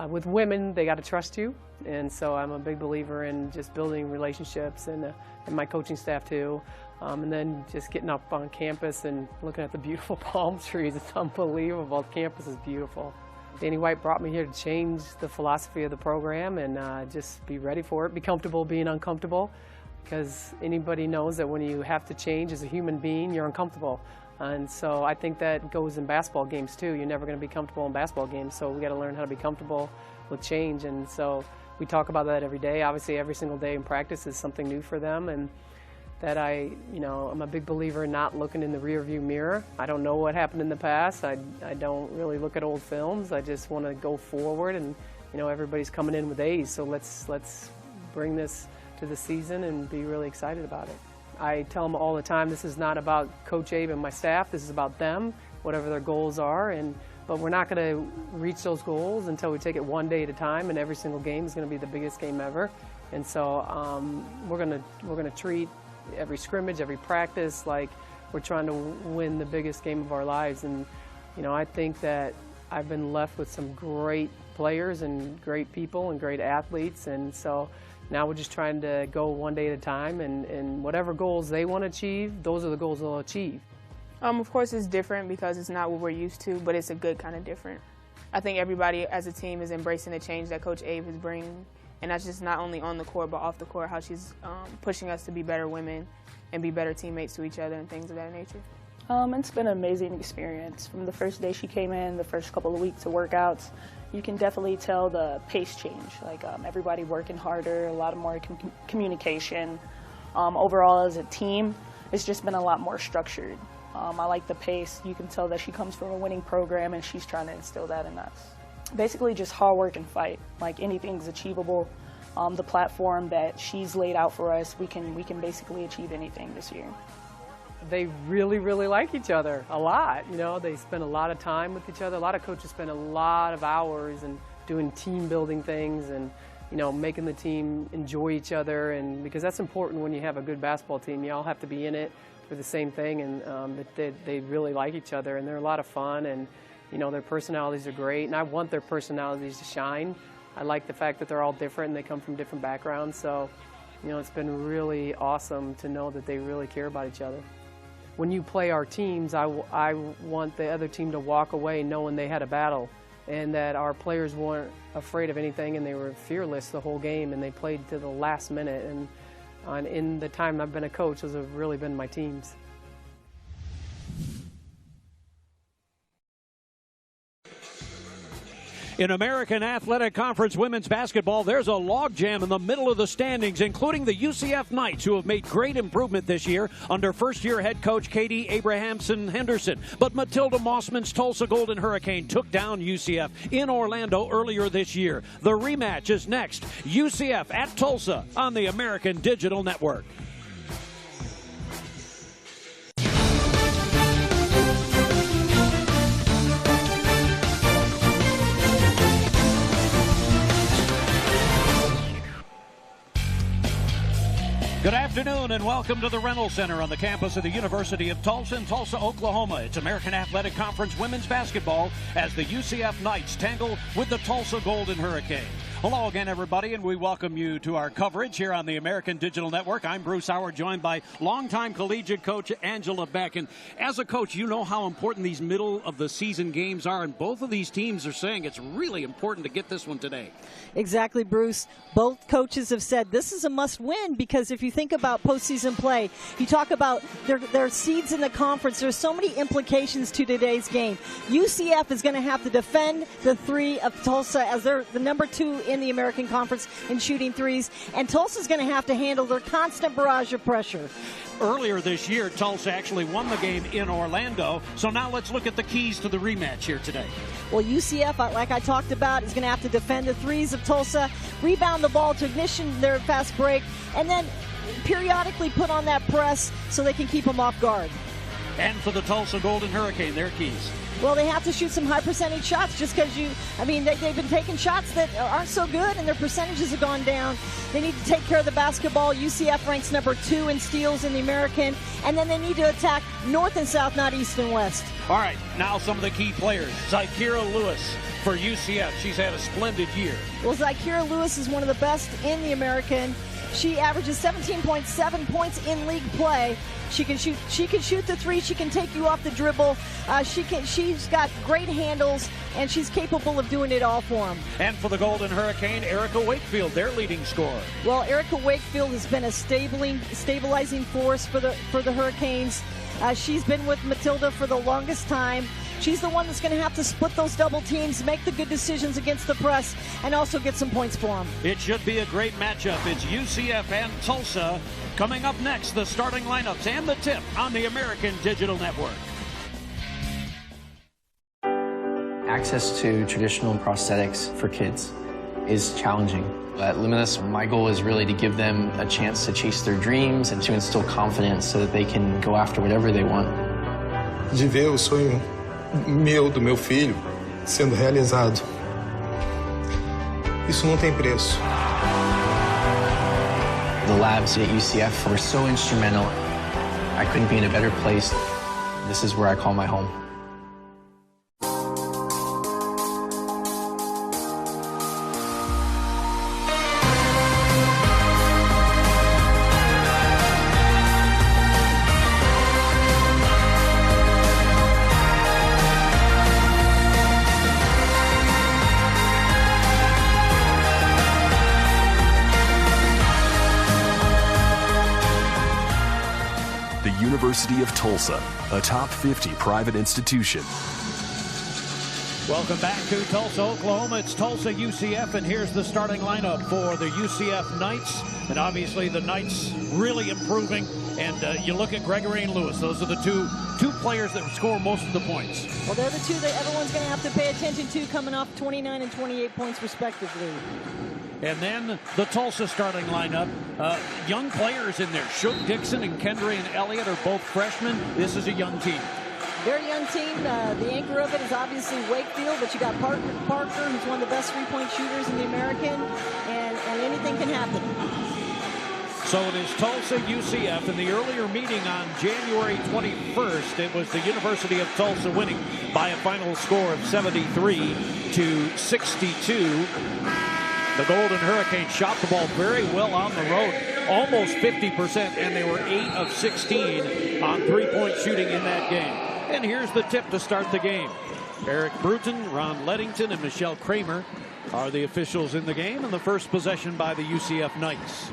With women, they got to trust you, and so I'm a big believer in just building relationships, and my coaching staff too. And then just getting up on campus and looking at the beautiful palm trees. It's unbelievable. The campus is beautiful. Danny White brought me here to change the philosophy of the program and just be ready for it, be comfortable being uncomfortable, because anybody knows that when you have to change as a human being, you're uncomfortable. And so I think that goes in basketball games too. You're never going to be comfortable in basketball games, so we got to learn how to be comfortable with change. And so we talk about that every day. Obviously, every single day in practice is something new for them, and that I'm a big believer in not looking in the rearview mirror. I don't know what happened in the past. I don't really look at old films. I just want to go forward, and everybody's coming in with A's, so let's bring this to the season and be really excited about it. I tell them all the time, this is not about Coach Abe and my staff. This is about them, whatever their goals are, but we're not going to reach those goals until we take it one day at a time, and every single game is going to be the biggest game ever. And so we're going to treat every scrimmage, every practice like we're trying to win the biggest game of our lives. And I think that I've been left with some great players and great people and great athletes, and so now we're just trying to go one day at a time, and whatever goals they want to achieve, those are the goals they'll achieve. Of course it's different because it's not what we're used to, but it's a good kind of different. I think everybody as a team is embracing the change that Coach Abe is bringing, and that's just not only on the court but off the court, how she's pushing us to be better women and be better teammates to each other and things of that nature. It's been an amazing experience. From the first day she came in, the first couple of weeks of workouts, you can definitely tell the pace change. Like everybody working harder, a lot of more communication. Overall as a team, it's just been a lot more structured. I like the pace. You can tell that she comes from a winning program and she's trying to instill that in us. Basically just hard work and fight. Like anything's achievable. The platform that she's laid out for us, we can basically achieve anything this year. They really, really like each other a lot. They spend a lot of time with each other. A lot of coaches spend a lot of hours and doing team building things and making the team enjoy each other, and because that's important when you have a good basketball team. You all have to be in it for the same thing, and they really like each other, and they're a lot of fun, and their personalities are great, and I want their personalities to shine. I like the fact that they're all different and they come from different backgrounds, so it's been really awesome to know that they really care about each other. When you play our teams, I want the other team to walk away knowing they had a battle, and that our players weren't afraid of anything, and they were fearless the whole game, and they played to the last minute. And in the time I've been a coach, those have really been my teams. In American Athletic Conference women's basketball, there's a logjam in the middle of the standings, including the UCF Knights, who have made great improvement this year under first-year head coach Katie Abrahamson-Henderson. But Matilda Mossman's Tulsa Golden Hurricane took down UCF in Orlando earlier this year. The rematch is next. UCF at Tulsa on the American Digital Network. Good afternoon and welcome to the Rental Center on the campus of the University of Tulsa in Tulsa, Oklahoma. It's American Athletic Conference women's basketball as the UCF Knights tangle with the Tulsa Golden Hurricane. Hello again, everybody, and we welcome you to our coverage here on the American Digital Network. I'm Bruce Howard, joined by longtime collegiate coach Angela Beck. And as a coach, you know how important these middle-of-the-season games are, and both of these teams are saying it's really important to get this one today. Exactly, Bruce. Both coaches have said this is a must-win because if you think about postseason play, you talk about their seeds in the conference. There's so many implications to today's game. UCF is going to have to defend the three of Tulsa as they're the number 2 in the American Conference in shooting threes, and Tulsa's going to have to handle their constant barrage of pressure. Earlier this year, Tulsa actually won the game in Orlando, so now let's look at the keys to the rematch here today. Well, UCF, like I talked about, is going to have to defend the threes of Tulsa, rebound the ball to ignition their fast break, and then periodically put on that press so they can keep them off guard. And for the Tulsa Golden Hurricane, their keys. Well, they have to shoot some high percentage shots just because they've been taking shots that aren't so good and their percentages have gone down. They need to take care of the basketball. UCF ranks number 2 in steals in the American. And then they need to attack north and south, not east and west. All right, now some of the key players. Zykira Lewis for UCF. She's had a splendid year. Well, Zykira Lewis is one of the best in the American. She averages 17.7 points in league play. She can shoot the three. She can take you off the dribble. She's got great handles, and she's capable of doing it all for them. And for the Golden Hurricane, Erica Wakefield, their leading scorer. Well, Erica Wakefield has been a stabilizing force for the Hurricanes. She's been with Matilda for the longest time. She's the one that's going to have to split those double teams, make the good decisions against the press, and also get some points for them. It should be a great matchup. It's UCF and Tulsa. Coming up next, the starting lineups and the tip on the American Digital Network. Access to traditional prosthetics for kids is challenging. At Limitless, my goal is really to give them a chance to chase their dreams and to instill confidence so that they can go after whatever they want. De ver o sonho do meu filho, sendo realizado. Isso não tem preço. The labs at UCF were so instrumental. I couldn't be in a better place. This is where I call my home. University of Tulsa, a top 50 private institution. Welcome back to Tulsa, Oklahoma. It's Tulsa UCF, and here's the starting lineup for the UCF Knights. And obviously the Knights really improving. And you look at Gregory and Lewis. Those are the two players that score most of the points. Well, they're the two that everyone's going to have to pay attention to, coming off 29 and 28 points respectively. And then the Tulsa starting lineup, young players in there. Shook Dixon and Kendry and Elliott are both freshmen. This is a young team. Very young team. The anchor of it is obviously Wakefield, but you got Parker, who's one of the best three-point shooters in the American, and anything can happen. So it is Tulsa UCF. In the earlier meeting on January 21st, it was the University of Tulsa winning by a final score of 73-62. The Golden Hurricanes shot the ball very well on the road, almost 50%, and they were 8 of 16 on three-point shooting in that game. And here's the tip to start the game. Eric Bruton, Ron Leddington, and Michelle Kramer are the officials in the game, and the first possession by the UCF Knights.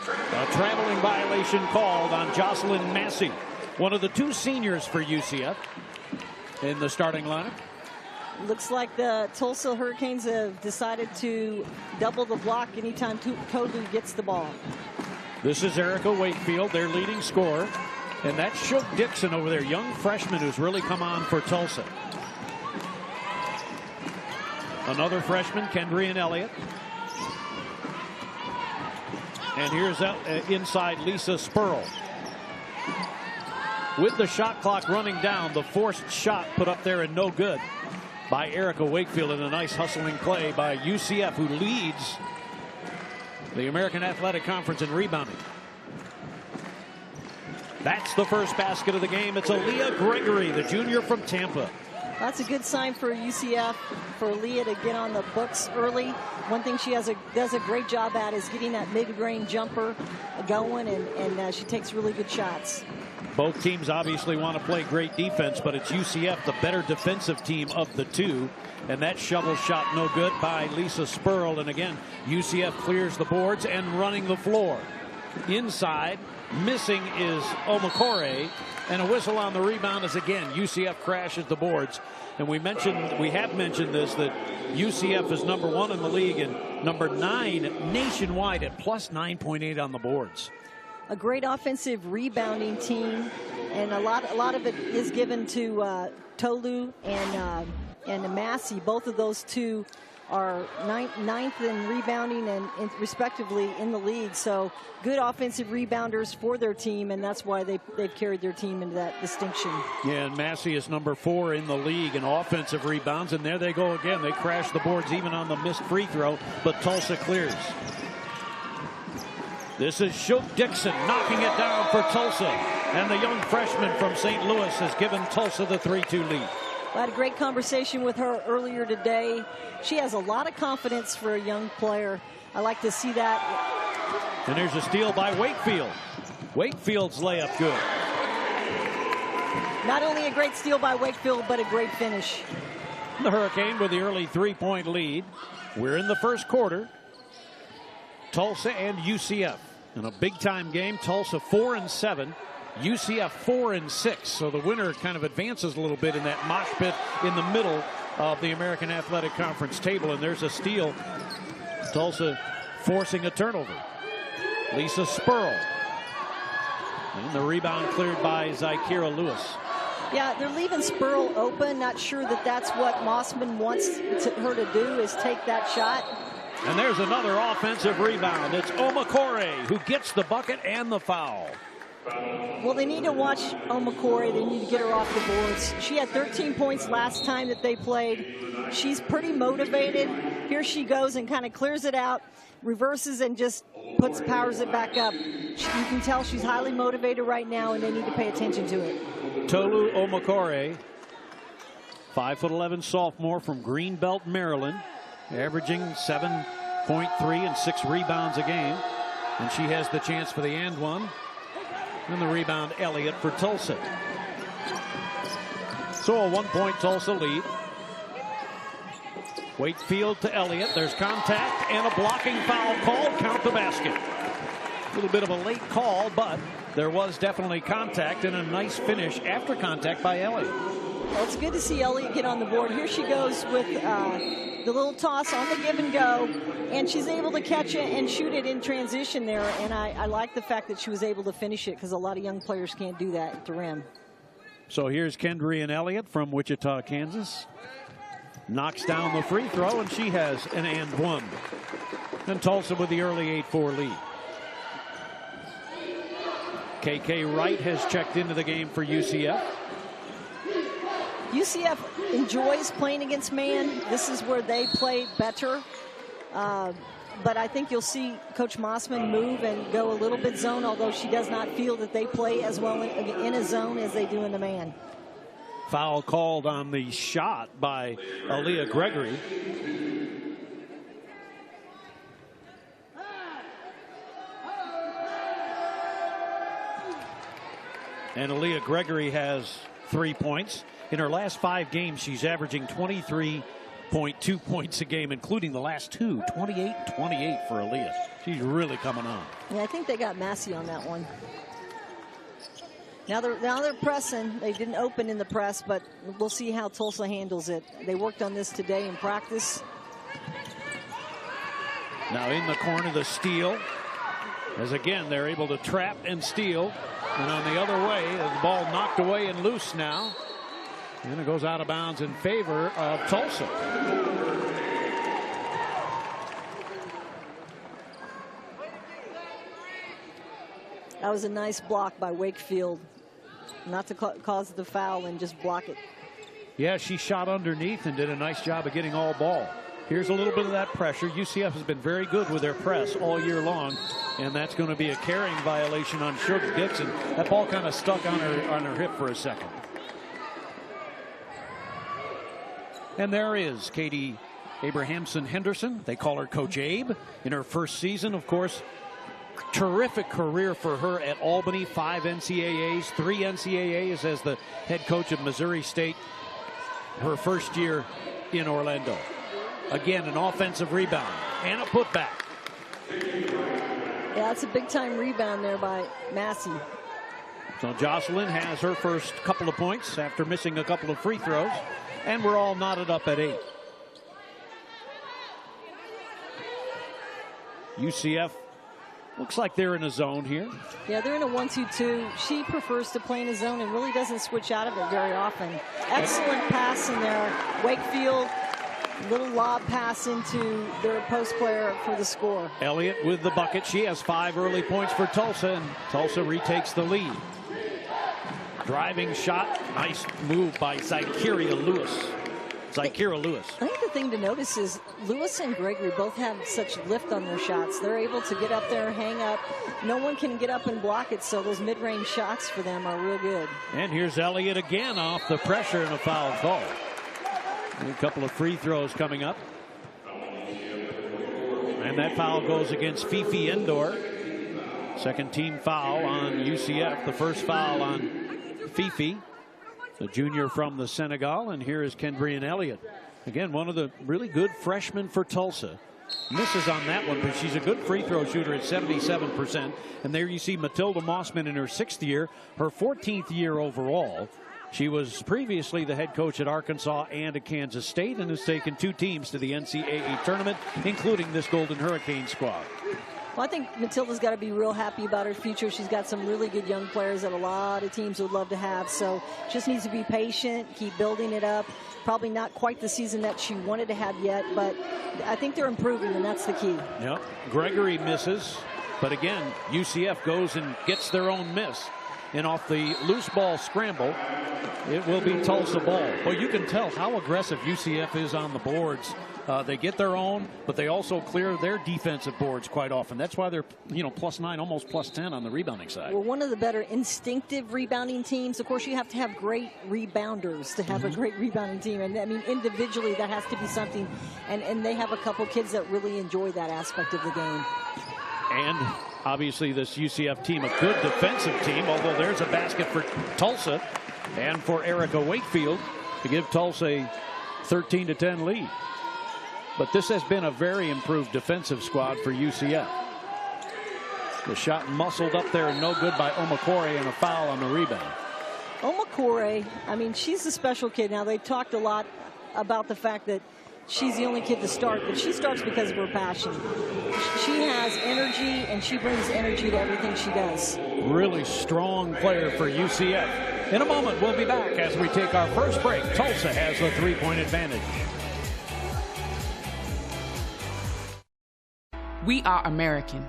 A traveling violation called on Jocelyn Massey, one of the two seniors for UCF in the starting lineup. Looks like the Tulsa Hurricanes have decided to double the block anytime Tolu gets the ball. This is Erica Wakefield, their leading scorer. And that's Shook Dixon over there, young freshman who's really come on for Tulsa. Another freshman, Kendry and Elliott. And here's inside Lisa Spurl. With the shot clock running down, the forced shot put up there and no good by Erica Wakefield, and a nice hustling play by UCF, who leads the American Athletic Conference in rebounding. That's the first basket of the game. It's Aaliyah Gregory, the junior from Tampa. That's a good sign for UCF, for Aaliyah to get on the books early. One thing she does a great job at is getting that mid-range jumper going, and she takes really good shots. Both teams obviously want to play great defense, but it's UCF, the better defensive team of the two. And that shovel shot no good by Lisa Spurl. And again, UCF clears the boards and running the floor. Inside, missing is Omakore, and a whistle on the rebound as again UCF crashes the boards. And we have mentioned this, that UCF is number 1 in the league and number 9 nationwide at plus 9.8 on the boards. A great offensive rebounding team, and a lot of it is given to Tolu and Massey. Both of those two are ninth in rebounding and respectively in the league. So good offensive rebounders for their team, and that's why they've carried their team into that distinction. Yeah, and Massey is number 4 in the league in offensive rebounds, and there they go again. They crash the boards even on the missed free throw, but Tulsa clears. This is Shook Dixon knocking it down for Tulsa, and the young freshman from St. Louis has given Tulsa the 3-2 lead. I had a great conversation with her earlier today. She has a lot of confidence for a young player. I like to see that. And there's a steal by Wakefield. Wakefield's layup good. Not only a great steal by Wakefield, but a great finish. The Hurricane with the early 3-point lead. We're in the first quarter. Tulsa and UCF in a big-time game. Tulsa 4-7. UCF 4-6, so the winner kind of advances a little bit in that mosh pit in the middle of the American Athletic Conference table, and there's a steal. Tulsa forcing a turnover. Lisa Spurl. And the rebound cleared by Zykira Lewis. Yeah, they're leaving Spurl open. Not sure that that's what Mossman wants her to do, is take that shot. And there's another offensive rebound. It's Omakore who gets the bucket and the foul. Well, they need to watch Omakore. They need to get her off the boards. She had 13 points last time that they played. She's pretty motivated. Here she goes and kind of clears it out, reverses and just powers it back up. You can tell she's highly motivated right now, and they need to pay attention to it. Tolu Omakore, 5'11" sophomore from Greenbelt, Maryland, averaging 7.3 and 6 rebounds a game. And she has the chance for the and one. And the rebound, Elliott for Tulsa. So a 1-point Tulsa lead. Wakefield to Elliott. There's contact and a blocking foul called. Count the basket. A little bit of a late call, but there was definitely contact and a nice finish after contact by Elliott. Well, it's good to see Elliott get on the board. Here she goes with the little toss on the give and go, and she's able to catch it and shoot it in transition there, and I like the fact that she was able to finish it, because a lot of young players can't do that at the rim. So here's Kendrian Elliott from Wichita, Kansas. Knocks down the free throw, and she has an and one. And Tulsa with the early 8-4 lead. KK Wright has checked into the game for UCF. UCF enjoys playing against man. This is where they play better. But I think you'll see Coach Mossman move and go a little bit zone, although she does not feel that they play as well in a zone as they do in the man. Foul called on the shot by Aaliyah Gregory. And Aaliyah Gregory has 3 points. In her last 5 games, she's averaging 23.2 points a game, including the last 2, 28-28 for Aaliyah. She's really coming on. Yeah, I think they got Massey on that one. Now they're pressing. They didn't open in the press, but we'll see how Tulsa handles it. They worked on this today in practice. Now in the corner, the steal. As again, they're able to trap and steal. And on the other way, the ball knocked away and loose now. And it goes out of bounds in favor of Tulsa. That was a nice block by Wakefield. Not to cause the foul and just block it. Yeah, she shot underneath and did a nice job of getting all ball. Here's a little bit of that pressure. UCF has been very good with their press all year long, and that's going to be a carrying violation on Sugar Dixon. That ball kind of stuck on her hip for a second. And there is Katie Abrahamson Henderson. They call her Coach Abe. In her first season, of course, terrific career for her at Albany. 5 NCAAs, 3 NCAAs as the head coach of Missouri State. Her first year in Orlando. Again, an offensive rebound and a putback. Yeah, that's a big-time rebound there by Massey. So Jocelyn has her first couple of points after missing a couple of free throws. And we're all knotted up at 8. UCF looks like they're in a zone here. Yeah, they're in a 1-2-2. She prefers to play in a zone and really doesn't switch out of it very often. Excellent pass in there. Wakefield Little lob pass into their post player for the score. Elliott with the bucket. She has 5 early points for Tulsa, and Tulsa retakes the lead. Driving shot. Nice move by Zykeria Lewis. Zykeria Lewis. I think the thing to notice is Lewis and Gregory both have such lift on their shots. They're able to get up there, hang up. No one can get up and block it, so those mid-range shots for them are real good. And here's Elliott again off the pressure and a foul call. And a couple of free throws coming up. And that foul goes against Fifi Endor. Second team foul on UCF. The first foul on Fifi, the junior from the Senegal. And here is Kendrian Elliott. Again, one of the really good freshmen for Tulsa. Misses on that one, but she's a good free throw shooter at 77%. And there you see Matilda Mossman in her 6th year, her 14th year overall. She was previously the head coach at Arkansas and at Kansas State, and has taken 2 teams to the NCAA tournament, including this Golden Hurricane squad. Well, I think Matilda's got to be real happy about her future. She's got some really good young players that a lot of teams would love to have. So just needs to be patient, keep building it up. Probably not quite the season that she wanted to have yet, but I think they're improving, and that's the key. Yep. Gregory misses, but again, UCF goes and gets their own miss. And off the loose ball scramble, it will be Tulsa ball. Well, you can tell how aggressive UCF is on the boards. They get their own, but they also clear their defensive boards quite often. That's why they're, +9, almost +10 on the rebounding side. Well, one of the better instinctive rebounding teams. Of course, you have to have great rebounders to have a great rebounding team. And I mean, individually, that has to be something. And they have a couple kids that really enjoy that aspect of the game. And obviously, this UCF team, a good defensive team, although there's a basket for Tulsa and for Erica Wakefield to give Tulsa a 13-10 lead. But this has been a very improved defensive squad for UCF. The shot muscled up there and no good by Omakore, and a foul on the rebound. Omakore, I mean, she's a special kid. Now, they've talked a lot about the fact that she's the only kid to start, but she starts because of her passion. She has energy, and she brings energy to everything she does. Really strong player for UCF. In a moment, we'll be back as we take our first break. Tulsa has the 3-point advantage. We are American.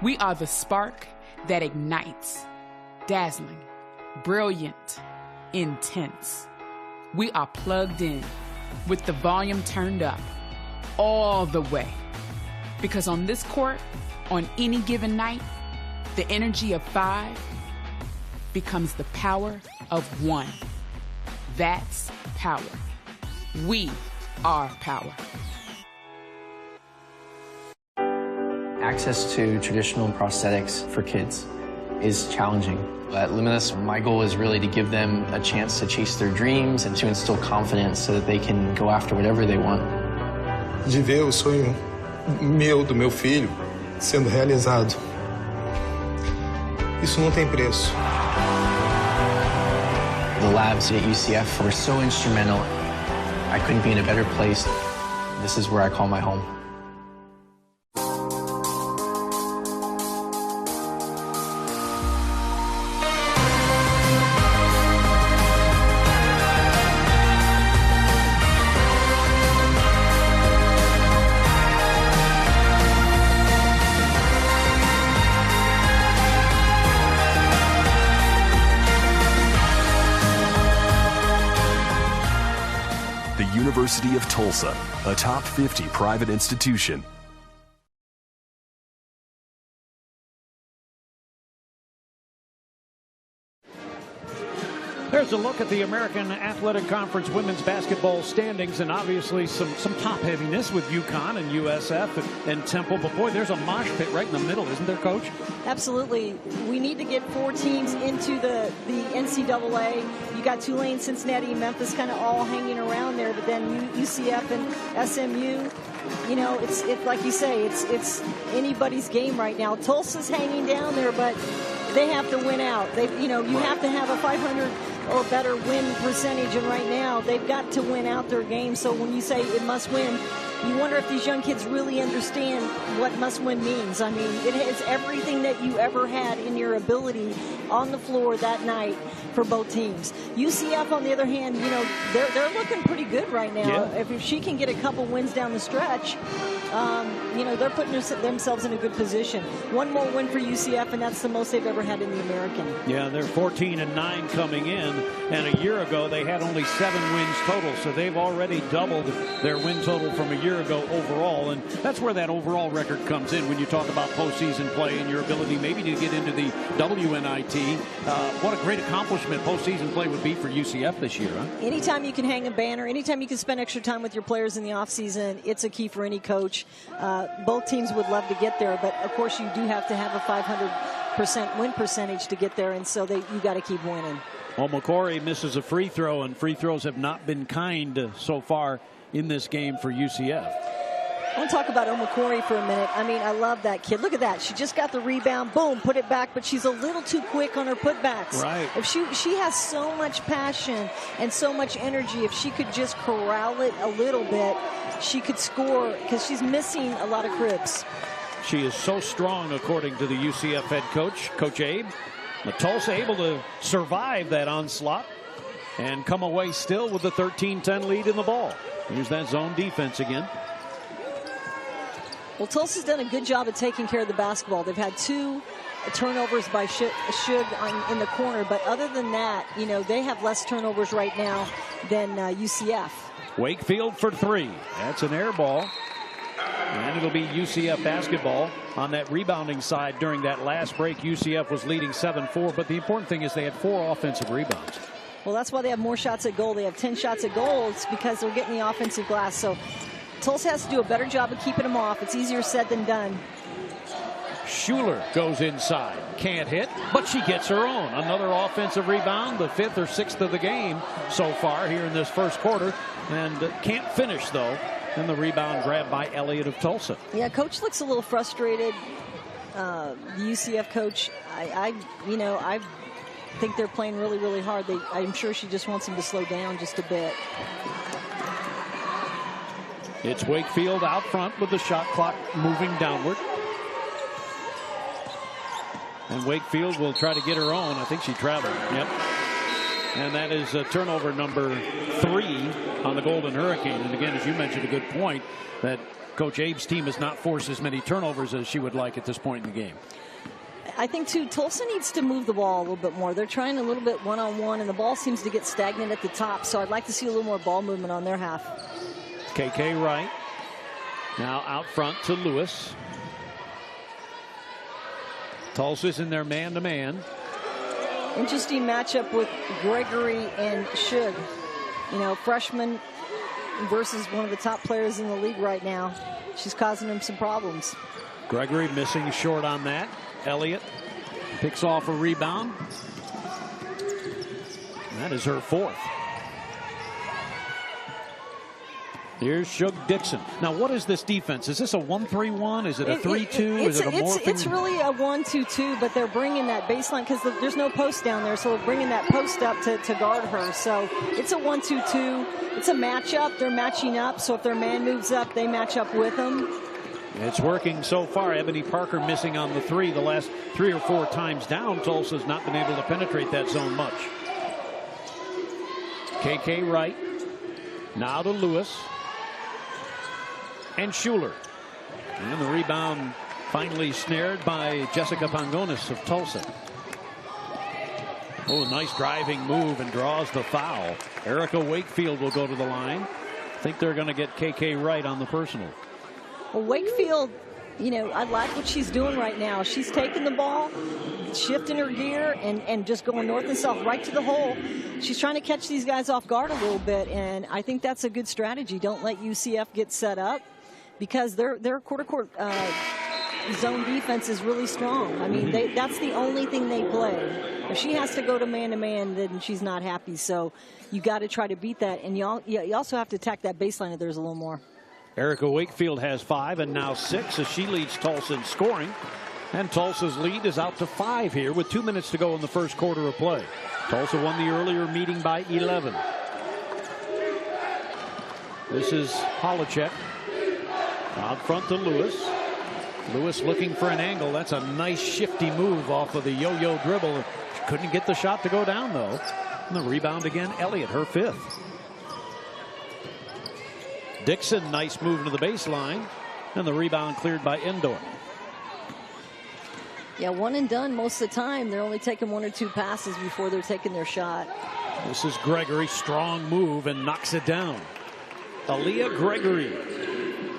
We are the spark that ignites, dazzling, brilliant, intense. We are plugged in with the volume turned up all the way. Because on this court, on any given night, the energy of 5 becomes the power of 1. That's power. We are power. Access to traditional prosthetics for kids is challenging. At Luminous, my goal is really to give them a chance to chase their dreams and to instill confidence so that they can go after whatever they want. De ver o sonho do meu filho, sendo realizado. Isso não tem preço. The labs at UCF were so instrumental. I couldn't be in a better place. This is where I call my home. University of Tulsa, a top 50 private institution. There's a look at the American Athletic Conference women's basketball standings, and obviously some top heaviness with UConn and USF and Temple. But boy, there's a mosh pit right in the middle, isn't there, Coach? Absolutely. We need to get 4 teams into the NCAA. You got Tulane, Cincinnati, Memphis kind of all hanging around there, but then UCF and SMU. You know, it's like you say, it's anybody's game right now. Tulsa's hanging down there, but they have to win out. You have to have a 500 or better win percentage, and right now they've got to win out their game. So when you say it must win, you wonder if these young kids really understand what must-win means. I mean, it has everything that you ever had in your ability on the floor that night for both teams. UCF, on the other hand, you know, they're looking pretty good right now. Yeah. If she can get a couple wins down the stretch, you know, they're putting themselves in a good position. One more win for UCF, and that's the most they've ever had in the American. Yeah, they're 14-9 coming in, and a year ago they had only 7 wins total, so they've already doubled their win total from a year ago overall, and that's where that overall record comes in when you talk about postseason play and your ability maybe to get into the WNIT. What a great accomplishment postseason play would be for UCF this year, huh? Anytime you can hang a banner, anytime you can spend extra time with your players in the offseason, it's a key for any coach. Both teams would love to get there, but of course you do have to have a 500% win percentage to get there, and so you got to keep winning. Well, McCory misses a free throw, and free throws have not been kind so far in this game for UCF. I want to talk about McCory for a minute. I mean, I love that kid. Look at that. She just got the rebound. Boom, put it back, but she's a little too quick on her putbacks. Right. If she has so much passion and so much energy, if she could just corral it a little bit, she could score, because she's missing a lot of cribs. She is so strong, according to the UCF head coach, Coach Abe. But Tulsa able to survive that onslaught and come away still with the 13-10 lead in the ball. Here's that zone defense again. Well, Tulsa's done a good job of taking care of the basketball. They've had 2 turnovers by Shug in the corner, but other than that, you know, they have less turnovers right now than UCF. Wakefield for 3. That's an air ball. And it'll be UCF basketball. On that rebounding side during that last break, UCF was leading 7-4, but the important thing is they had 4 offensive rebounds. Well, that's why they have more shots at goal. They have 10 shots at goal. It's because they're getting the offensive glass. So Tulsa has to do a better job of keeping them off. It's easier said than done. Schuler goes inside. Can't hit, but she gets her own. Another offensive rebound, the 5th or 6th of the game so far here in this first quarter. And can't finish, though. And the rebound grabbed by Elliott of Tulsa. Yeah, coach looks a little frustrated. The UCF coach, I think they're playing really, really hard. I'm sure she just wants them to slow down just a bit. It's Wakefield out front with the shot clock moving downward. And Wakefield will try to get her own. I think she traveled. Yep. And that is turnover number 3 on the Golden Hurricane. And again, as you mentioned, a good point that Coach Abe's team has not forced as many turnovers as she would like at this point in the game. I think, too, Tulsa needs to move the ball a little bit more. They're trying a little bit one-on-one, and the ball seems to get stagnant at the top. So I'd like to see a little more ball movement on their half. KK Wright now out front to Lewis. Tulsa's in their man-to-man. Interesting matchup with Gregory and Shug. You know, freshman versus one of the top players in the league right now. She's causing him some problems. Gregory missing short on that. Elliott picks off a rebound. That is her 4th. Here's Shug Dixon. Now, what is this defense? Is this a 1-3-1? Is it a 3-2? Is it a morphing? It's really a 1-2-2, but they're bringing that baseline because there's no post down there, so we're bringing that post up to guard her. So it's a 1-2-2. It's a matchup. They're matching up, so if their man moves up, they match up with them. It's working so far. Ebony Parker missing on the 3. The last 3 or 4 times down, Tulsa's not been able to penetrate that zone much. KK Wright. Now to Lewis. And Schuler. And the rebound finally snared by Jessica Pangonis of Tulsa. Oh, nice driving move and draws the foul. Erica Wakefield will go to the line. I think they're going to get KK Wright on the personal. Well, Wakefield, you know, I like what she's doing right now. She's taking the ball, shifting her gear, and just going north and south right to the hole. She's trying to catch these guys off guard a little bit, and I think that's a good strategy. Don't let UCF get set up, because their quarter-court zone defense is really strong. I mean, that's the only thing they play. If she has to go to man-to-man, then she's not happy. So you got to try to beat that, and you also have to attack that baseline if there's a little more. Erica Wakefield has 5 and now 6 as she leads Tulsa in scoring. And Tulsa's lead is out to 5 here with 2 minutes to go in the first quarter of play. Tulsa won the earlier meeting by 11. This is Holacek. Out front to Lewis. Lewis looking for an angle. That's a nice shifty move off of the yo-yo dribble. Couldn't get the shot to go down, though. And the rebound again, Elliott, her 5th. Dixon, nice move to the baseline. And the rebound cleared by Endor. Yeah, one and done most of the time. They're only taking 1 or 2 passes before they're taking their shot. This is Gregory, strong move, and knocks it down. Aaliyah Gregory,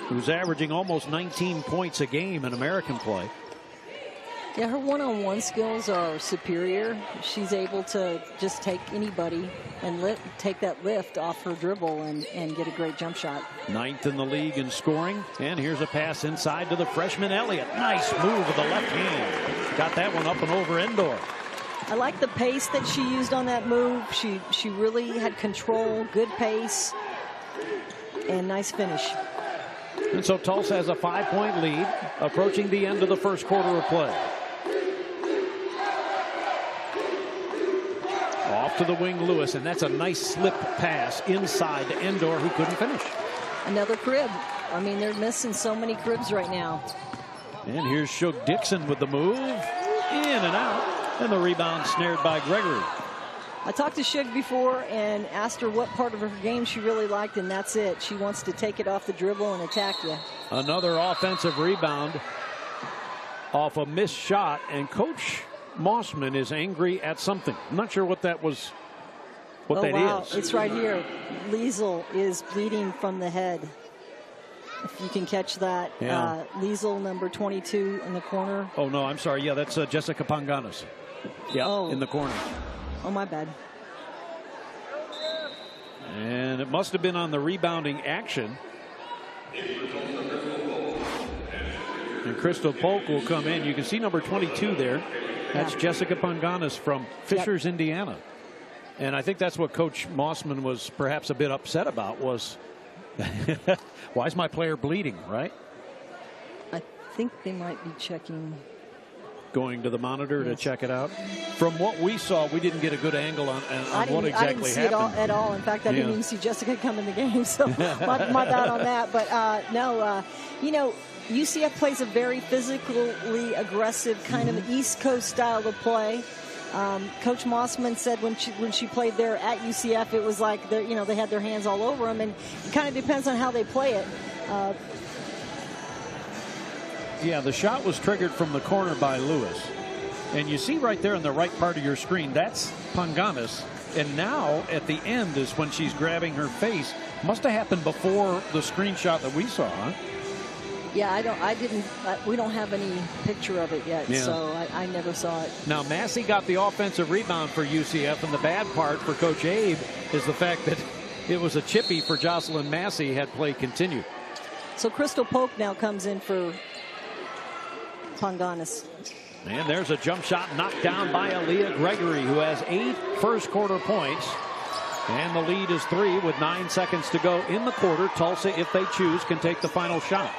who's averaging almost 19 points a game in American play. Yeah, her one-on-one skills are superior. She's able to just take anybody and take that lift off her dribble and get a great jump shot. 9th in the league in scoring. And here's a pass inside to the freshman Elliott. Nice move with the left hand. Got that one up and over Endor. I like the pace that she used on that move. She really had control, good pace, and nice finish. And so Tulsa has a 5-point lead, approaching the end of the first quarter of play. Off to the wing, Lewis, and that's a nice slip pass inside to Endor, who couldn't finish. Another crib. I mean, they're missing so many cribs right now. And here's Shug Dixon with the move. In and out. And the rebound snared by Gregory. I talked to Shug before and asked her what part of her game she really liked, and that's it. She wants to take it off the dribble and attack you. Another offensive rebound off a missed shot, and Coach Mossman is angry at something. I'm not sure what that was, what that is. It's right here. Liesel is bleeding from the head. If you can catch that. Yeah. Liesel, number 22 in the corner. Oh, no, I'm sorry. Yeah, that's Jessica Panganas. Yeah, in the corner. Oh, my bad. And it must have been on the rebounding action. And Crystal Polk will come in. You can see number 22 there. That's Jessica Panganas from Fishers, Indiana. And I think that's what Coach Mossman was perhaps a bit upset about, was why is my player bleeding, right? I think they might be checking. Going to the monitor to check it out. From what we saw, we didn't get a good angle on what exactly happened. I didn't see it at all. In fact, I didn't even see Jessica come in the game, so my bad on that. But no, you know, UCF plays a very physically aggressive kind of East Coast style of play. Coach Mossman said when she played there at UCF, it was like they had their hands all over them, and it kind of depends on how they play it. Yeah, the shot was triggered from the corner by Lewis. And you see right there in the right part of your screen, that's Panganas. And now at the end is when she's grabbing her face. Must have happened before the screenshot that we saw, huh? Yeah, we don't have any picture of it yet, so I never saw it. Now, Massey got the offensive rebound for UCF, and the bad part for Coach Abe is the fact that it was a chippy for Jocelyn Massey had play continued. So Crystal Polk now comes in for Panganas. And there's a jump shot knocked down by Aaliyah Gregory, who has 8 first quarter points. And the lead is 3 with 9 seconds to go in the quarter. Tulsa, if they choose, can take the final shot.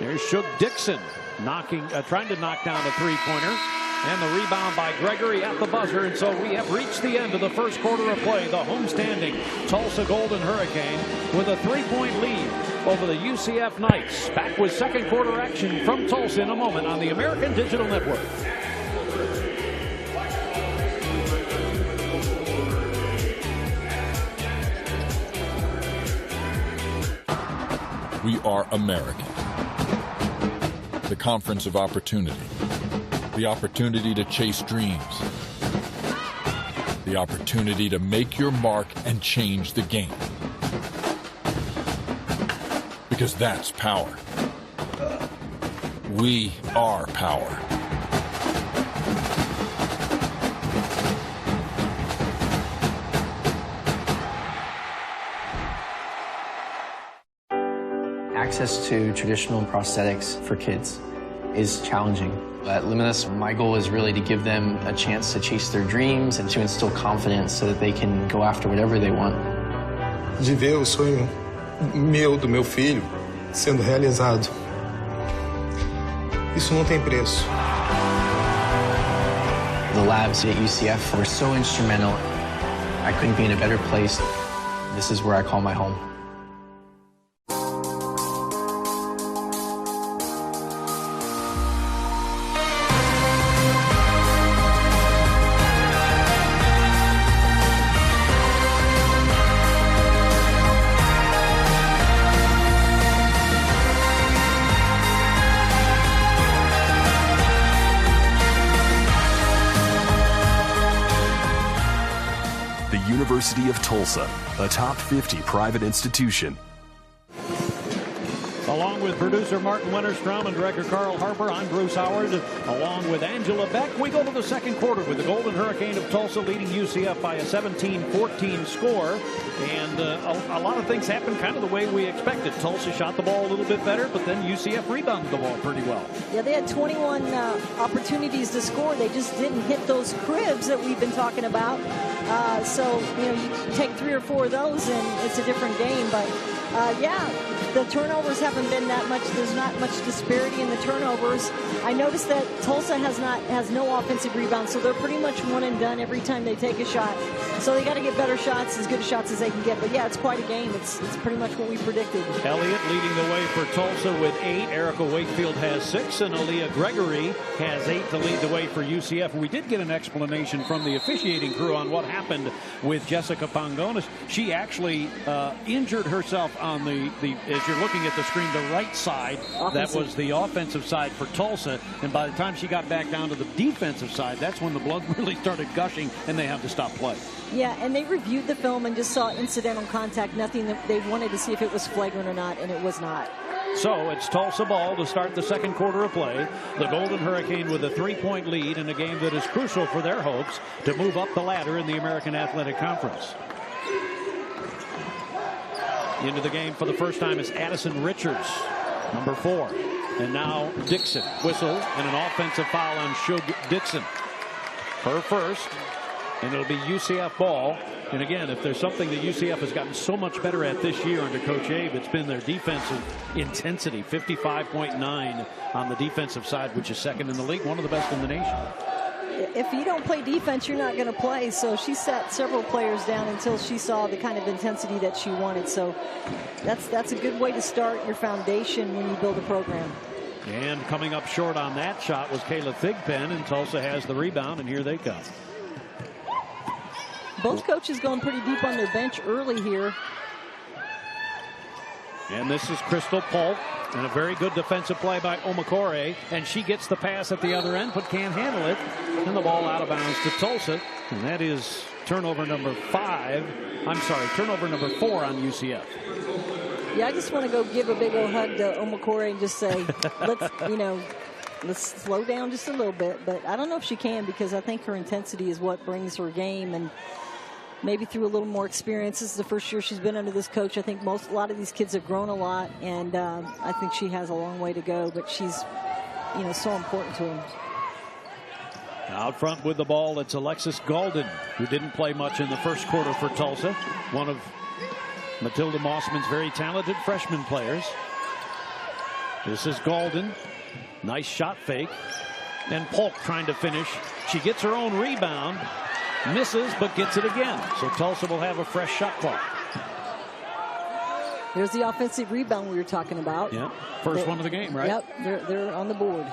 There's Shug Dixon trying to knock down a three-pointer. And the rebound by Gregory at the buzzer. And so we have reached the end of the first quarter of play. The homestanding Tulsa Golden Hurricane with a 3-point lead over the UCF Knights. Back with second quarter action from Tulsa in a moment on the American Digital Network. We are American. The conference of opportunity. The opportunity to chase dreams. The opportunity to make your mark and change the game. Because that's power. We are power. Access to traditional prosthetics for kids is challenging. At Luminous, my goal is really to give them a chance to chase their dreams and to instill confidence so that they can go after whatever they want. De ver o sonho do meu filho, sendo realizado. Isso não tem preço. The labs at UCF were so instrumental. I couldn't be in a better place. This is where I call my home. University of Tulsa, a top 50 private institution. Along with producer Martin Winterstrom and director Carl Harper, I'm Bruce Howard. Along with Angela Beck, we go to the second quarter with the Golden Hurricane of Tulsa leading UCF by a 17-14 score. And a lot of things happened kind of the way we expected. Tulsa shot the ball a little bit better, but then UCF rebounded the ball pretty well. Yeah, they had 21 opportunities to score. They just didn't hit those cribs that we've been talking about. So, you take 3 or 4 of those and it's a different game. But, yeah, the turnovers haven't been that much. There's not much disparity in the turnovers. I noticed that Tulsa has no offensive rebounds, so they're pretty much one and done every time they take a shot. So they got to get better shots, as good shots as they can get. But yeah, it's quite a game. It's pretty much what we predicted. Elliott leading the way for Tulsa with 8. Erica Wakefield has 6, and Aaliyah Gregory has 8 to lead the way for UCF. We did get an explanation from the officiating crew on what happened with Jessica Pangonis. She actually injured herself on the as you're looking at the screen, the right side. That was the offensive side for Tulsa. And by the time she got back down to the defensive side, that's when the blood really started gushing and they had to stop play. Yeah, and they reviewed the film and just saw incidental contact, nothing that they wanted to see if it was flagrant or not, and it was not. So it's Tulsa ball to start the second quarter of play. The Golden Hurricane with a 3-point lead in a game that is crucial for their hopes to move up the ladder in the American Athletic Conference. Into the game for the first time is Addison Richards, number 4. And now Dixon. Whistle and an offensive foul on Shug Dixon. Her first. And it'll be UCF ball. And again, if there's something that UCF has gotten so much better at this year under Coach Abe, it's been their defensive intensity. 55.9 on the defensive side, which is second in the league, one of the best in the nation. If you don't play defense, you're not going to play. So she sat several players down until she saw the kind of intensity that she wanted. So that's a good way to start your foundation when you build a program. And coming up short on that shot was Kayla Thigpen, and Tulsa has the rebound, and here they come. Both coaches going pretty deep on their bench early here. And this is Crystal Polk, and a very good defensive play by Omakore, and she gets the pass at the other end but can't handle it, and the ball out of bounds to Tulsa, and that is turnover number 4 on UCF. Yeah, I just want to go give a big old hug to Omakore and just say, let's slow down just a little bit. But I don't know if she can, because I think her intensity is what brings her game, and maybe through a little more experience. This is the first year she's been under this coach. I think a lot of these kids have grown a lot, and I think she has a long way to go, but she's, so important to them. Out front with the ball, it's Alexis Golden, who didn't play much in the first quarter for Tulsa. One of Matilda Mossman's very talented freshman players. This is Golden. Nice shot fake. And Polk trying to finish. She gets her own rebound. Misses, but gets it again. So Tulsa will have a fresh shot clock. There's the offensive rebound we were talking about. Yep. First one of the game, right? Yep. They're on the board.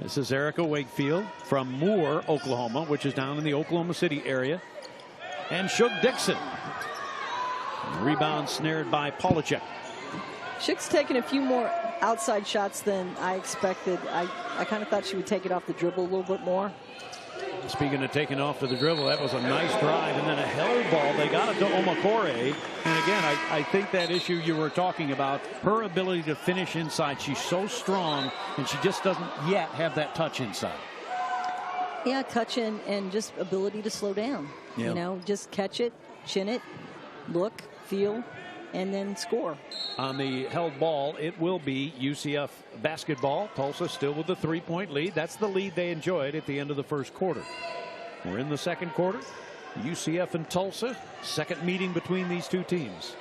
This is Erica Wakefield from Moore, Oklahoma, which is down in the Oklahoma City area. And Shug Dixon. Rebound snared by Polachek. Shug's taken a few more outside shots than I expected. I kind of thought she would take it off the dribble a little bit more. Speaking of taking off to the dribble, that was a nice drive, and then a held ball. They got it to Omakore. And again, I think that issue you were talking about, her ability to finish inside, she's so strong, and she just doesn't yet have that touch inside. Yeah, touch and just ability to slow down. Yeah. Just catch it, chin it, look, feel, and then score. On the held ball, it will be UCF basketball. Tulsa still with the 3-point lead. That's the lead they enjoyed at the end of the first quarter. We're in the second quarter. UCF and Tulsa, second meeting between these two teams.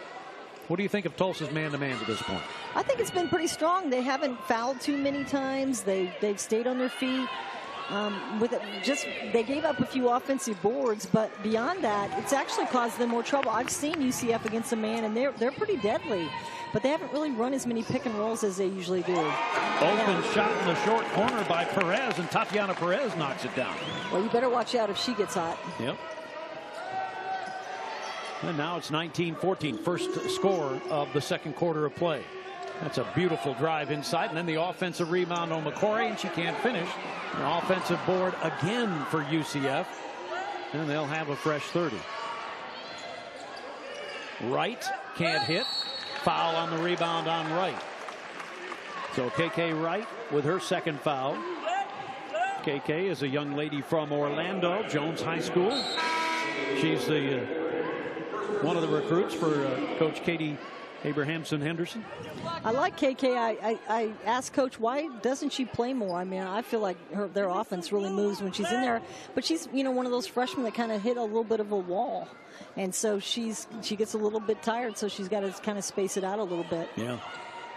What do you think of Tulsa's man-to-man to this point? I think it's been pretty strong. They haven't fouled too many times. They've stayed on their feet. They gave up a few offensive boards, but beyond that, it's actually caused them more trouble. I've seen UCF against a man, and they're pretty deadly, but they haven't really run as many pick and rolls as they usually do. Open shot in the short corner by Perez, and Tatiana Perez knocks it down. Well, you better watch out if she gets hot. Yep. And now it's 19-14, first score of the second quarter of play. That's a beautiful drive inside, and then the offensive rebound on McCory, and she can't finish. An offensive board again for UCF. and they'll have a fresh 30. Wright can't hit. Foul on the rebound on Wright. So KK Wright with her second foul. KK is a young lady from Orlando, Jones High School. She's the one of the recruits for Coach Katie Abrahamson Henderson. I like KK. I asked Coach, why doesn't she play more? I mean, I feel like their offense really moves when she's in there. But she's, one of those freshmen that kind of hit a little bit of a wall. And so she gets a little bit tired, so she's got to kind of space it out a little bit. Yeah.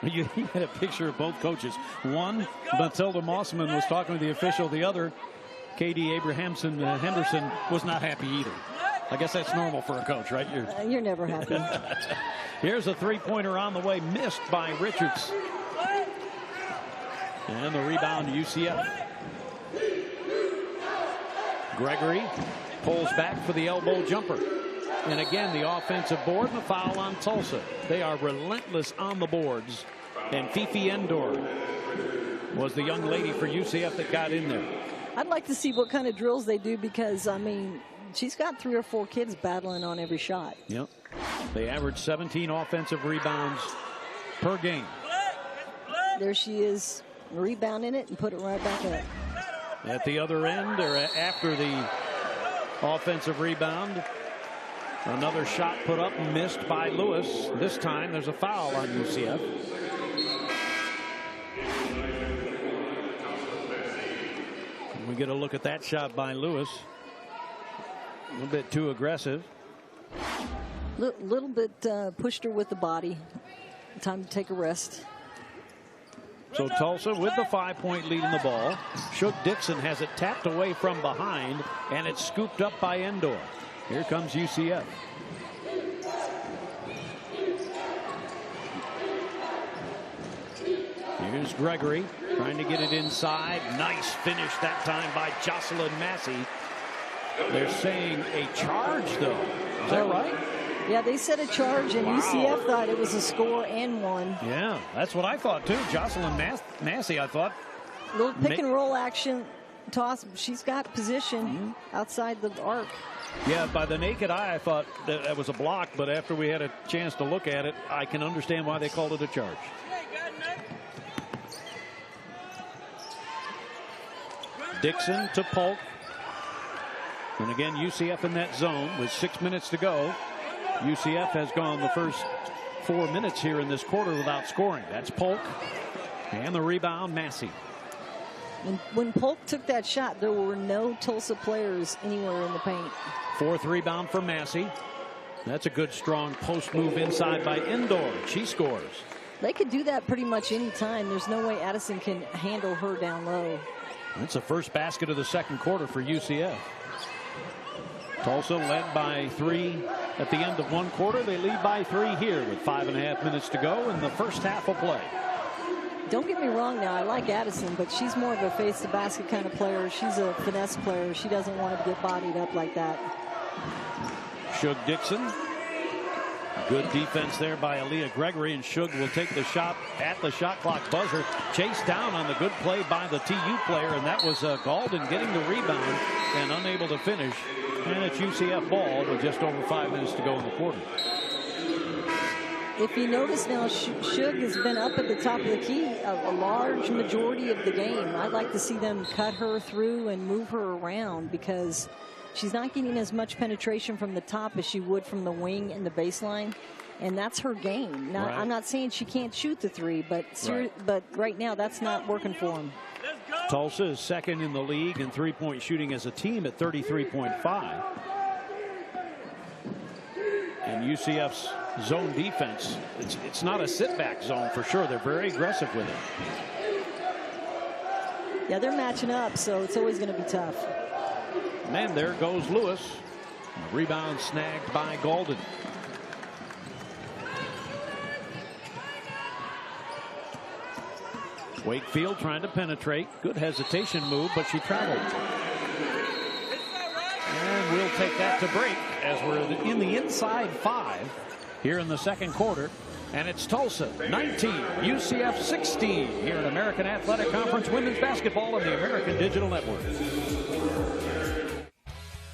You had a picture of both coaches. One, Matilda Mossman was talking to the official. The other, Katie Abrahamson Henderson, was not happy either. I guess that's normal for a coach, right? You're never happy. Here's a three-pointer on the way, missed by Richards. And the rebound, UCF. Gregory pulls back for the elbow jumper. And again, the offensive board and a foul on Tulsa. They are relentless on the boards. And Fifi Endor was the young lady for UCF that got in there. I'd like to see what kind of drills they do because, I mean, she's got 3 or 4 kids battling on every shot. Yep. They average 17 offensive rebounds per game. There she is, rebounding it and put it right back up. At the other end, or after the offensive rebound, another shot put up and missed by Lewis. This time there's a foul on UCF. We get a look at that shot by Lewis. A little bit too aggressive. Little bit pushed her with the body. Time to take a rest. So Tulsa with the 5-point lead in the ball. Shug Dixon has it tapped away from behind, and it's scooped up by Endor. Here comes UCF. Here's Gregory trying to get it inside. Nice finish that time by Jocelyn Massey. They're saying a charge, though. Is that right? Yeah, they said a charge, and Wow. UCF thought it was a score and one. Yeah, that's what I thought, too. Jocelyn Massey, I thought. Little pick and roll action toss. She's got position outside the arc. Yeah, by the naked eye, I thought that was a block, but after we had a chance to look at it, I can understand why they called it a charge. Dixon to Polk. And again, UCF in that zone with 6 minutes to go. UCF has gone the first 4 minutes here in this quarter without scoring. That's Polk. And the rebound, Massey. When Polk took that shot, there were no Tulsa players anywhere in the paint. 4th rebound for Massey. That's a good, strong post move inside by Endor. She scores. They could do that pretty much any time. There's no way Addison can handle her down low. That's the first basket of the second quarter for UCF. Tulsa led by 3 at the end of one quarter. They lead by 3 here with 5.5 minutes to go in the first half of play. Don't get me wrong now, I like Addison, but she's more of a face the basket kind of player. She's a finesse player. She doesn't want to get bodied up like that. Shug Dixon. Good defense there by Aaliyah Gregory, and Shug will take the shot at the shot clock buzzer. Chased down on the good play by the TU player, and that was Galden getting the rebound and unable to finish. And it's UCF ball with just over 5 minutes to go in the quarter. If you notice now, Shug has been up at the top of the key a large majority of the game. I'd like to see them cut her through and move her around because she's not getting as much penetration from the top as she would from the wing and the baseline, and that's her game. Now, right. I'm not saying she can't shoot the 3, but right now that's not working for them. Tulsa is second in the league in three-point shooting as a team at 33.5. And UCF's zone defense, it's not a sit-back zone for sure. They're very aggressive with it. Yeah, they're matching up, so it's always going to be tough. And there goes Lewis. Rebound snagged by Galden. Wakefield trying to penetrate. Good hesitation move, but she traveled. And we'll take that to break as we're in the inside 5 here in the second quarter. And it's Tulsa 19, UCF 16 here at American Athletic Conference Women's Basketball on the American Digital Network.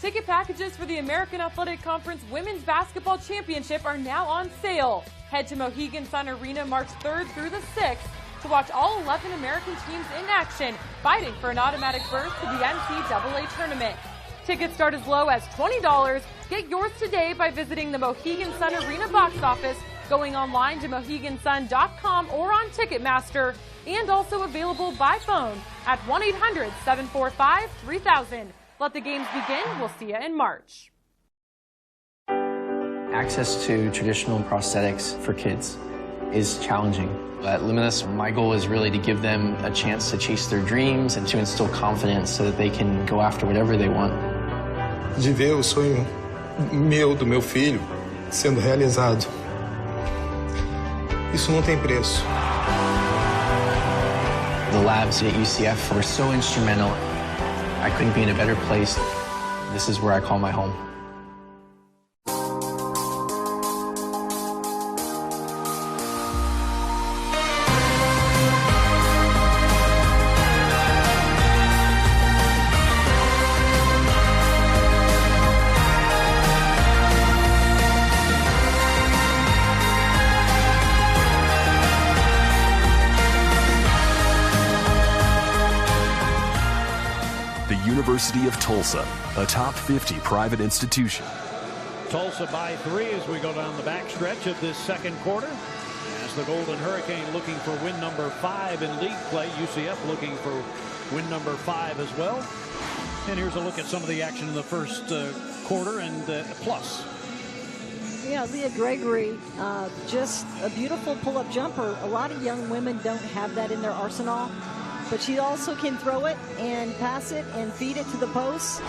Ticket packages for the American Athletic Conference Women's Basketball Championship are now on sale. Head to Mohegan Sun Arena March 3rd through the 6th to watch all 11 American teams in action, fighting for an automatic berth to the NCAA tournament. Tickets start as low as $20. Get yours today by visiting the Mohegan Sun Arena box office, going online to mohegansun.com or on Ticketmaster, and also available by phone at 1-800-745-3000. Let the games begin. We'll see you in March. Access to traditional prosthetics for kids is challenging. At Luminous, my goal is really to give them a chance to chase their dreams and to instill confidence so that they can go after whatever they want. De ver o sonho meu, do meu filho, sendo realizado. Isso não tem preço. The labs at UCF were so instrumental. I couldn't be in a better place. This is where I call my home. University of Tulsa, a top 50 private institution. Tulsa by 3 as we go down the backstretch of this second quarter. As the Golden Hurricane looking for win number 5 in league play. UCF looking for win number 5 as well. And here's a look at some of the action in the first quarter and plus. Yeah, Leah Gregory, just a beautiful pull-up jumper. A lot of young women don't have that in their arsenal. But she also can throw it and pass it and feed it to the post.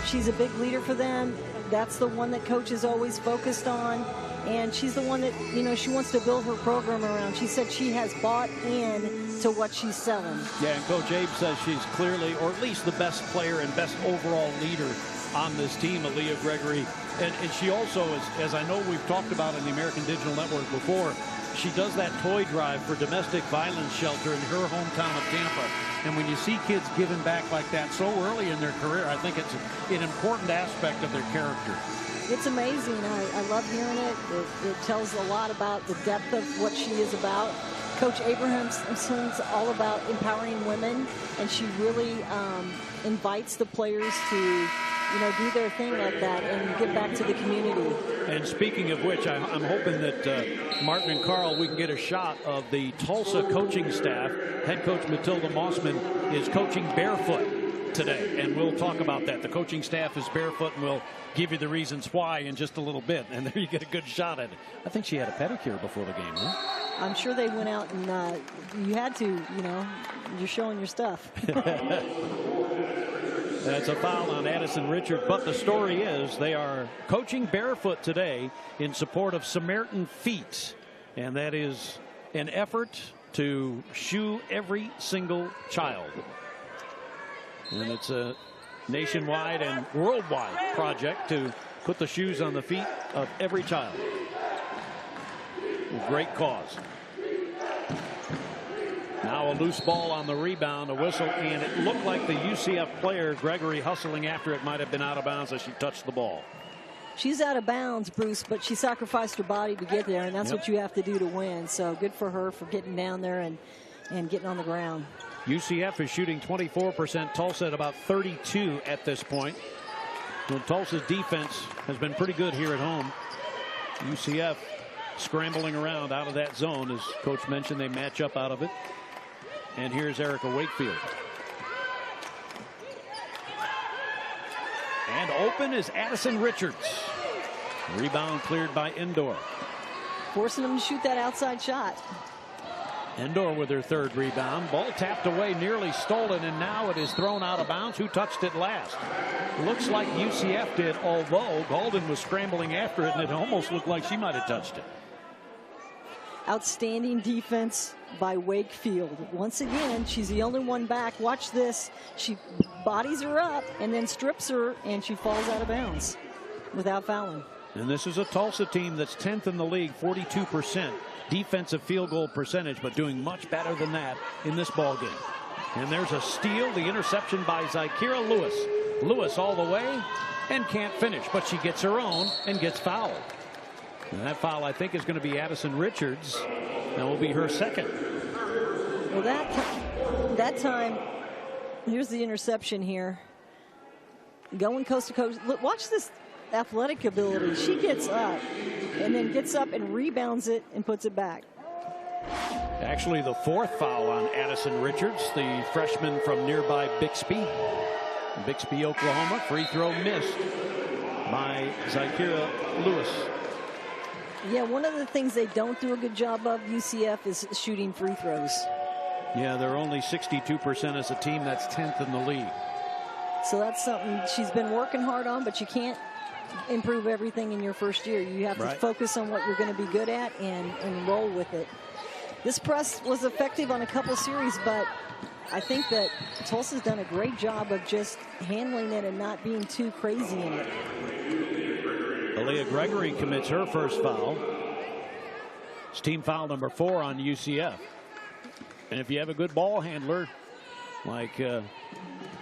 She's a big leader for them. That's the one that coach is always focused on. And she's the one that, you know, she wants to build her program around. She said she has bought in to what she's selling. Yeah, and Coach Abe says she's clearly, or at least the best player and best overall leader on this team, Leah Gregory. And she also, as I know we've talked about in the American Digital Network before, she does that toy drive for domestic violence shelter in her hometown of Tampa. And when you see kids giving back like that so early in their career, I think it's an important aspect of their character. It's amazing. I love hearing it. It tells a lot about the depth of what she is about. Coach Abrahamson's all about empowering women, and she really invites the players to, you know, do their thing like that and give back to the community. And speaking of which, I'm hoping that Martin and Carl, we can get a shot of the Tulsa coaching staff. Head coach Matilda Mossman is coaching barefoot today, and we'll talk about that. The coaching staff is barefoot, and we'll give you the reasons why in just a little bit. And there you get a good shot at it. I think she had a pedicure before the game, huh? I'm sure they went out and you had to, you know, you're showing your stuff. That's a foul on Addison Richard, but the story is they are coaching barefoot today in support of Samaritan Feet, and that is an effort to shoe every single child. And it's a nationwide and worldwide project to put the shoes on the feet of every child. A great cause. Now a loose ball on the rebound, a whistle, and it looked like the UCF player, Gregory, hustling after it, might have been out of bounds as she touched the ball. She's out of bounds, Bruce, but she sacrificed her body to get there, and that's what you have to do to win. So good for her for getting down there and getting on the ground. UCF is shooting 24%, Tulsa at about 32 at this point. Well, Tulsa's defense has been pretty good here at home. UCF scrambling around out of that zone. As Coach mentioned, they match up out of it. And here's Erica Wakefield. And open is Addison Richards. Rebound cleared by Endor. Forcing them to shoot that outside shot. Endor with her third rebound. Ball tapped away, nearly stolen, and now it is thrown out of bounds. Who touched it last? Looks like UCF did, although Golden was scrambling after it, and it almost looked like she might have touched it. Outstanding defense by Wakefield. Once again, she's the only one back. Watch this. She bodies her up and then strips her, and she falls out of bounds without fouling. And this is a Tulsa team that's 10th in the league, 42% defensive field goal percentage, but doing much better than that in this ball game. And there's a steal, the interception by Zykira Lewis. Lewis all the way, and can't finish, but she gets her own and gets fouled. And that foul, I think, is going to be Addison Richards. That will be her second. Well, that time, here's the interception here. Going coast to coast. Look, watch this athletic ability. She gets up and then gets up and rebounds it and puts it back. Actually, the fourth foul on Addison Richards, the freshman from nearby Bixby, Oklahoma. Free throw missed by Zykira Lewis. Yeah, one of the things they don't do a good job of, UCF, is shooting free throws. Yeah, they're only 62% as a team. That's 10th in the league. So that's something she's been working hard on, but you can't improve everything in your first year. You have to focus on what you're going to be good at and roll with it. This press was effective on a couple series, but I think that Tulsa's done a great job of just handling it and not being too crazy in it. Aaliyah Gregory commits her first foul. It's team foul number 4 on UCF. And if you have a good ball handler like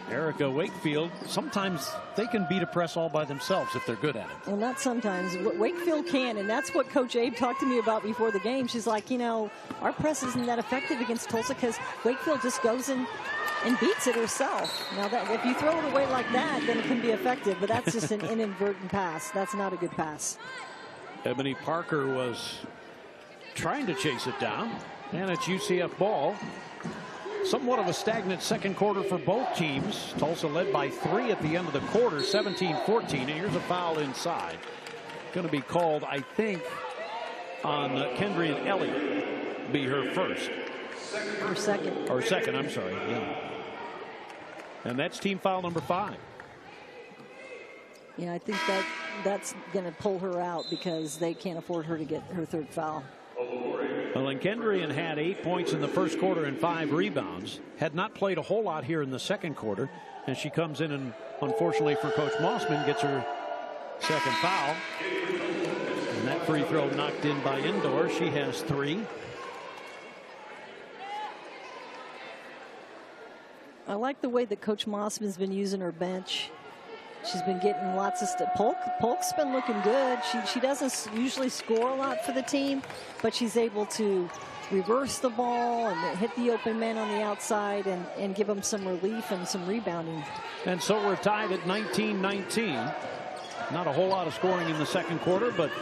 Erica Wakefield, sometimes they can beat a press all by themselves if they're good at it. Well, not sometimes. Wakefield can, and that's what Coach Abe talked to me about before the game. She's like, you know, our press isn't that effective against Tulsa because Wakefield just goes and beats it herself. Now, that if you throw it away like that, then it can be effective, but that's just an inadvertent pass. That's not a good pass. Ebony Parker was trying to chase it down, and it's UCF ball. Somewhat of a stagnant second quarter for both teams. Tulsa led by 3 at the end of the quarter, 17-14. And here's a foul inside. Going to be called, I think, on Kendrian Elliott. Be her first. Or second. Or second, I'm sorry. Yeah. And that's team foul number 5. Yeah, I think that's going to pull her out because they can't afford her to get her third foul. Well, and Kendrian had 8 points in the first quarter and 5 rebounds. Had not played a whole lot here in the second quarter. And she comes in and, unfortunately for Coach Mossman, gets her second foul. And that free throw knocked in by Indoor. She has 3. I like the way that Coach Mossman's been using her bench. She's been getting lots of stuff. Polk's been looking good. She doesn't usually score a lot for the team, but she's able to reverse the ball and hit the open man on the outside and give them some relief and some rebounding. And so we're tied at 19-19. Not a whole lot of scoring in the second quarter, but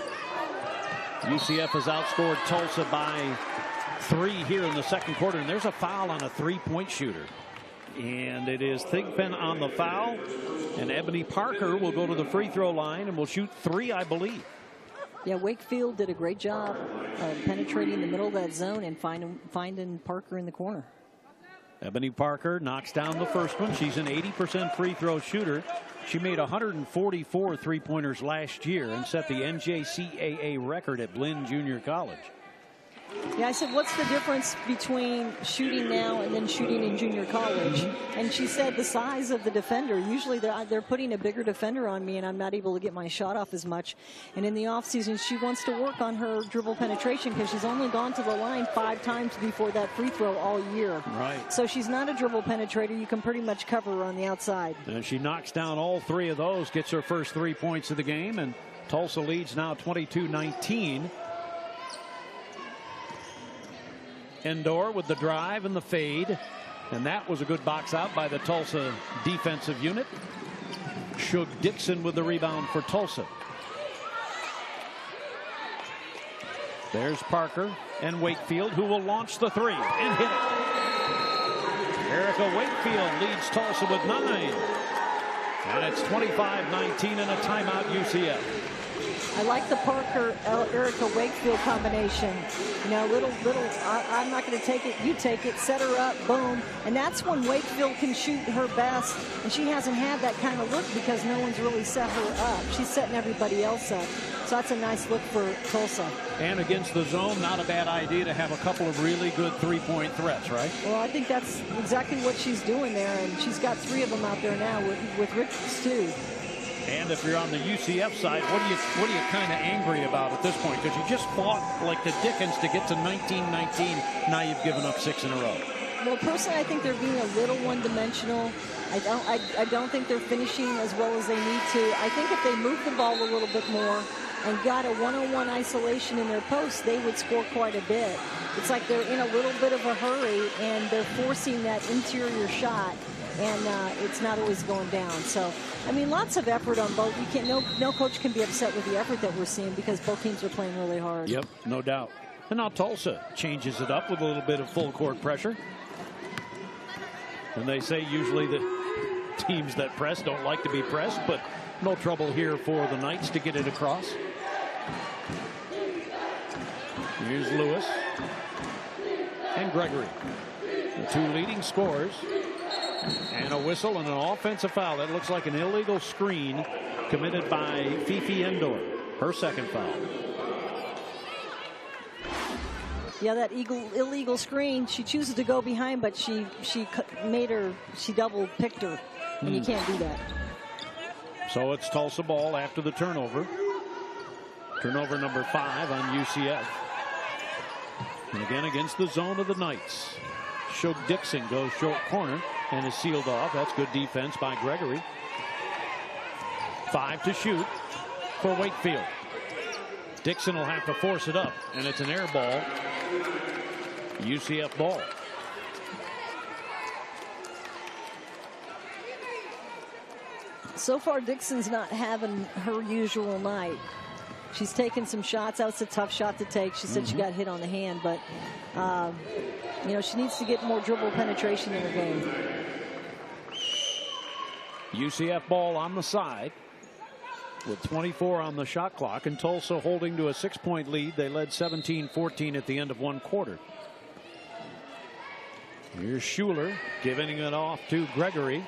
UCF has outscored Tulsa by 3 here in the second quarter. And there's a foul on a 3-point shooter. And it is Thigpen on the foul. And Ebony Parker will go to the free throw line and will shoot 3, I believe. Yeah, Wakefield did a great job of penetrating the middle of that zone and finding Parker in the corner. Ebony Parker knocks down the first one. She's an 80% free throw shooter. She made 144 three-pointers last year and set the NJCAA record at Blinn Junior College. Yeah, I said, what's the difference between shooting now and then shooting in junior college? And she said the size of the defender. Usually they're putting a bigger defender on me and I'm not able to get my shot off as much. And in the offseason, she wants to work on her dribble penetration because she's only gone to the line 5 times before that free throw all year. Right. So she's not a dribble penetrator. You can pretty much cover her on the outside. And she knocks down all 3 of those, gets her first 3 points of the game, and Tulsa leads now 22-19. Endor with the drive and the fade. And that was a good box out by the Tulsa defensive unit. Shug Dixon with the rebound for Tulsa. There's Parker and Wakefield, who will launch the 3 and hit it. Erica Wakefield leads Tulsa with 9. And it's 25-19 and a timeout UCF. I like the Parker-Erica Wakefield combination. You know, I'm not going to take it, you take it, set her up, boom. And that's when Wakefield can shoot her best. And she hasn't had that kind of look because no one's really set her up. She's setting everybody else up. So that's a nice look for Tulsa. And against the zone, not a bad idea to have a couple of really good three-point threats, right? Well, I think that's exactly what she's doing there. And she's got 3 of them out there now with Richards, too. And if you're on the UCF side, what are you kind of angry about at this point? Because you just fought like the Dickens to get to 19-19. Now you've given up 6 in a row. Well, personally, I think they're being a little one-dimensional. I don't think they're finishing as well as they need to. I think if they move the ball a little bit more and got a one-on-one isolation in their post, they would score quite a bit. It's like they're in a little bit of a hurry, and they're forcing that interior shot, and it's not always going down. So, I mean, lots of effort on both. You can't. No coach can be upset with the effort that we're seeing because both teams are playing really hard. Yep, no doubt. And now Tulsa changes it up with a little bit of full court pressure. And they say usually the teams that press don't like to be pressed, but no trouble here for the Knights to get it across. Here's Lewis and Gregory, the two leading scorers. And a whistle and an offensive foul. That looks like an illegal screen committed by Fifi Endor, her second foul. Yeah, that illegal screen. She chooses to go behind, but she double picked her, and you can't do that. So it's Tulsa ball after the turnover. Turnover number 5 on UCF. And again against the zone of the Knights. Shug Dixon goes short corner and is sealed off. That's good defense by Gregory. 5 to shoot for Wakefield. Dixon will have to force it up, and it's an air ball. UCF ball. So far, Dixon's not having her usual night. She's taken some shots. That was a tough shot to take. She said she got hit on the hand, but you know, she needs to get more dribble penetration in her game. UCF ball on the side with 24 on the shot clock, and Tulsa holding to a 6-point lead. They led 17-14 at the end of one quarter. Here's Schuler giving it off to Gregory.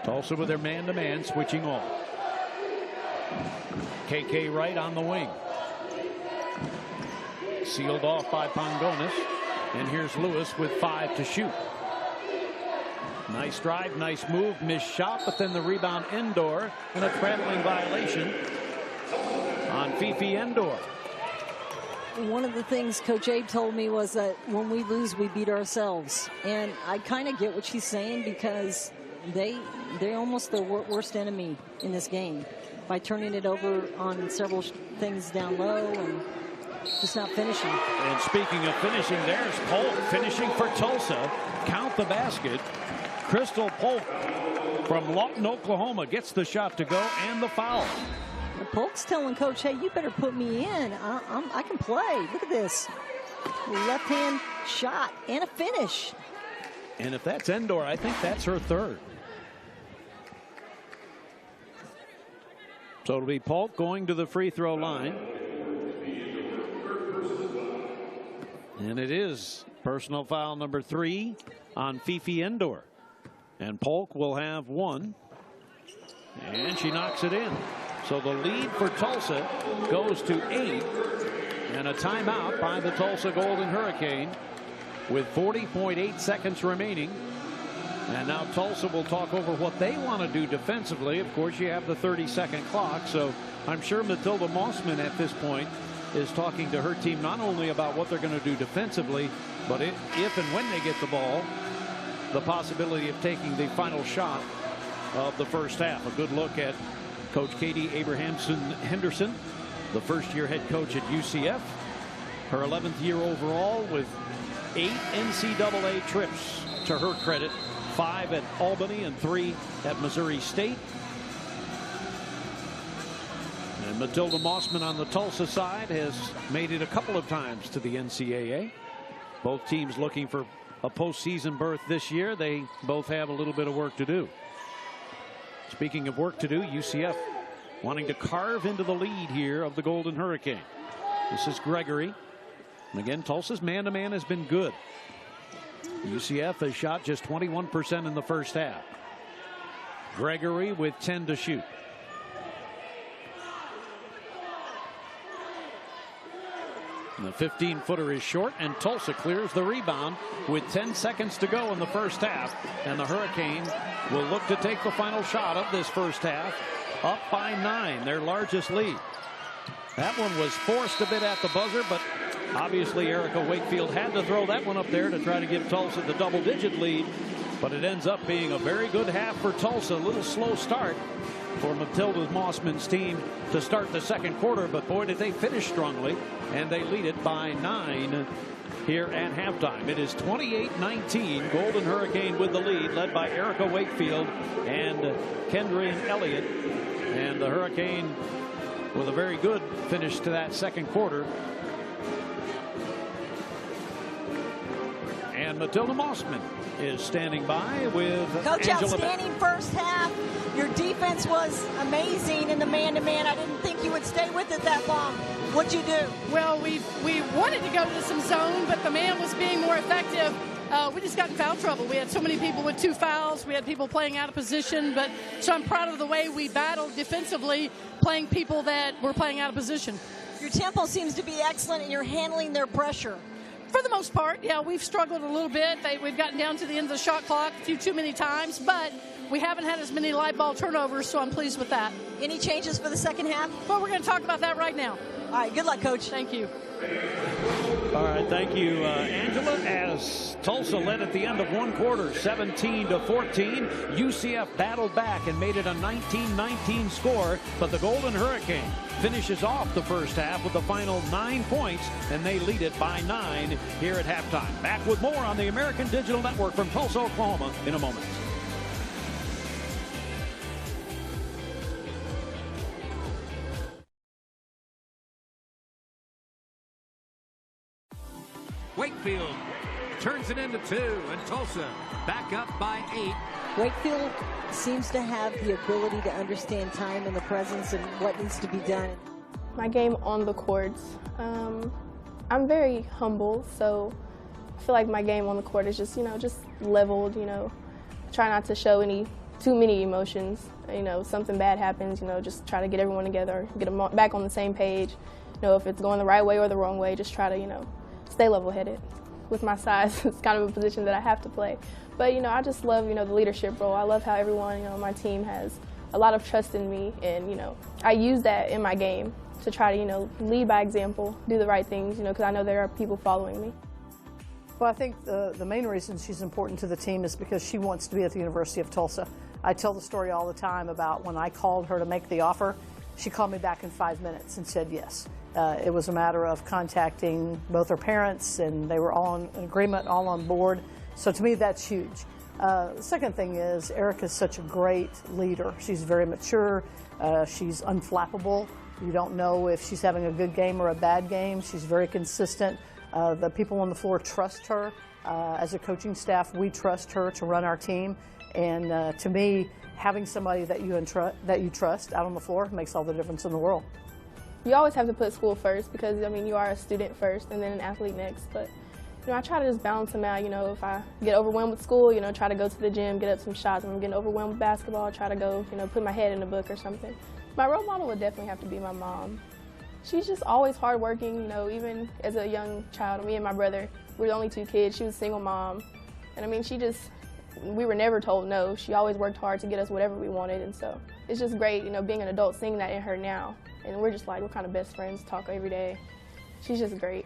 Tulsa with their man-to-man switching off. KK Wright on the wing. Sealed off by Pongonis. And here's Lewis with 5 to shoot. Nice drive, nice move, missed shot, but then the rebound Endor and a traveling violation on Fifi Endor. One of the things Coach Abe told me was that when we lose, we beat ourselves. And I kind of get what she's saying, because they're almost the worst enemy in this game by turning it over on several things down low and just not finishing. And speaking of finishing, there's Polk finishing for Tulsa. Count the basket. Crystal Polk from Lawton, Oklahoma gets the shot to go and the foul. Polk's telling Coach, hey, you better put me in. I can play. Look at this. Left hand shot and a finish. And if that's Endor, I think that's her third. So it'll be Polk going to the free throw line. And it is personal foul number 3 on Fifi Endor. And Polk will have 1. And she knocks it in. So the lead for Tulsa goes to 8. And a timeout by the Tulsa Golden Hurricane with 40.8 seconds remaining. And now Tulsa will talk over what they want to do defensively. Of course, you have the 30-second clock. So I'm sure Matilda Mossman at this point is talking to her team not only about what they're going to do defensively, but if and when they get the ball, the possibility of taking the final shot of the first half. A good look at Coach Katie Abrahamson Henderson, the first-year head coach at UCF. Her 11th year overall with 8 NCAA trips to her credit. 5 at Albany and 3 at Missouri State. And Matilda Mossman on the Tulsa side has made it a couple of times to the NCAA. Both teams looking for a postseason berth this year. They both have a little bit of work to do. Speaking of work to do, UCF wanting to carve into the lead here of the Golden Hurricane. This is Gregory. And again, Tulsa's man-to-man has been good. UCF has shot just 21% in the first half. Gregory with 10 to shoot. And the 15-footer is short, and Tulsa clears the rebound with 10 seconds to go in the first half. And the Hurricane will look to take the final shot of this first half, up by 9, their largest lead. That one was forced a bit at the buzzer, but Obviously, Erica Wakefield had to throw that one up there to try to give Tulsa the double-digit lead, but it ends up being a very good half for Tulsa. A little slow start for Matilda Mossman's team to start the second quarter, but boy, did they finish strongly, and they lead it by 9 here at halftime. It is 28-19. Golden Hurricane with the lead, led by Erica Wakefield and Kendrian Elliott. And the Hurricane with a very good finish to that second quarter. And Matilda Mossman is standing by with Coach, Angela outstanding first half. Your defense was amazing in the man-to-man. I didn't think you would stay with it that long. What'd you do? Well, we wanted to go to some zone, but the man was being more effective. We just got in foul trouble. We had so many people with 2 fouls. We had people playing out of position. So I'm proud of the way we battled defensively, playing people that were playing out of position. Your tempo seems to be excellent, and you're handling their pressure. For the most part, yeah, we've struggled a little bit. We've gotten down to the end of the shot clock a few too many times, but we haven't had as many live ball turnovers, so I'm pleased with that. Any changes for the second half? Well, we're going to talk about that right now. All right, good luck, Coach. Thank you. All right, thank you, Angela. As Tulsa led at the end of one quarter, 17-14. UCF battled back and made it a 19-19 score, but the Golden Hurricane finishes off the first half with the final 9 points, and they lead it by 9 here at halftime. Back with more on the American Digital Network from Tulsa, Oklahoma in a moment. Wakefield turns it into 2, and Tulsa back up by 8. Wakefield seems to have the ability to understand time and the presence and what needs to be done. My game on the courts, I'm very humble, so I feel like my game on the court is just, just leveled, try not to show too many emotions. Something bad happens, just try to get everyone together, get them back on the same page. If it's going the right way or the wrong way, just try to, stay level-headed. With my size, it's kind of a position that I have to play. But, I just love, the leadership role. I love how everyone, my team has a lot of trust in me. And, I use that in my game to try to, lead by example, do the right things, because I know there are people following me. Well, I think the main reason she's important to the team is because she wants to be at the University of Tulsa. I tell the story all the time about when I called her to make the offer. She called me back in 5 minutes and said yes. It was a matter of contacting both her parents, and they were all in agreement, all on board. So to me, that's huge. The second thing is Erica's such a great leader. She's very mature. She's unflappable. You don't know if she's having a good game or a bad game. She's very consistent. The people on the floor trust her. As a coaching staff, we trust her to run our team. And to me, having somebody that you trust out on the floor makes all the difference in the world. You always have to put school first because, you are a student first and then an athlete next. But, I try to just balance them out. If I get overwhelmed with school, try to go to the gym, get up some shots. When I'm getting overwhelmed with basketball, try to go, put my head in a book or something. My role model would definitely have to be my mom. She's just always hardworking, even as a young child. Me and my brother, we were the only 2 kids. She was a single mom. And, we were never told no. She always worked hard to get us whatever we wanted. And so it's just great, being an adult, seeing that in her now. And we're kind of best friends, talk every day. She's just great.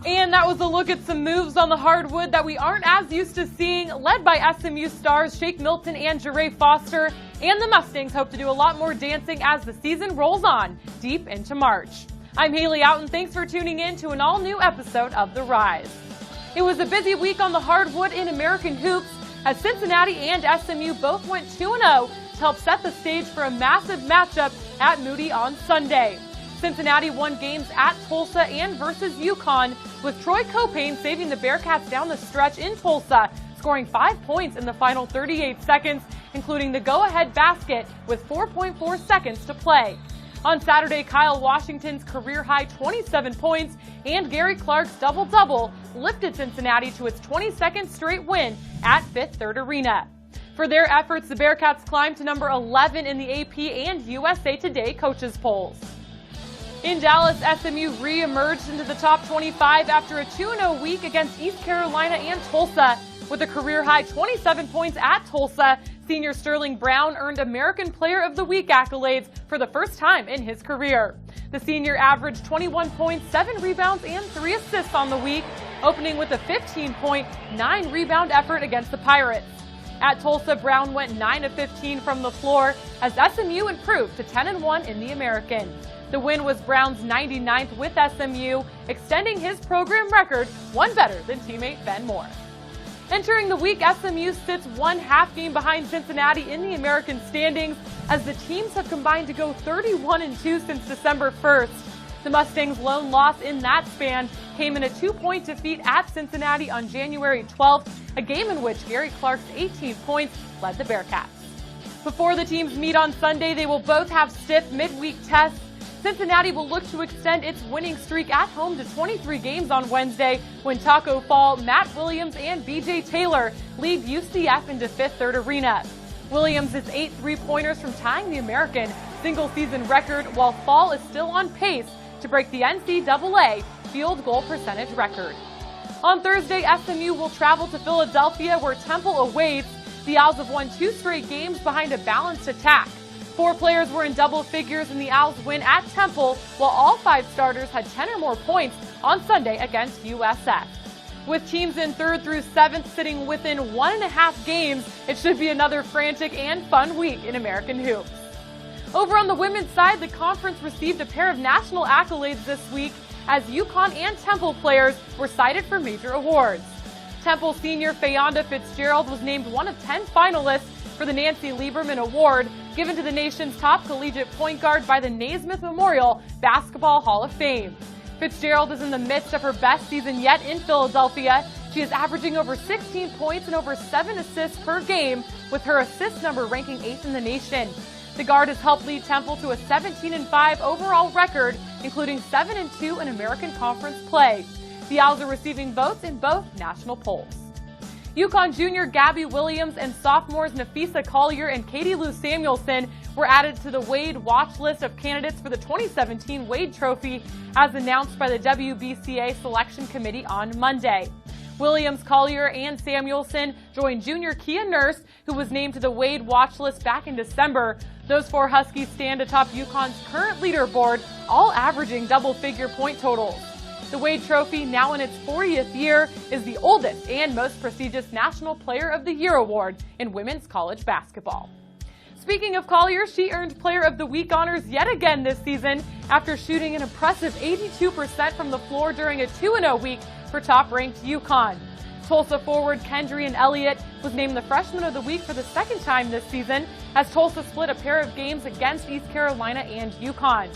And that was a look at some moves on the hardwood that we aren't as used to seeing, led by SMU stars Shake Milton and Jeray Foster. And the Mustangs hope to do a lot more dancing as the season rolls on deep into March. I'm Haley Outen. Thanks for tuning in to an all-new episode of The Rise. It was a busy week on the hardwood in American hoops as Cincinnati and SMU both went 2-0 to help set the stage for a massive matchup at Moody on Sunday. Cincinnati won games at Tulsa and versus UConn, with Troy Copane saving the Bearcats down the stretch in Tulsa, scoring 5 points in the final 38 seconds, including the go-ahead basket with 4.4 seconds to play. On Saturday, Kyle Washington's career-high 27 points and Gary Clark's double-double lifted Cincinnati to its 22nd straight win at Fifth Third Arena. For their efforts, the Bearcats climbed to number 11 in the AP and USA Today coaches polls. In Dallas, SMU re-emerged into the top 25 after a 2-0 week against East Carolina and Tulsa. With a career-high 27 points at Tulsa, senior Sterling Brown earned American Player of the Week accolades for the first time in his career. The senior averaged 21 points, 7 rebounds, and 3 assists on the week, opening with a 15-point, 9-rebound effort against the Pirates. At Tulsa, Brown went 9 of 15 from the floor as SMU improved to 10-1 in the American. The win was Brown's 99th with SMU, extending his program record, one better than teammate Ben Moore. Entering the week, SMU sits 1 half game behind Cincinnati in the American standings as the teams have combined to go 31-2 since December 1st. The Mustangs' lone loss in that span came in a 2-point defeat at Cincinnati on January 12th, a game in which Gary Clark's 18 points led the Bearcats. Before the teams meet on Sunday, they will both have stiff midweek tests. Cincinnati will look to extend its winning streak at home to 23 games on Wednesday when Taco Fall, Matt Williams, and B.J. Taylor lead UCF into Fifth Third Arena. Williams is 8 3-pointers from tying the American single-season record, while Fall is still on pace to break the NCAA field goal percentage record. On Thursday, SMU will travel to Philadelphia where Temple awaits. The Owls have won 2 straight games behind a balanced attack. 4 players were in double figures in the Owls' win at Temple, while all 5 starters had 10 or more points on Sunday against USF. With teams in 3rd through 7th sitting within 1.5 games, it should be another frantic and fun week in American hoops. Over on the women's side, the conference received a pair of national accolades this week as UConn and Temple players were cited for major awards. Temple senior Fayonda Fitzgerald was named one of 10 finalists for the Nancy Lieberman Award, given to the nation's top collegiate point guard by the Naismith Memorial Basketball Hall of Fame. Fitzgerald is in the midst of her best season yet in Philadelphia. She is averaging over 16 points and over 7 assists per game, with her assist number ranking 8th in the nation. The guard has helped lead Temple to a 17-5 overall record, including 7-2 in American Conference play. The Owls are receiving votes in both national polls. UConn junior Gabby Williams and sophomores Nafisa Collier and Katie Lou Samuelson were added to the Wade watch list of candidates for the 2017 Wade Trophy, as announced by the WBCA Selection Committee on Monday. Williams, Collier, and Samuelson joined junior Kia Nurse, who was named to the Wade watch list back in December. Those 4 Huskies stand atop UConn's current leaderboard, all averaging double-figure point totals. The Wade Trophy, now in its 40th year, is the oldest and most prestigious National Player of the Year award in women's college basketball. Speaking of Collier, she earned Player of the Week honors yet again this season after shooting an impressive 82% from the floor during a 2-0 week for top-ranked UConn. Tulsa forward Kendrian Elliott was named the Freshman of the Week for the 2nd time this season, as Tulsa split a pair of games against East Carolina and UConn.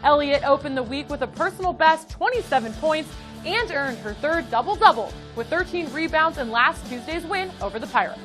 Elliott opened the week with a personal best 27 points and earned her 3rd double-double with 13 rebounds in last Tuesday's win over the Pirates.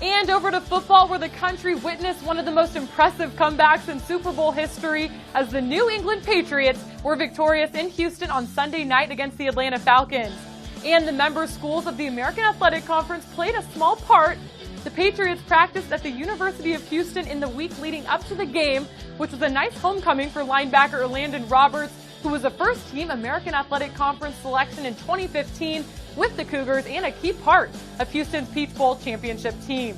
And over to football, where the country witnessed one of the most impressive comebacks in Super Bowl history as the New England Patriots were victorious in Houston on Sunday night against the Atlanta Falcons. And the member schools of the American Athletic Conference played a small part. The Patriots practiced at the University of Houston in the week leading up to the game, which was a nice homecoming for linebacker Landon Roberts, who was a first-team American Athletic Conference selection in 2015 with the Cougars and a key part of Houston's Peach Bowl championship team.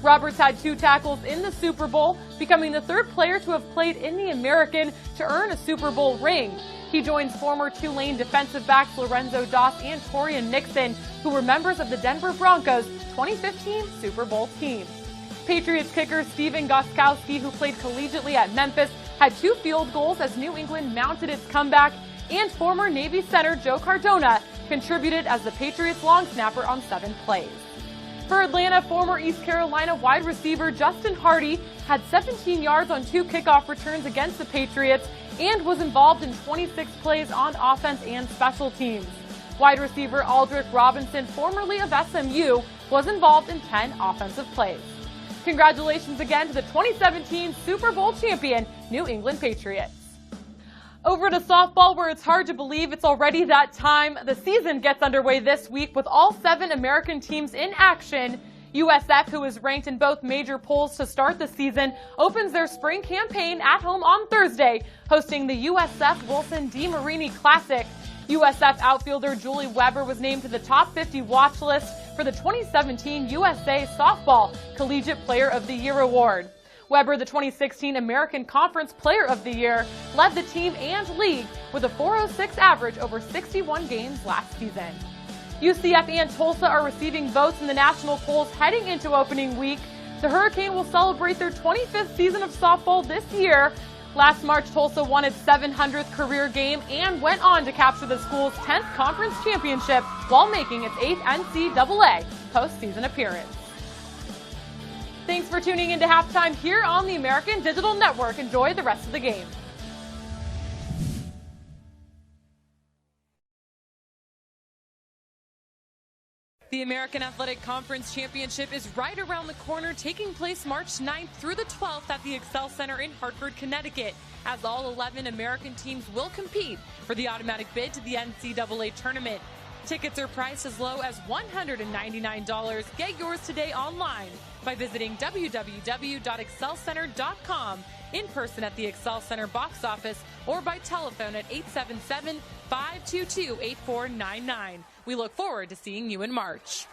Roberts had 2 tackles in the Super Bowl, becoming the 3rd player to have played in the American to earn a Super Bowl ring. He joins former Tulane defensive backs Lorenzo Doss and Torian Nixon, who were members of the Denver Broncos' 2015 Super Bowl team. Patriots kicker Steven Gostkowski, who played collegiately at Memphis, had 2 field goals as New England mounted its comeback, and former Navy center Joe Cardona contributed as the Patriots' long snapper on 7 plays. For Atlanta, former East Carolina wide receiver Justin Hardy had 17 yards on 2 kickoff returns against the Patriots and was involved in 26 plays on offense and special teams. Wide receiver Aldrick Robinson, formerly of SMU, was involved in 10 offensive plays. Congratulations again to the 2017 Super Bowl champion New England Patriots. Over to softball, where it's hard to believe it's already that time. The season gets underway this week with all 7 American teams in action. USF, who is ranked in both major polls to start the season, opens their spring campaign at home on Thursday, hosting the USF Wilson DeMarini Classic. USF outfielder Julie Weber was named to the top 50 watch list for the 2017 USA Softball Collegiate Player of the Year Award. Weber, the 2016 American Conference Player of the Year, led the team and league with a .406 average over 61 games last season. UCF and Tulsa are receiving votes in the national polls heading into opening week. The Hurricane will celebrate their 25th season of softball this year. Last March, Tulsa won its 700th career game and went on to capture the school's 10th conference championship while making its 8th NCAA postseason appearance. Thanks for tuning into Halftime here on the American Digital Network. Enjoy the rest of the game. The American Athletic Conference Championship is right around the corner, taking place March 9th through the 12th at the Excel Center in Hartford, Connecticut, as all 11 American teams will compete for the automatic bid to the NCAA tournament. Tickets are priced as low as $199. Get yours today online by visiting www.excelcenter.com, in person at the Excel Center box office, or by telephone at 877-522-8499. We look forward to seeing you in March.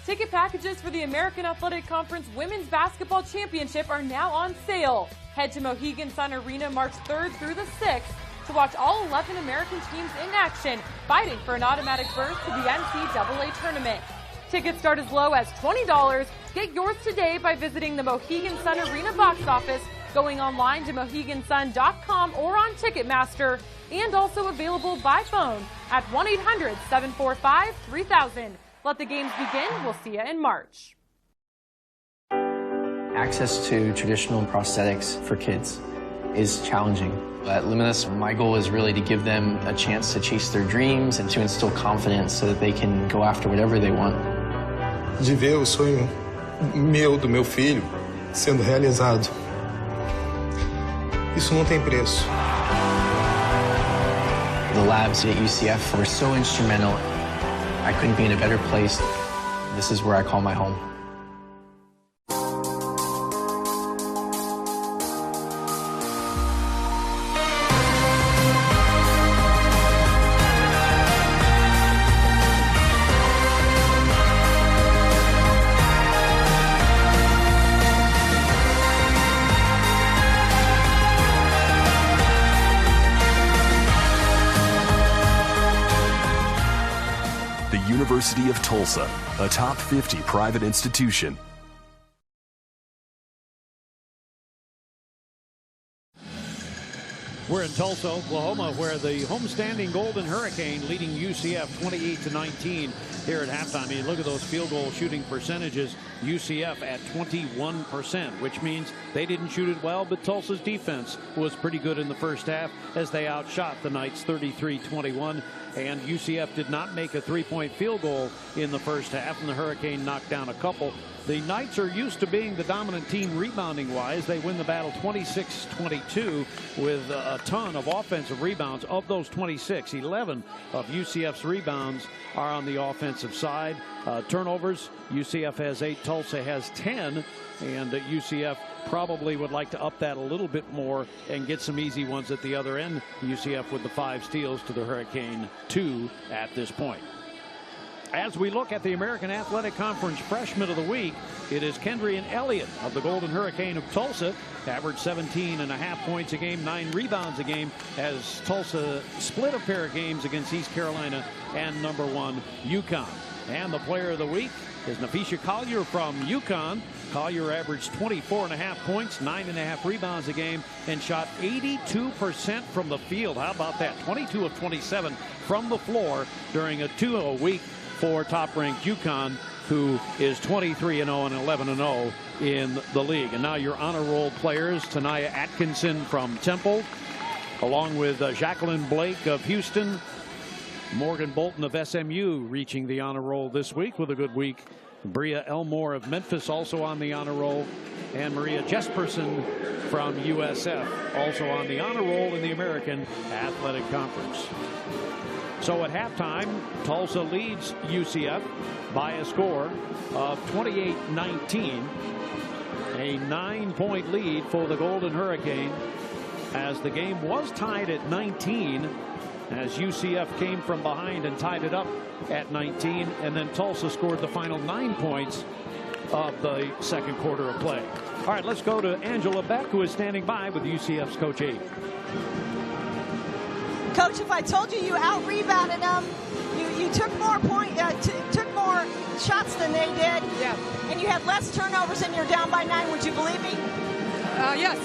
Ticket packages for the American Athletic Conference Women's Basketball Championship are now on sale. Head to Mohegan Sun Arena March 3rd through the 6th to watch all 11 American teams in action, fighting for an automatic berth to the NCAA tournament. Tickets start as low as $20. Get yours today by visiting the Mohegan Sun Arena box office, going online to mohegansun.com or on Ticketmaster, and also available by phone at 1-800-745-3000. Let the games begin. We'll see you in March. Access to traditional prosthetics for kids is challenging. At Luminous, my goal is really to give them a chance to chase their dreams and to instill confidence so that they can go after whatever they want. De ver o sonho meu, do meu filho, sendo realizado. Isso não tem preço. The labs at UCF were so instrumental. I couldn't be in a better place. This is where I call my home. University of Tulsa, a top 50 private institution. We're in Tulsa, Oklahoma, where the homestanding Golden Hurricane leading UCF 28-19 here at halftime. I mean, look at those field goal shooting percentages. UCF at 21%, which means they didn't shoot it well, but Tulsa's defense was pretty good in the first half as they outshot the Knights 33-21. And UCF did not make a three-point field goal in the first half, and the Hurricane knocked down a couple. The Knights are used to being the dominant team rebounding-wise. They win the battle 26-22 with a ton of offensive rebounds. Of those 26, 11 of UCF's rebounds are on the offensive side. Turnovers, UCF has 8, Tulsa has 10, and UCF probably would like to up that a little bit more and get some easy ones at the other end. UCF with the 5 steals to the Hurricane 2 at this point. As we look at the American Athletic Conference Freshman of the Week, it is Kendrian Elliott of the Golden Hurricane of Tulsa. Averaged 17.5 points a game, 9 rebounds a game, as Tulsa split a pair of games against East Carolina and #1 UConn. And the Player of the Week is Nafisha Collier from UConn. Collier averaged 24.5 points, 9.5 rebounds a game, and shot 82% from the field. How about that? 22 of 27 from the floor during a 2-0 week for top-ranked UConn, who is 23-0 and 11-0 in the league. And now your honor roll players: Tanaya Atkinson from Temple, along with Jacqueline Blake of Houston. Morgan Bolton of SMU reaching the honor roll this week with a good week. Bria Elmore of Memphis also on the honor roll, and Maria Jesperson from USF, also on the honor roll in the American Athletic Conference. So at halftime, Tulsa leads UCF by a score of 28-19. A 9-point lead for the Golden Hurricane, as the game was tied at 19 as UCF came from behind and tied it up at 19, and then Tulsa scored the final 9 points of the second quarter of play. All right, let's go to Angela Beck, who is standing by with UCF's Coach Abe. Coach, if I told you out-rebounded them, you took more took more shots than they did, yeah, and you had less turnovers and you're down by 9, would you believe me? Yes.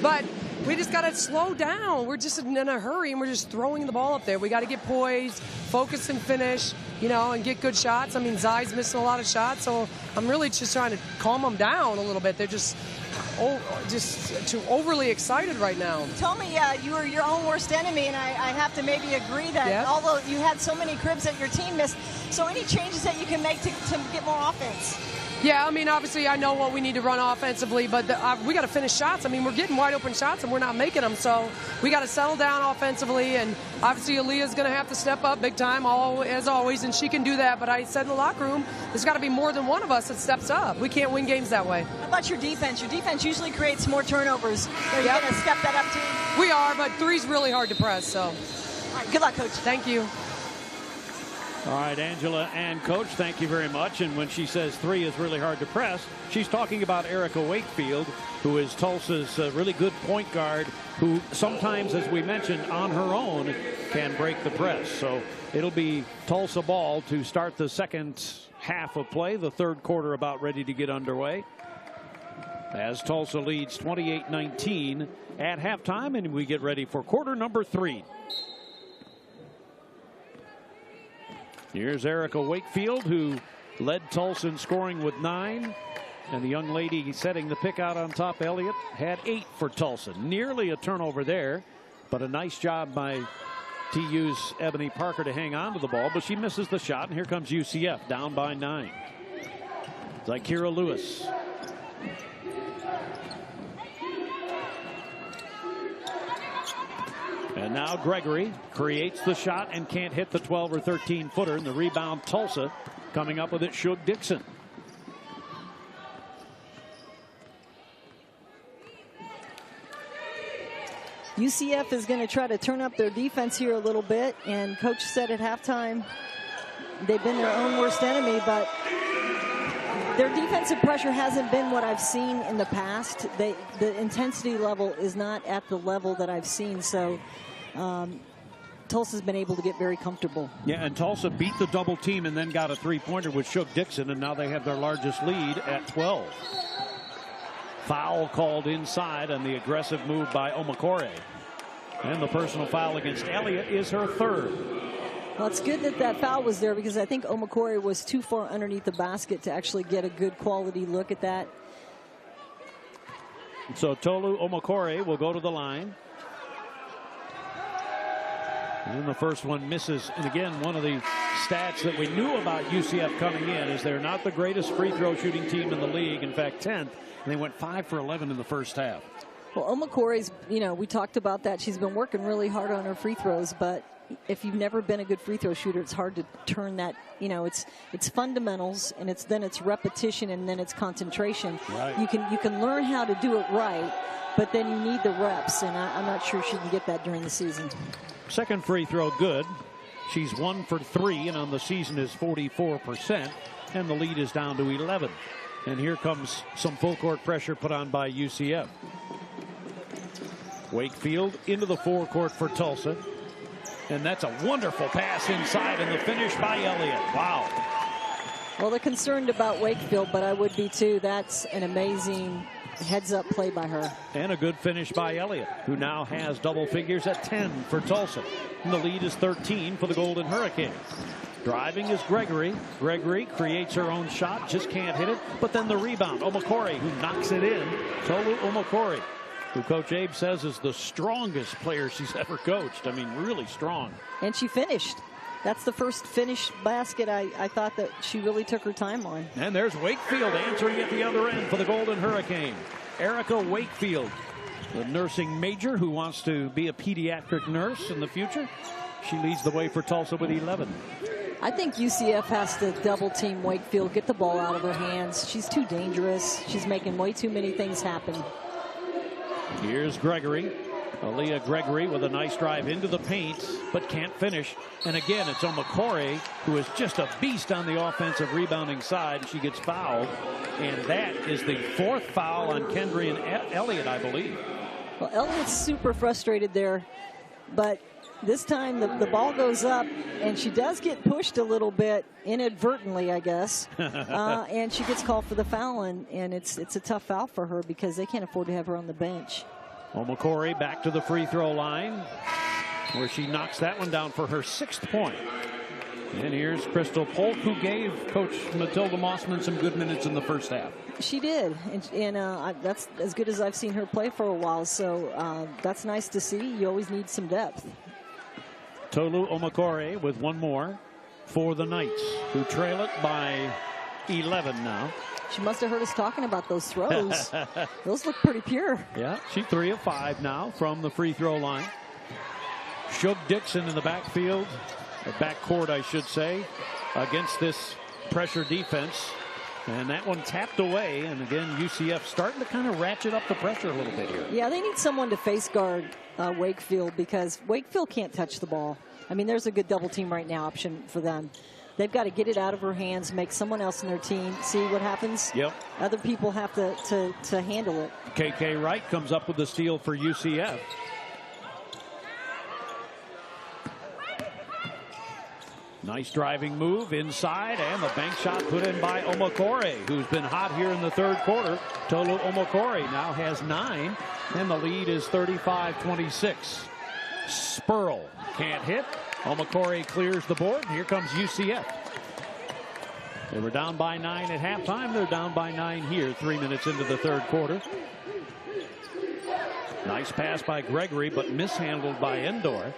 But we just got to slow down. We're just in a hurry, and we're just throwing the ball up there. We got to get poised, focus, and finish, and get good shots. I mean, Zai's missing a lot of shots, so I'm really just trying to calm them down a little bit. They're just too overly excited right now. You told me you were your own worst enemy, and I have to maybe agree that although you had so many cribs that your team missed, so any changes that you can make to get more offense? Yeah, I mean, obviously I know what we need to run offensively, but we got to finish shots. I mean, we're getting wide open shots and we're not making them, so we got to settle down offensively, and obviously Aaliyah's going to have to step up big time, as always, and she can do that. But I said in the locker room, there's got to be more than one of us that steps up. We can't win games that way. How about your defense? Your defense usually creates more turnovers. Are you going to step that up too? We are, but three's really hard to press, so. All right, good luck, Coach. Thank you. All right, Angela and Coach, thank you very much. And when she says 3 is really hard to press, she's talking about Erica Wakefield, who is Tulsa's really good point guard, who sometimes, as we mentioned, on her own can break the press. So it'll be Tulsa ball to start the second half of play, the third quarter about ready to get underway, as Tulsa leads 28-19 at halftime, and we get ready for quarter number 3. Here's Erica Wakefield, who led Tulsa in scoring with 9. And the young lady setting the pick out on top, Elliott, had 8 for Tulsa. Nearly a turnover there, but a nice job by TU's Ebony Parker to hang on to the ball. But she misses the shot, and here comes UCF down by 9. Zykira Lewis. And now Gregory creates the shot and can't hit the 12 or 13 footer. And the rebound, Tulsa coming up with it, Shug Dixon. UCF is going to try to turn up their defense here a little bit. And Coach said at halftime they've been their own worst enemy, but their defensive pressure hasn't been what I've seen in the past. The intensity level is not at the level that I've seen. So Tulsa's been able to get very comfortable. Yeah, and Tulsa beat the double team and then got a three-pointer with Shug Dixon, and now they have their largest lead at 12. Foul called inside on the aggressive move by Omakore. And the personal foul against Elliott is her third. Well, it's good that that foul was there, because I think Omakore was too far underneath the basket to actually get a good quality look at that. So Tolu Omakore will go to the line. And the first one misses. And again, one of the stats that we knew about UCF coming in is they're not the greatest free throw shooting team in the league. In fact, 10th. And they went 5 for 11 in the first half. Well, Omakore's, we talked about that. She's been working really hard on her free throws, but if you've never been a good free throw shooter, it's hard to turn that. It's fundamentals, and it's repetition, and then it's concentration. Right. You can learn how to do it right, but then you need the reps, and I'm not sure she can get that during the season. Second free throw good. She's 1 for 3, and on the season is 44%, and the lead is down to 11. And here comes some full court pressure put on by UCF. Wakefield into the forecourt for Tulsa. And that's a wonderful pass inside, and the finish by Elliott. Wow. Well, they're concerned about Wakefield, but I would be too. That's an amazing heads-up play by her. And a good finish by Elliott, who now has double figures at 10 for Tulsa. And the lead is 13 for the Golden Hurricanes. Driving is Gregory. Gregory creates her own shot, just can't hit it. But then the rebound, Omakore, who knocks it in. Tolu Omakore, who Coach Abe says is the strongest player she's ever coached. I mean, really strong. And she finished. That's the first finished basket I thought that she really took her time on. And there's Wakefield answering at the other end for the Golden Hurricane. Erica Wakefield, the nursing major who wants to be a pediatric nurse in the future. She leads the way for Tulsa with 11. I think UCF has to double team Wakefield, get the ball out of her hands. She's too dangerous. She's making way too many things happen. Here's Gregory. Aaliyah Gregory with a nice drive into the paint, but can't finish. And again, it's Omakore, who is just a beast on the offensive rebounding side. She gets fouled, and that is the 4th foul on Kendrian Elliott, I believe. Well, Elliott's super frustrated there, but this time the ball goes up, and she does get pushed a little bit, inadvertently, I guess. And she gets called for the foul, and it's a tough foul for her because they can't afford to have her on the bench. Omakore back to the free throw line, where she knocks that one down for her 6th point. And here's Crystal Polk, who gave Coach Matilda Mossman some good minutes in the first half. She did, and that's as good as I've seen her play for a while, so that's nice to see. You always need some depth. Tolu Omakore with one more for the Knights, who trail it by 11 now. She must have heard us talking about those throws. Those look pretty pure. Yeah, she's 3 of 5 now from the free throw line. Shug Dixon in the backfield, or backcourt, I should say, against this pressure defense. And that one tapped away. And again, UCF starting to kind of ratchet up the pressure a little bit here. Yeah, they need someone to face guard Wakefield, because Wakefield can't touch the ball. I mean, there's a good double team right now option for them. They've got to get it out of her hands, make someone else in their team see what happens. Yep. Other people have to handle it. KK Wright comes up with the steal for UCF. Nice driving move inside, and the bank shot put in by Omakore, who's been hot here in the 3rd quarter. Tolu Omakore now has 9, and the lead is 35-26. Spurl can't hit. Omakore clears the board. Here comes UCF. They were down by 9 at halftime. They're down by 9 here, 3 minutes into the 3rd quarter. Nice pass by Gregory, but mishandled by Endor.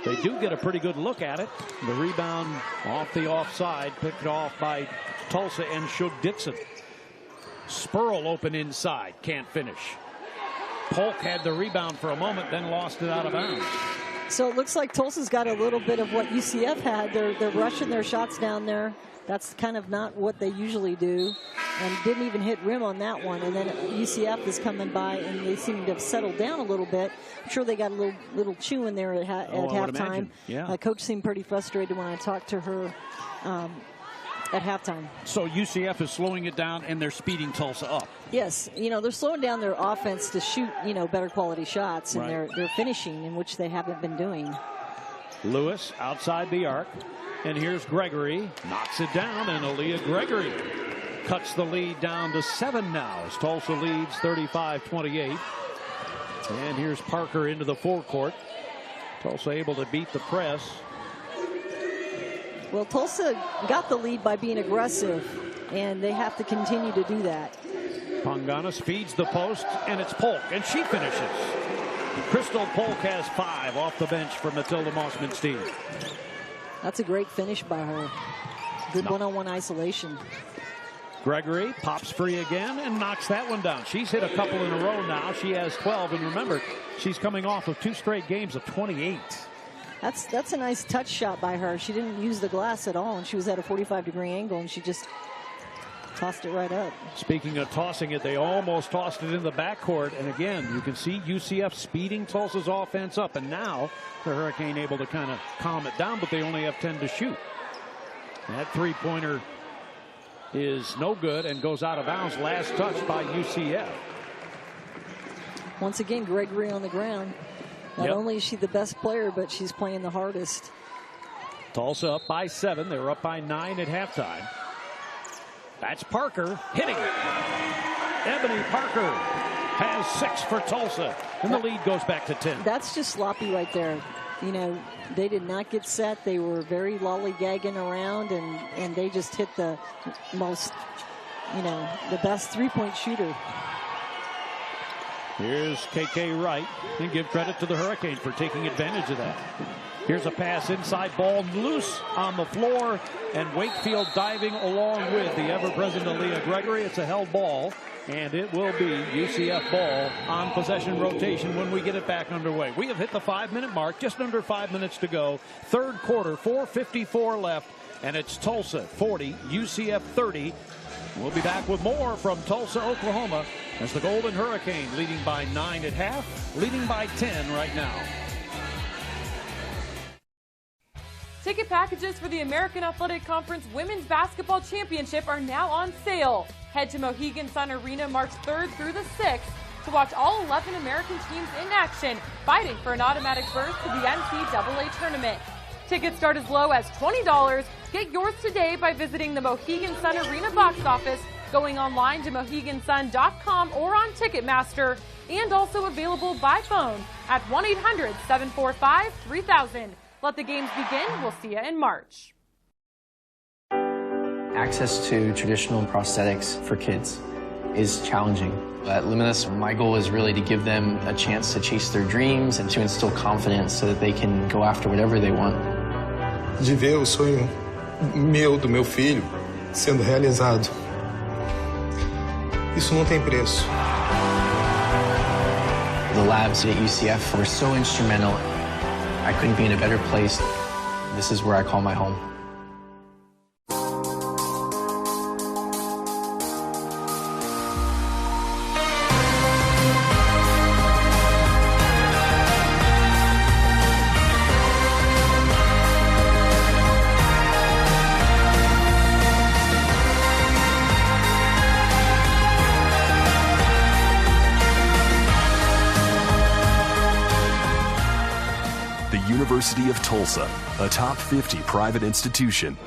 They do get a pretty good look at it. The rebound off the offside, picked off by Tulsa and Shug Dixon. Spurl open inside, can't finish. Polk had the rebound for a moment, then lost it out of bounds. So it looks like Tulsa's got a little bit of what UCF had. They're rushing their shots down there. That's kind of not what they usually do, and didn't even hit rim on that one. And then UCF is coming by, and they seem to have settled down a little bit. I'm sure they got a little chew in there at halftime. Yeah. Coach seemed pretty frustrated when I talked to her at halftime. So UCF is slowing it down, and they're speeding Tulsa up. Yes, they're slowing down their offense to shoot, better quality shots, and right. they're finishing, in which they haven't been doing. Lewis outside the arc, and here's Gregory, knocks it down, and Aaliyah Gregory cuts the lead down to 7 now as Tulsa leads 35-28. And here's Parker into the forecourt. Tulsa able to beat the press. Well, Tulsa got the lead by being aggressive, and they have to continue to do that. Ponganas feeds the post, and it's Polk, and she finishes. Crystal Polk has 5 off the bench for Matilda Mossman's team. That's a great finish by her. Good one-on-one isolation. Gregory pops free again and knocks that one down. She's hit a couple in a row now. She has 12, and remember, she's coming off of 2 straight games of 28. That's a nice touch shot by her. She didn't use the glass at all, and she was at a 45-degree angle, and she just tossed it right up. Speaking of tossing it, they almost tossed it in the backcourt, and again, you can see UCF speeding Tulsa's offense up, and now the Hurricane able to kind of calm it down, but they only have 10 to shoot. That three-pointer is no good and goes out of bounds. Last touch by UCF. Once again, Gregory on the ground. Not only is she the best player, but she's playing the hardest. Tulsa up by 7. They were up by 9 at halftime. That's Parker hitting it. Ebony Parker has 6 for Tulsa, and the lead goes back to 10. That's just sloppy right there. They did not get set. They were very lollygagging around, and they just hit the most, the best three-point shooter. Here's KK Wright, and give credit to the Hurricane for taking advantage of that. Here's a pass inside, ball loose on the floor, and Wakefield diving along with the ever-present Aaliyah Gregory. It's a held ball, And it will be UCF ball on possession rotation when we get it back underway. We have hit the 5-minute mark, just under 5 minutes to go. Third quarter, 4:54 left, and it's Tulsa 40, UCF 30. We'll be back with more from Tulsa, Oklahoma, as the Golden Hurricane leading by 9 at half, leading by 10 right now. Ticket packages for the American Athletic Conference Women's Basketball Championship are now on sale. Head to Mohegan Sun Arena March 3rd through the 6th to watch all 11 American teams in action, fighting for an automatic berth to the NCAA tournament. Tickets start as low as $20. Get yours today by visiting the Mohegan Sun Arena box office, going online to mohegansun.com or on Ticketmaster, and also available by phone at 1-800-745-3000. Let the games begin. We'll see you in March. Access to traditional prosthetics for kids is challenging. At Luminous, my goal is really to give them a chance to chase their dreams and to instill confidence so that they can go after whatever they want. De ver o sonho meu, do meu filho, sendo realizado. Isso não tem preço. The labs at UCF were so instrumental. I couldn't be in a better place. This is where I call my home. University of Tulsa, a top 50 private institution.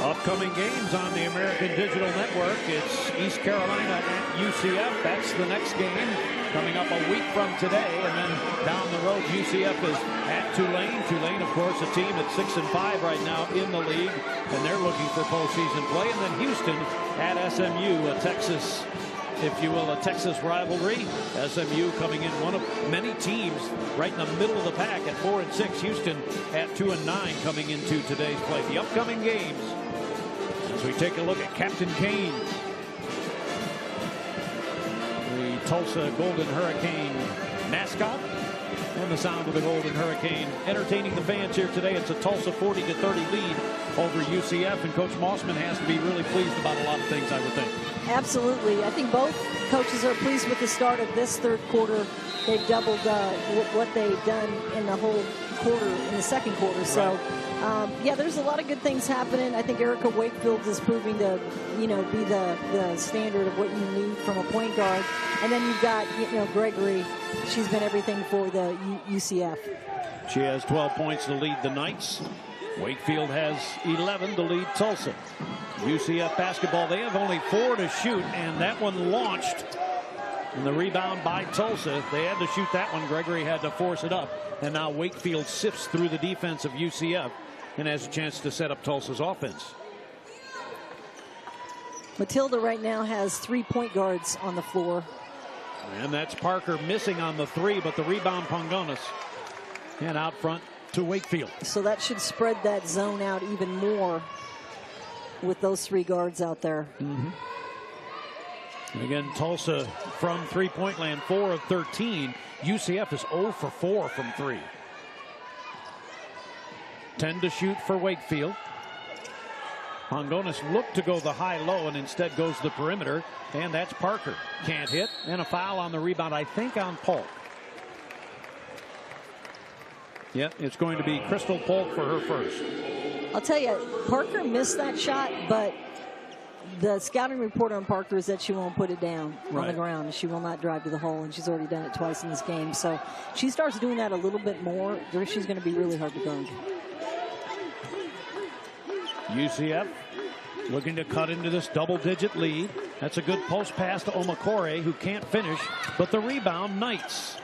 Upcoming games on the American Digital Network. It's East Carolina at UCF. That's the next game coming up a week from today. And then down the road, UCF is at Tulane. Tulane, of course, a team at 6-5 right now in the league, and they're looking for postseason play. And then Houston at SMU, a Texas, if you will, a Texas rivalry. SMU coming in one of many teams right in the middle of the pack at 4-6. Houston at 2-9 coming into today's play. The upcoming games, as we take a look at Captain Kane, the Tulsa Golden Hurricane mascot, and the sound of the Golden Hurricane entertaining the fans here today. It's a Tulsa 40-30 lead over UCF, and Coach Mossman has to be really pleased about a lot of things, I would think. Absolutely. I think both coaches are pleased with the start of this third quarter. They've doubled what they've done in the whole quarter, in the second quarter. So, yeah, there's a lot of good things happening. I think Erica Wakefield is proving to, be the standard of what you need from a point guard. And then you've got, Gregory. She's been everything for the UCF. She has 12 points to lead the Knights. Wakefield has 11 to lead Tulsa. UCF basketball, they have only 4 to shoot, and that one launched. And the rebound by Tulsa, they had to shoot that one. Gregory had to force it up. And now Wakefield sifts through the defense of UCF and has a chance to set up Tulsa's offense. Matilda right now has 3 point guards on the floor. And that's Parker missing on the 3, but the rebound Pongonis. And out front to Wakefield. So that should spread that zone out even more with those 3 guards out there. And again, Tulsa from three-point land, 4 of 13. UCF is 0 for 4 from 3. 10 to shoot for Wakefield. Pongonis looked to go the high-low and instead goes to the perimeter. And that's Parker. Can't hit. And a foul on the rebound, I think, on Polk. Yep, it's going to be Crystal Polk for her first. I'll tell you, Parker missed that shot, but the scouting report on Parker is that she won't put it down on the ground. She will not drive to the hole, and she's already done it twice in this game. So she starts doing that a little bit more, she's going to be really hard to guard. UCF looking to cut into this double-digit lead. That's a good post pass to Omakore, who can't finish, but the rebound, Knights.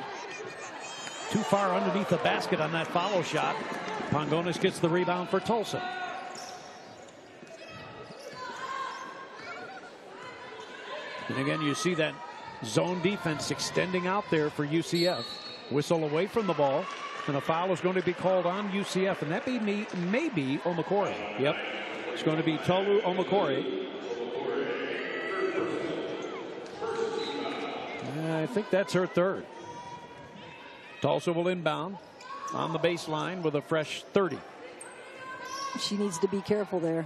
Too far underneath the basket on that follow shot. Pongonis gets the rebound for Tulsa. And again, you see that zone defense extending out there for UCF. Whistle away from the ball, and a foul is going to be called on UCF, and that may be Omakore. Yep, it's going to be Tolu Omakore. I think that's her third. Tulsa will inbound on the baseline with a fresh 30. She needs to be careful there.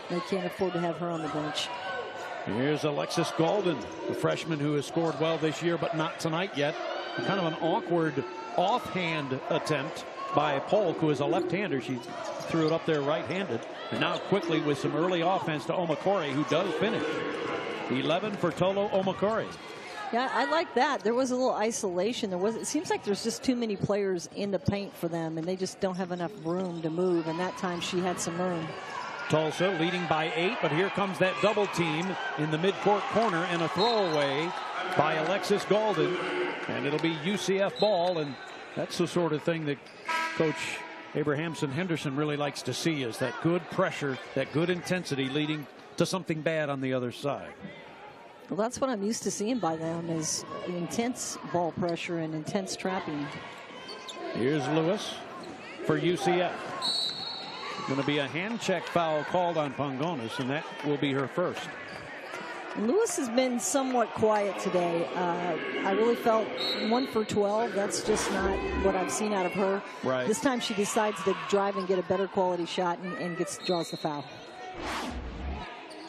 They can't afford to have her on the bench. Here's Alexis Golden, the freshman who has scored well this year, but not tonight yet. Kind of an awkward offhand attempt by Polk, who is a left-hander. She threw it up there right-handed. And now quickly with some early offense to Omakore, who does finish. 11 for Tolo Omakore. Yeah, I like that. There was a little isolation. It seems like there's just too many players in the paint for them, and they just don't have enough room to move. And that time she had some room. Tulsa leading by 8, but here comes that double team in the midcourt corner and a throwaway by Alexis Golden. And it'll be UCF ball, and that's the sort of thing that Coach Abrahamson Henderson really likes to see, is that good pressure, that good intensity leading to something bad on the other side. Well, that's what I'm used to seeing by them, is intense ball pressure and intense trapping. Here's Lewis for UCF. Going to be a hand check foul called on Pongonis, and that will be her first. Lewis has been somewhat quiet today. I really felt 1 for 12. That's just not what I've seen out of her. Right. This time she decides to drive and get a better quality shot and draws the foul.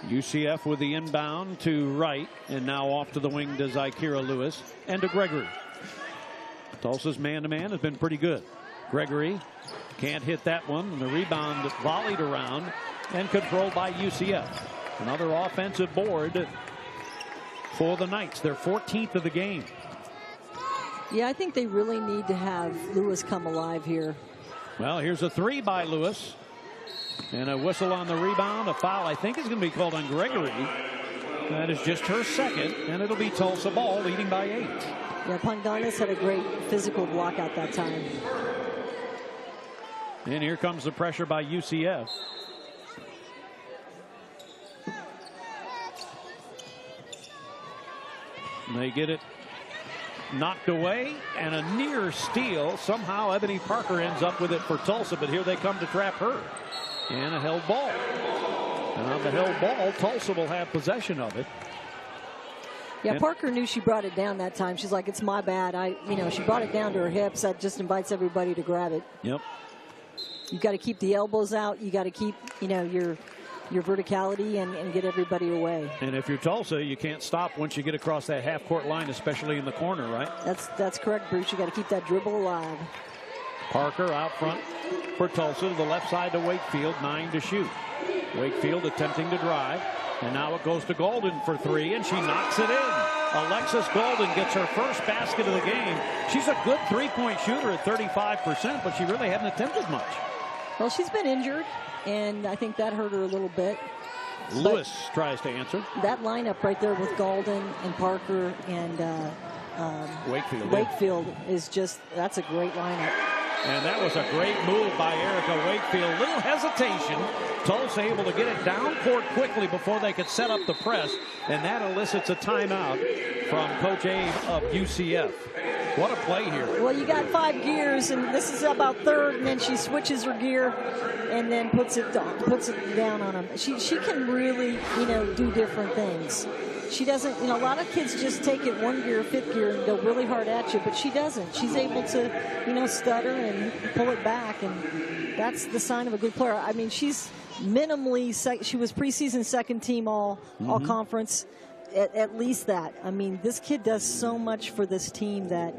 UCF with the inbound to Wright, and now off to the wing to Zykira Lewis and to Gregory. Tulsa's man-to-man has been pretty good. Gregory can't hit that one, and the rebound volleyed around and controlled by UCF. Another offensive board for the Knights. They're 14th of the game. Yeah, I think they really need to have Lewis come alive here. Well, here's a 3 by Lewis. And a whistle on the rebound. A foul, I think, is going to be called on Gregory. That is just her second, and it'll be Tulsa ball, leading by 8. Yeah, Pongonis had a great physical block out that time. And here comes the pressure by UCF. They get it knocked away, and a near steal. Somehow Ebony Parker ends up with it for Tulsa, but here they come to trap her. And a held ball. And on the held ball, Tulsa will have possession of it. Yeah, and Parker knew she brought it down that time. She's like, it's my bad. She brought it down to her hips. That just invites everybody to grab it. Yep. You got to keep the elbows out. You got to keep, your verticality and get everybody away. And if you're Tulsa, you can't stop once you get across that half-court line, especially in the corner, right? That's correct, Bruce. You got to keep that dribble alive. Parker out front for Tulsa to the left side to Wakefield, 9 to shoot. Wakefield attempting to drive, and now it goes to Golden for 3, and she knocks it in. Alexis Golden gets her first basket of the game. She's a good three-point shooter at 35%, but she really hadn't attempted much. Well, she's been injured, and I think that hurt her a little bit. Lewis tries to answer. That lineup right there with Golden and Parker and Wakefield is just, that's a great lineup. And that was a great move by Erica Wakefield. Little hesitation. Tulsa able to get it down court quickly before they could set up the press. And that elicits a timeout from Coach Abe of UCF. What a play here. Well, you got 5 gears, and this is about third, and then she switches her gear and then puts it down on them. She can really, do different things. She doesn't, a lot of kids just take it 1 gear, 5th gear, and go really hard at you, but she doesn't. She's able to, stutter and pull it back, and that's the sign of a good player. I mean, she's minimally, she was preseason second team all conference, at least that. I mean, this kid does so much for this team that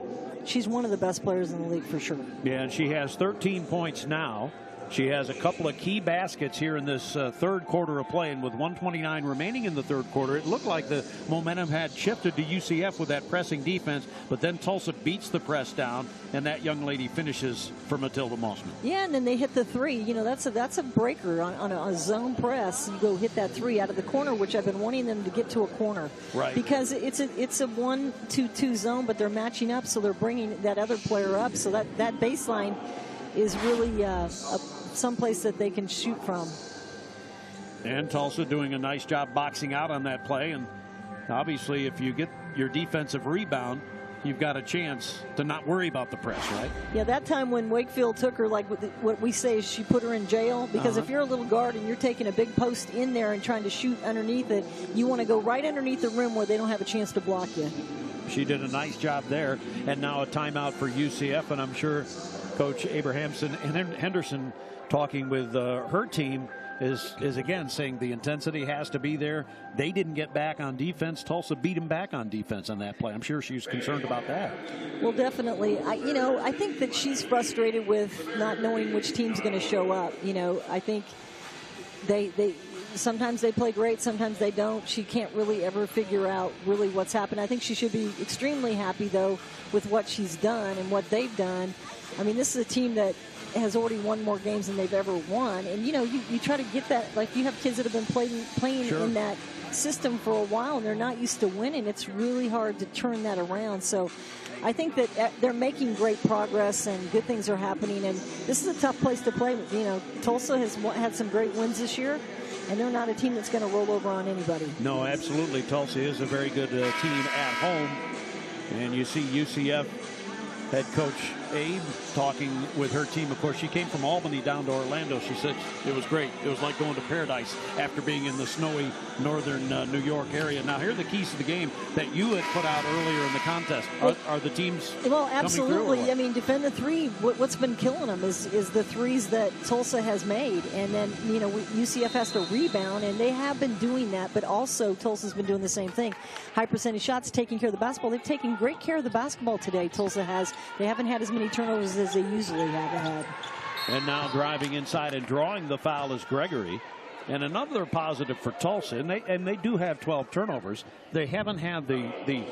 she's one of the best players in the league for sure. Yeah, and she has 13 points now. She has a couple of key baskets here in this third quarter of play, and with 1:29 remaining in the third quarter, it looked like the momentum had shifted to UCF with that pressing defense, but then Tulsa beats the press down, and that young lady finishes for Matilda Mossman. Yeah, and then they hit the 3. That's a breaker on a zone press. You go hit that 3 out of the corner, which I've been wanting them to get to a corner. Right. Because it's a 1-2-2 zone, but they're matching up, so they're bringing that other player up, so that baseline is really someplace that they can shoot from. And Tulsa doing a nice job boxing out on that play. And obviously, if you get your defensive rebound, you've got a chance to not worry about the press, right? Yeah, that time when Wakefield took her, like what we say is she put her in jail, because if you're a little guard and you're taking a big post in there and trying to shoot underneath it, you want to go right underneath the rim where they don't have a chance to block you. She did a nice job there, and now a timeout for UCF, and I'm sure Coach Abrahamson and Henderson talking with her team is again saying the intensity has to be there. They didn't get back on defense. Tulsa beat them back on defense on that play. I'm sure she's concerned about that. Well, definitely. I think that she's frustrated with not knowing which team's going to show up. I think they sometimes they play great, sometimes they don't. She can't really ever figure out really what's happened. I think she should be extremely happy, though, with what she's done and what they've done. I mean, this is a team that has already won more games than they've ever won. And, you try to get that. Like, you have kids that have been playing sure. in that system for a while, and they're not used to winning. It's really hard to turn that around. So I think that they're making great progress and good things are happening. And this is a tough place to play. Tulsa has had some great wins this year, and they're not a team that's going to roll over on anybody. No, absolutely. Tulsa is a very good team at home. And you see UCF head coach Abe talking with her team. Of course, she came from Albany down to Orlando. She said it was great. It was like going to paradise after being in the snowy northern New York area. Now, here are the keys to the game that you had put out earlier in the contest. Are the teams Well, absolutely. coming through? I mean, defend the three. What's been killing them is the threes that Tulsa has made. And then, UCF has to rebound, and they have been doing that. But also, Tulsa's been doing the same thing. High percentage shots, taking care of the basketball. They've taken great care of the basketball today, Tulsa has. They haven't had as many turnovers as they usually have had. And now driving inside and drawing the foul is Gregory. And another positive for Tulsa, and they do have 12 turnovers. They haven't had the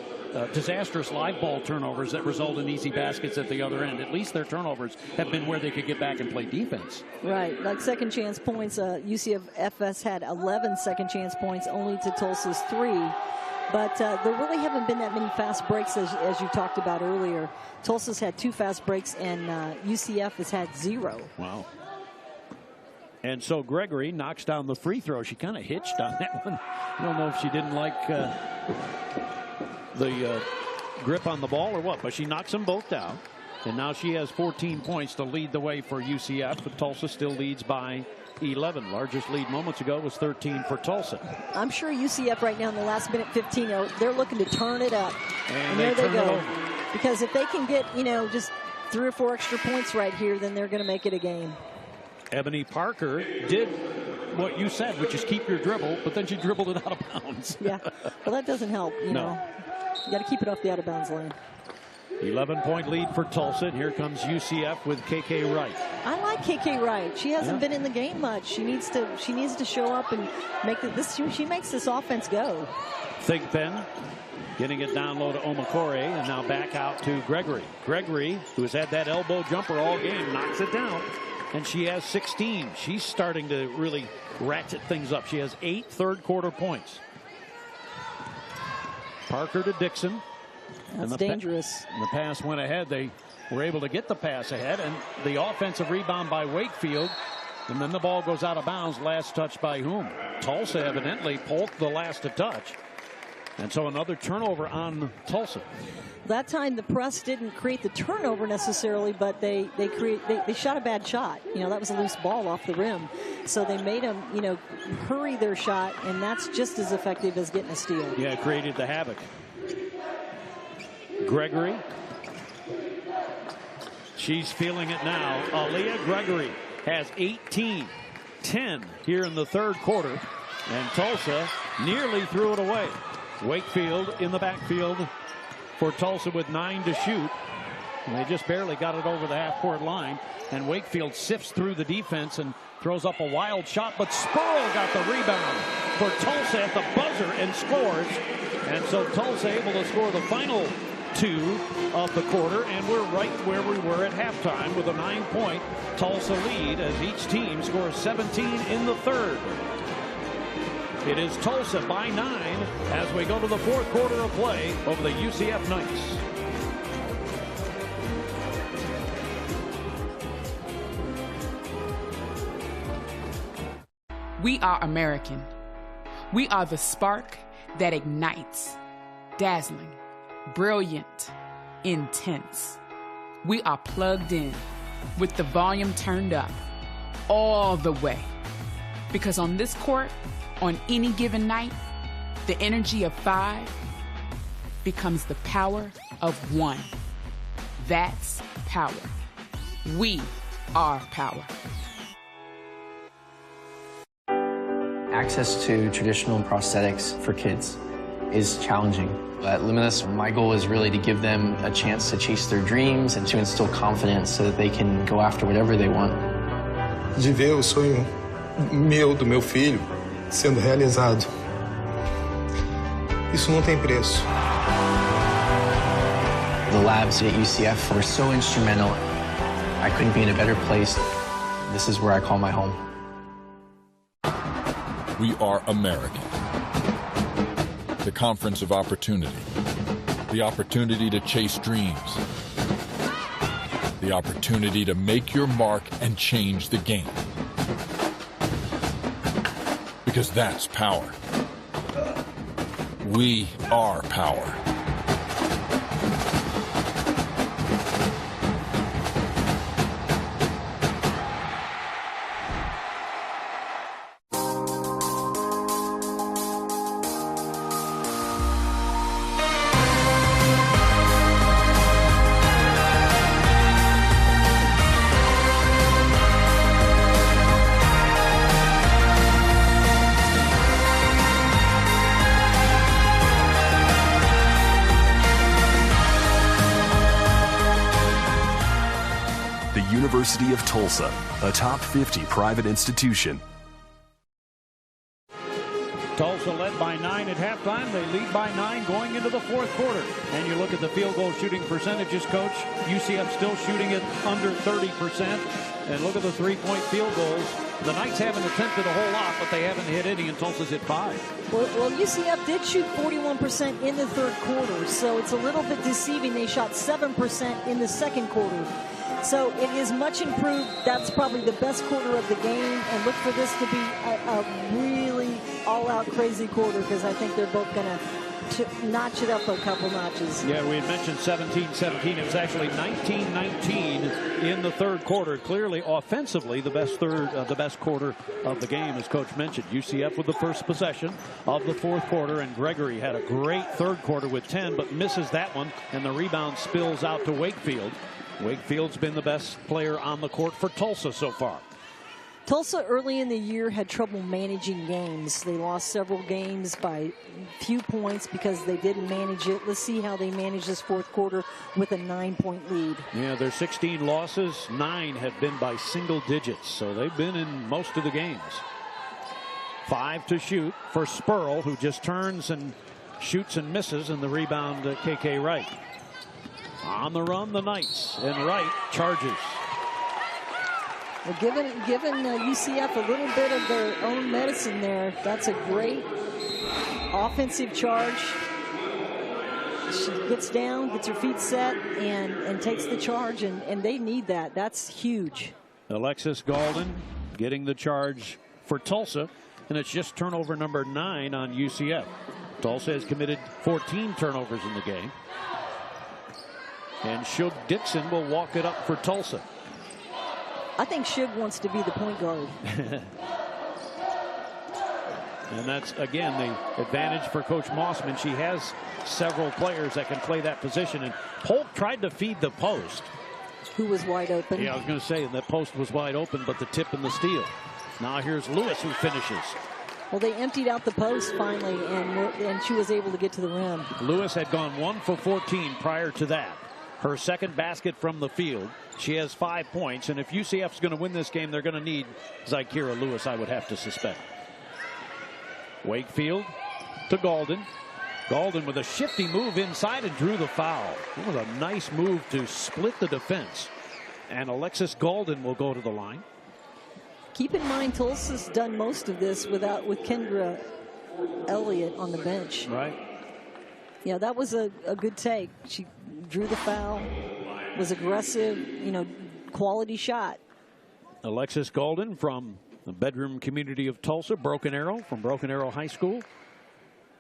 disastrous live ball turnovers that result in easy baskets at the other end. At least their turnovers have been where they could get back and play defense. Right, like second chance points. UCF had 11 second chance points, only to Tulsa's 3. But there really haven't been that many fast breaks as you talked about earlier. Tulsa's had 2 fast breaks, and UCF has had 0. Wow. And so Gregory knocks down the free throw. She kind of hitched on that one. I don't know if she didn't like the grip on the ball or what, but she knocks them both down. And now she has 14 points to lead the way for UCF, but Tulsa still leads by 11. Largest lead moments ago was 13 for Tulsa. I'm sure UCF right now in the last minute 15, they're looking to turn it up. And there they go. Over. Because if they can get, just 3 or 4 extra points right here, then they're going to make it a game. Ebony Parker did what you said, which is keep your dribble, but then she dribbled it out of bounds. Yeah, well, that doesn't help, you know. You got to keep it off the out-of-bounds lane. 11-point lead for Tulsa, and here comes UCF with KK Wright. I like KK Wright. She hasn't been in the game much. She needs to show up and make this. She makes this offense go. Thigpen getting it down low to Omakore, and now back out to Gregory. Gregory, who has had that elbow jumper all game, knocks it down, and she has 16. She's starting to really ratchet things up. She has 8 third-quarter points. Parker to Dixon. That's dangerous. The pass went ahead. They were able to get the pass ahead, and the offensive rebound by Wakefield. And then the ball goes out of bounds. Last touch by whom? Tulsa, evidently. Polk the last to touch. And so another turnover on Tulsa. That time the press didn't create the turnover necessarily, but they shot a bad shot. That was a loose ball off the rim. So they made them, hurry their shot, and that's just as effective as getting a steal. Yeah, it created the havoc. Gregory. She's feeling it now. Aaliyah Gregory has 18, 10 here in the third quarter, and Tulsa nearly threw it away. Wakefield in the backfield for Tulsa with 9 to shoot. And they just barely got it over the half-court line, and Wakefield sifts through the defense and throws up a wild shot, but Spurl got the rebound for Tulsa at the buzzer and scores. And so Tulsa able to score the final 2 of the quarter, and we're right where we were at halftime with a 9-point Tulsa lead as each team scores 17 in the third. It is Tulsa by 9 as we go to the fourth quarter of play over the UCF Knights. We are American. We are the spark that ignites, dazzling, brilliant, intense. We are plugged in with the volume turned up all the way. Because on this court, on any given night, the energy of 5 becomes the power of 1. That's power. We are power. Access to traditional prosthetics for kids is challenging. At Luminous, my goal is really to give them a chance to chase their dreams and to instill confidence so that they can go after whatever they want. De ver o sonho meu, do meu filho, sendo realizado. Isso não tem preço. The labs at UCF were so instrumental. I couldn't be in a better place. This is where I call my home. We are American. The conference of opportunity. The opportunity to chase dreams. The opportunity to make your mark and change the game. Because that's power. We are power. University of Tulsa, a top 50 private institution. Tulsa led by 9 at halftime. They lead by 9 going into the fourth quarter. And you look at the field goal shooting percentages, Coach. UCF still shooting it under 30%. And look at the three-point field goals. The Knights haven't attempted a whole lot, but they haven't hit any, and Tulsa's hit 5. Well, UCF did shoot 41% in the third quarter, so it's a little bit deceiving. They shot 7% in the second quarter. So it is much improved. That's probably the best quarter of the game, and look for this to be a really all-out crazy quarter, because I think they're both going to notch it up a couple notches. Yeah, we had mentioned 17-17. It was actually 19-19 in the third quarter. Clearly, offensively, the best quarter of the game, as Coach mentioned. UCF with the first possession of the fourth quarter, and Gregory had a great third quarter with 10, but misses that one, and the rebound spills out to Wakefield. Wakefield's been the best player on the court for Tulsa so far. Tulsa early in the year had trouble managing games. They lost several games by few points because they didn't manage it. Let's see how they manage this fourth quarter with a 9-point lead. Yeah, their 16 losses, 9 have been by single digits, so they've been in most of the games. 5 to shoot for Spurl, who just turns and shoots and misses, and the rebound KK Wright. On the run, the Knights, and Wright charges. Well, given UCF a little bit of their own medicine there, that's a great offensive charge. She gets down, gets her feet set, and takes the charge, and they need that. That's huge. Alexis Galden getting the charge for Tulsa, and it's just turnover number 9 on UCF. Tulsa has committed 14 turnovers in the game. And Shug Dixon will walk it up for Tulsa. I think Shug wants to be the point guard. And that's, again, the advantage for Coach Mossman. She has several players that can play that position. And Polk tried to feed the post. Who was wide open. Yeah, I was going to say that post was wide open, but the tip and the steal. Now here's Lewis, who finishes. Well, they emptied out the post finally, and she was able to get to the rim. Lewis had gone 1 for 14 prior to that. Her second basket from the field. She has 5 points, and if UCF's going to win this game, they're going to need Zykira Lewis, I would have to suspect. Wakefield to Galden. Galden with a shifty move inside and drew the foul. It was a nice move to split the defense. And Alexis Galden will go to the line. Keep in mind, Tulsa's done most of this with Kendra Elliott on the bench. Right. Yeah, that was a good take. She drew the foul, was aggressive, quality shot. Alexis Galden from the bedroom community of Tulsa, Broken Arrow, from Broken Arrow High School.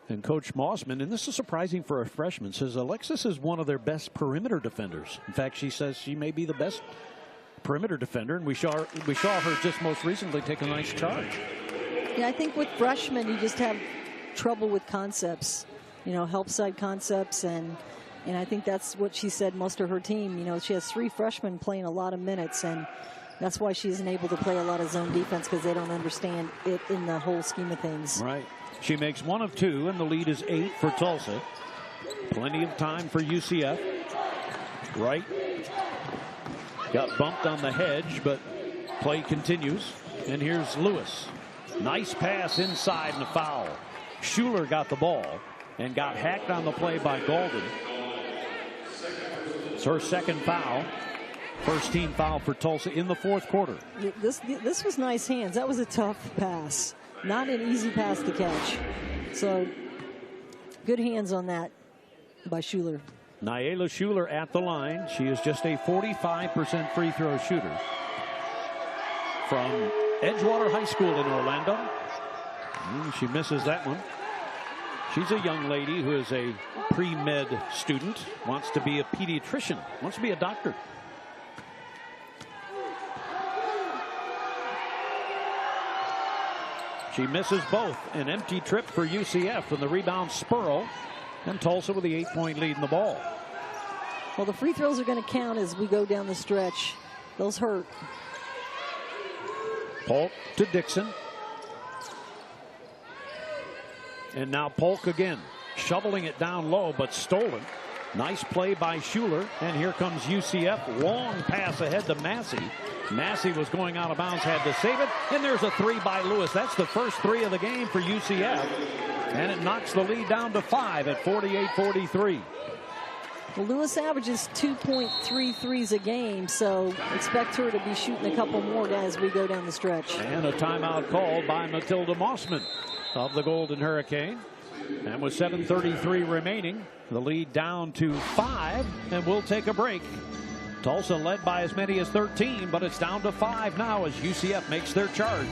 And Coach Mossman, and this is surprising for a freshman, says Alexis is one of their best perimeter defenders. In fact, she says she may be the best perimeter defender, and we saw her just most recently take a nice charge. Yeah, I think with freshmen, you just have trouble with concepts, you know, help side concepts, and I think that's what she said most of her team. You know, she has 3 freshmen playing a lot of minutes, and that's why she isn't able to play a lot of zone defense, because they don't understand it in the whole scheme of things. Right. She makes 1 of 2, and the lead is 8 for Tulsa. Plenty of time for UCF. Right. Got bumped on the hedge, but play continues. And here's Lewis. Nice pass inside and a foul. Schuler got the ball and got hacked on the play by Golden. It's her second foul. First team foul for Tulsa in the 4th quarter. This was nice hands. That was a tough pass. Not an easy pass to catch. So good hands on that by Schuler. Nyela Schuler at the line. She is just a 45% free throw shooter from Edgewater High School in Orlando. She misses that one. She's a young lady who is a pre-med student, wants to be a pediatrician, wants to be a doctor. She misses both. An empty trip for UCF, and the rebound Spurl, and Tulsa with the 8-point lead in the ball. Well, the free throws are going to count as we go down the stretch. Those hurt. Polk to Dixon. And now Polk again, shoveling it down low, but stolen. Nice play by Schuler, and here comes UCF. Long pass ahead to Massey. Massey was going out of bounds, had to save it, and there's a 3 by Lewis. That's the first 3 of the game for UCF, and it knocks the lead down to 5 at 48-43. Well, Lewis averages 2.3 threes a game, so expect her to be shooting a couple more as we go down the stretch. And a timeout called by Matilda Mossman of the Golden Hurricane. And with 7:33 remaining, the lead down to 5, and we'll take a break. Tulsa led by as many as 13, but it's down to 5 now as UCF makes their charge.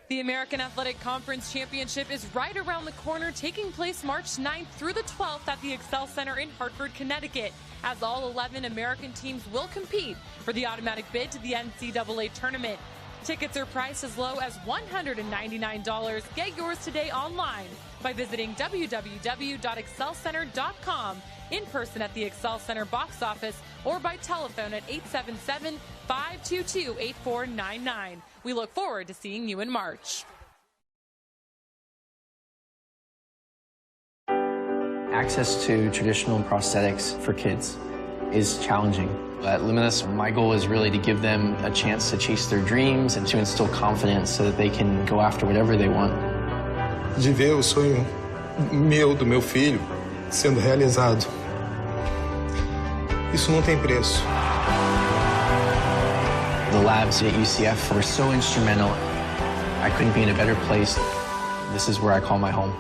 The American Athletic Conference Championship is right around the corner, taking place March 9th through the 12th at the Excel Center in Hartford, Connecticut, as all 11 American teams will compete for the automatic bid to the NCAA tournament. Tickets are priced as low as $199. Get yours today online by visiting www.excelcenter.com, in person at the Excel Center box office, or by telephone at 877-522-8499. We look forward to seeing you in March. Access to traditional prosthetics for kids is challenging. At Luminous, my goal is really to give them a chance to chase their dreams and to instill confidence so that they can go after whatever they want. De ver o sonho meu, do meu filho, sendo realizado. Isso não tem preço. The labs at UCF were so instrumental. I couldn't be in a better place. This is where I call my home.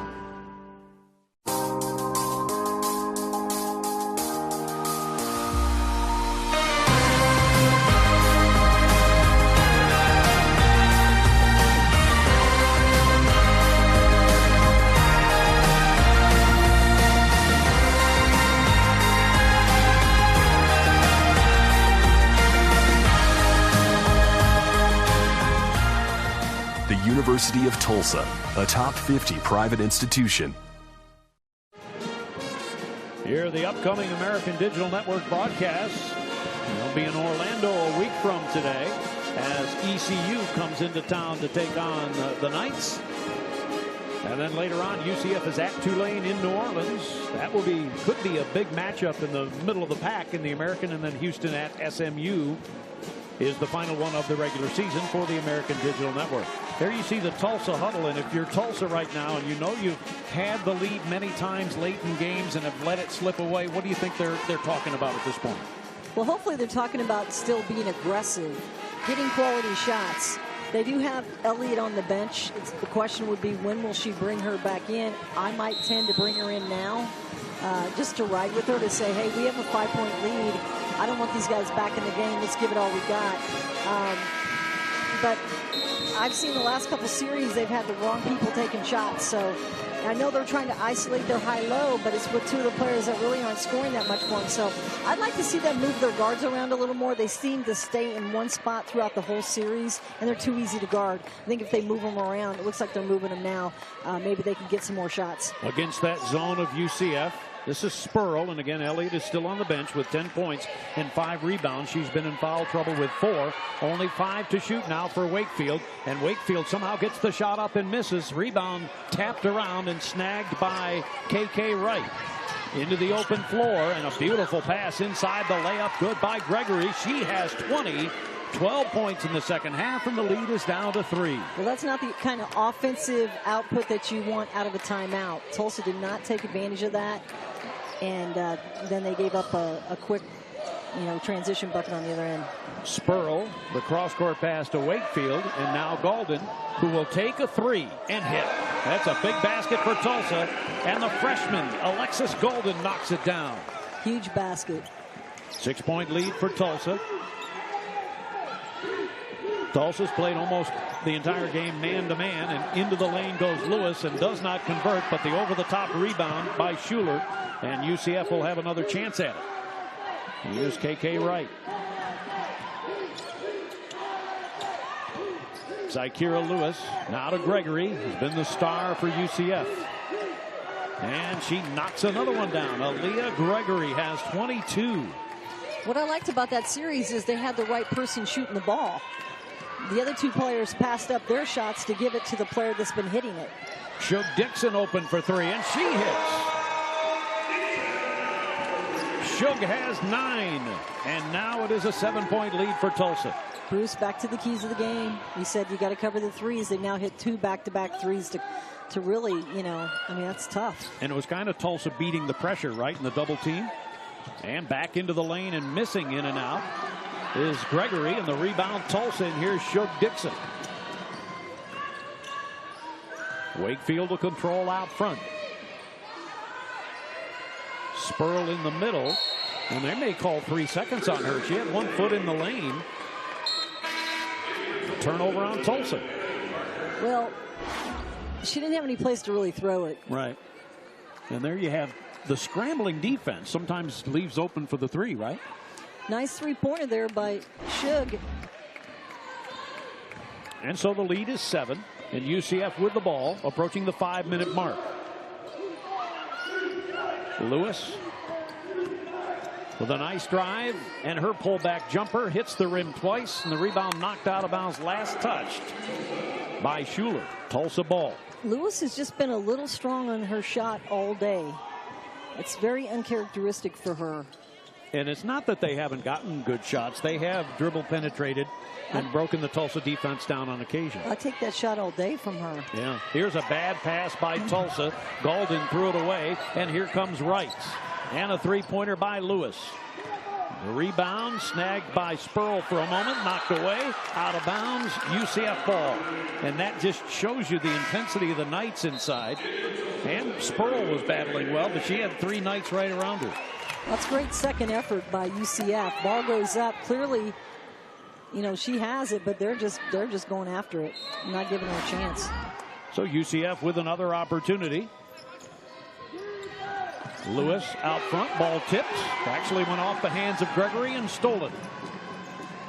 University of Tulsa, a top 50 private institution. Here are the upcoming American Digital Network broadcasts. They'll be in Orlando a week from today as ECU comes into town to take on the Knights. And then later on, UCF is at Tulane in New Orleans. That could be a big matchup in the middle of the pack in the American, and then Houston at SMU is the final one of the regular season for the American Digital Network. There you see the Tulsa huddle, and if you're Tulsa right now and you know you've had the lead many times late in games and have let it slip away, what do you think they're talking about at this point? Well, hopefully they're talking about still being aggressive, getting quality shots. They do have Elliott on the bench. The question would be, when will she bring her back in? I might tend to bring her in now just to ride with her, to say, hey, we have a 5-point lead. I don't want these guys back in the game. Let's give it all we got. but I've seen the last couple series they've had the wrong people taking shots. So I know they're trying to isolate their high-low, but it's with two of the players that really aren't scoring that much for them. So I'd like to see them move their guards around a little more. They seem to stay in one spot throughout the whole series, and they're too easy to guard. I think if they move them around, it looks like they're moving them now. Maybe they can get some more shots. Against that zone of UCF, this is Spurl, and again, Elliott is still on the bench with 10 points and 5 rebounds. She's been in foul trouble with 4. Only 5 to shoot now for Wakefield, and Wakefield somehow gets the shot up and misses. Rebound tapped around and snagged by KK Wright. Into the open floor, and a beautiful pass inside the layup. Good by Gregory. She has 12 points in the second half, and the lead is down to 3. Well, that's not the kind of offensive output that you want out of a timeout. Tulsa did not take advantage of that, and then they gave up a quick, transition bucket on the other end. Spurl, the cross-court pass to Wakefield, and now Golden, who will take a 3 and hit. That's a big basket for Tulsa, and the freshman, Alexis Golden, knocks it down. Huge basket. 6-point lead for Tulsa. Tulsa's played almost the entire game man-to-man, and into the lane goes Lewis and does not convert, but the over-the-top rebound by Schuler, and UCF will have another chance at it. Here's KK Wright. Zykira Lewis now to Gregory, who's been the star for UCF. And she knocks another one down. Aaliyah Gregory has 22. What I liked about that series is they had the right person shooting the ball. The other two players passed up their shots to give it to the player that's been hitting it. Shug Dixon open for 3, and she hits. Shug has 9, and now it is a 7-point lead for Tulsa. Bruce, back to the keys of the game. We said you got to cover the threes. They now hit 2 back-to-back threes to really, that's tough. And it was kind of Tulsa beating the pressure, right, in the double team. And back into the lane and missing in and out is Gregory, and the rebound Tulsa, and here's Shug Dixon. Wakefield will control out front. Spurl in the middle, and they may call 3 seconds on her. She had 1 foot in the lane. Turnover on Tulsa. Well, she didn't have any place to really throw it. Right. And there you have the scrambling defense. Sometimes leaves open for the 3, right? Nice 3-pointer there by Shug. And so the lead is 7, and UCF with the ball, approaching the 5-minute mark. Lewis with a nice drive, and her pullback jumper hits the rim twice, and the rebound knocked out of bounds last touched by Schuler. Tulsa ball. Lewis has just been a little strong on her shot all day. It's very uncharacteristic for her. And it's not that they haven't gotten good shots. They have dribble penetrated and broken the Tulsa defense down on occasion. I take that shot all day from her. Yeah. Here's a bad pass by Tulsa. Golden threw it away, and here comes Wright. And a 3-pointer by Lewis. The rebound snagged by Spurl for a moment, knocked away, out of bounds, UCF ball. And that just shows you the intensity of the Knights inside. And Spurl was battling well, but she had 3 Knights right around her. That's great second effort by UCF. Ball goes up. Clearly, she has it, but they're just going after it, not giving her a chance. So UCF with another opportunity. Lewis out front, ball tipped. Actually went off the hands of Gregory and stolen.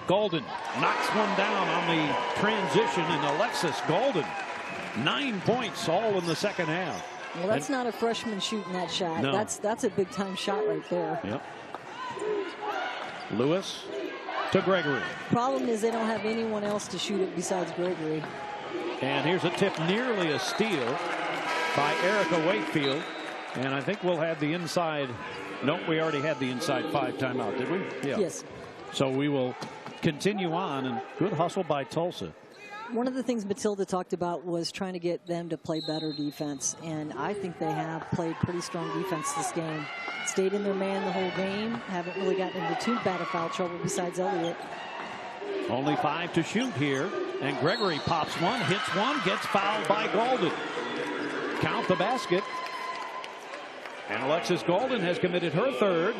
Golden knocks one down on the transition, and Alexis Golden, 9 points all in the second half. Well, that's not a freshman shooting that shot. No. That's a big time shot right there. Yep. Lewis to Gregory. Problem is they don't have anyone else to shoot it besides Gregory. And here's a tip, nearly a steal by Erica Wakefield. And I think we'll have the inside. Nope, we already had the inside 5 timeout, did we? Yeah. Yes. So we will continue on, and good hustle by Tulsa. One of the things Matilda talked about was trying to get them to play better defense, and I think they have played pretty strong defense this game. Stayed in their man the whole game, haven't really gotten into too bad of foul trouble besides Elliott. Only 5 to shoot here, and Gregory pops one, hits one, gets fouled by Golden. Count the basket. And Alexis Golden has committed her 3rd.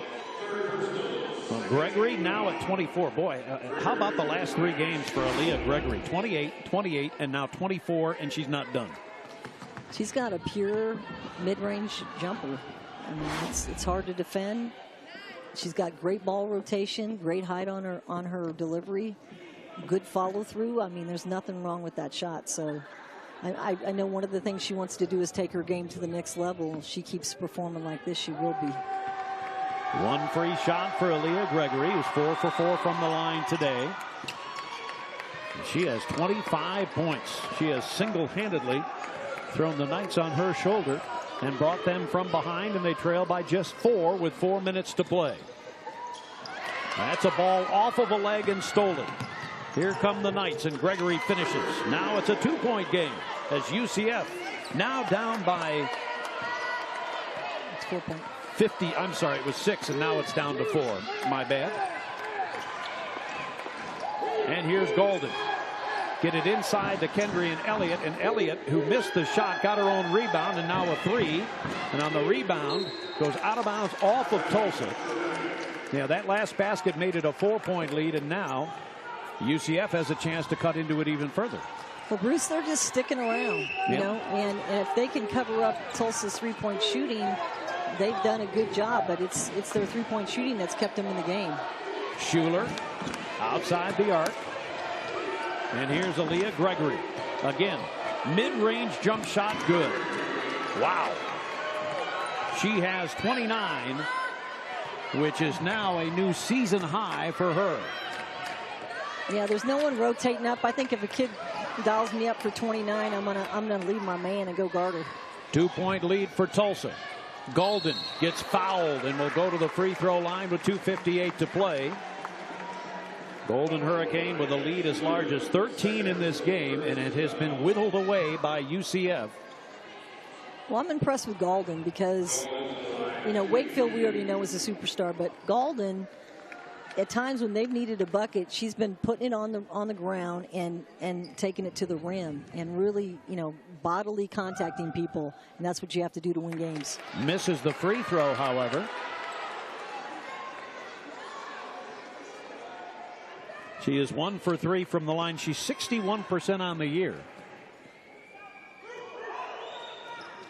Well, Gregory now at 24. Boy, how about the last 3 games for Aaliyah Gregory? 28, 28, and now 24, and she's not done. She's got a pure mid-range jumper. I mean, it's hard to defend. She's got great ball rotation, great height on her delivery, good follow through. I mean, there's nothing wrong with that shot. So I know one of the things she wants to do is take her game to the next level. If she keeps performing like this, she will be. One free shot for Aaliyah Gregory, who's 4 for 4 from the line today. She has 25 points. She has single-handedly thrown the Knights on her shoulder and brought them from behind, and they trail by just 4 with 4 minutes to play. That's a ball off of a leg and stolen. Here come the Knights, and Gregory finishes. Now it's a 2-point game as UCF now down by 50. I'm sorry, it was 6, and now it's down to 4. My bad. And here's Golden. Get it inside to Kendry and Elliott, who missed the shot, got her own rebound, and now a 3. And on the rebound, goes out of bounds off of Tulsa. Yeah, that last basket made it a 4-point lead, and now UCF has a chance to cut into it even further. Well, Bruce, they're just sticking around, you know, and if they can cover up Tulsa's 3-point shooting, they've done a good job, but it's their 3-point shooting that's kept them in the game. Schuler outside the arc. And here's Aaliyah Gregory. Again, mid-range jump shot good. Wow. She has 29, which is now a new season high for her. Yeah, there's no one rotating up. I think if a kid dials me up for 29, I'm gonna leave my man and go guard her. 2-point lead for Tulsa. Golden gets fouled and will go to the free throw line with 2:58 to play. Golden Hurricane with a lead as large as 13 in this game, and it has been whittled away by UCF. Well, I'm impressed with Golden because, you know, Wakefield we already know is a superstar, but Golden, at times when they've needed a bucket, she's been putting it on the ground and taking it to the rim and really, you know, bodily contacting people, and that's what you have to do to win games. Misses the free throw, however. She is 1 for 3 from the line. She's 61% on the year.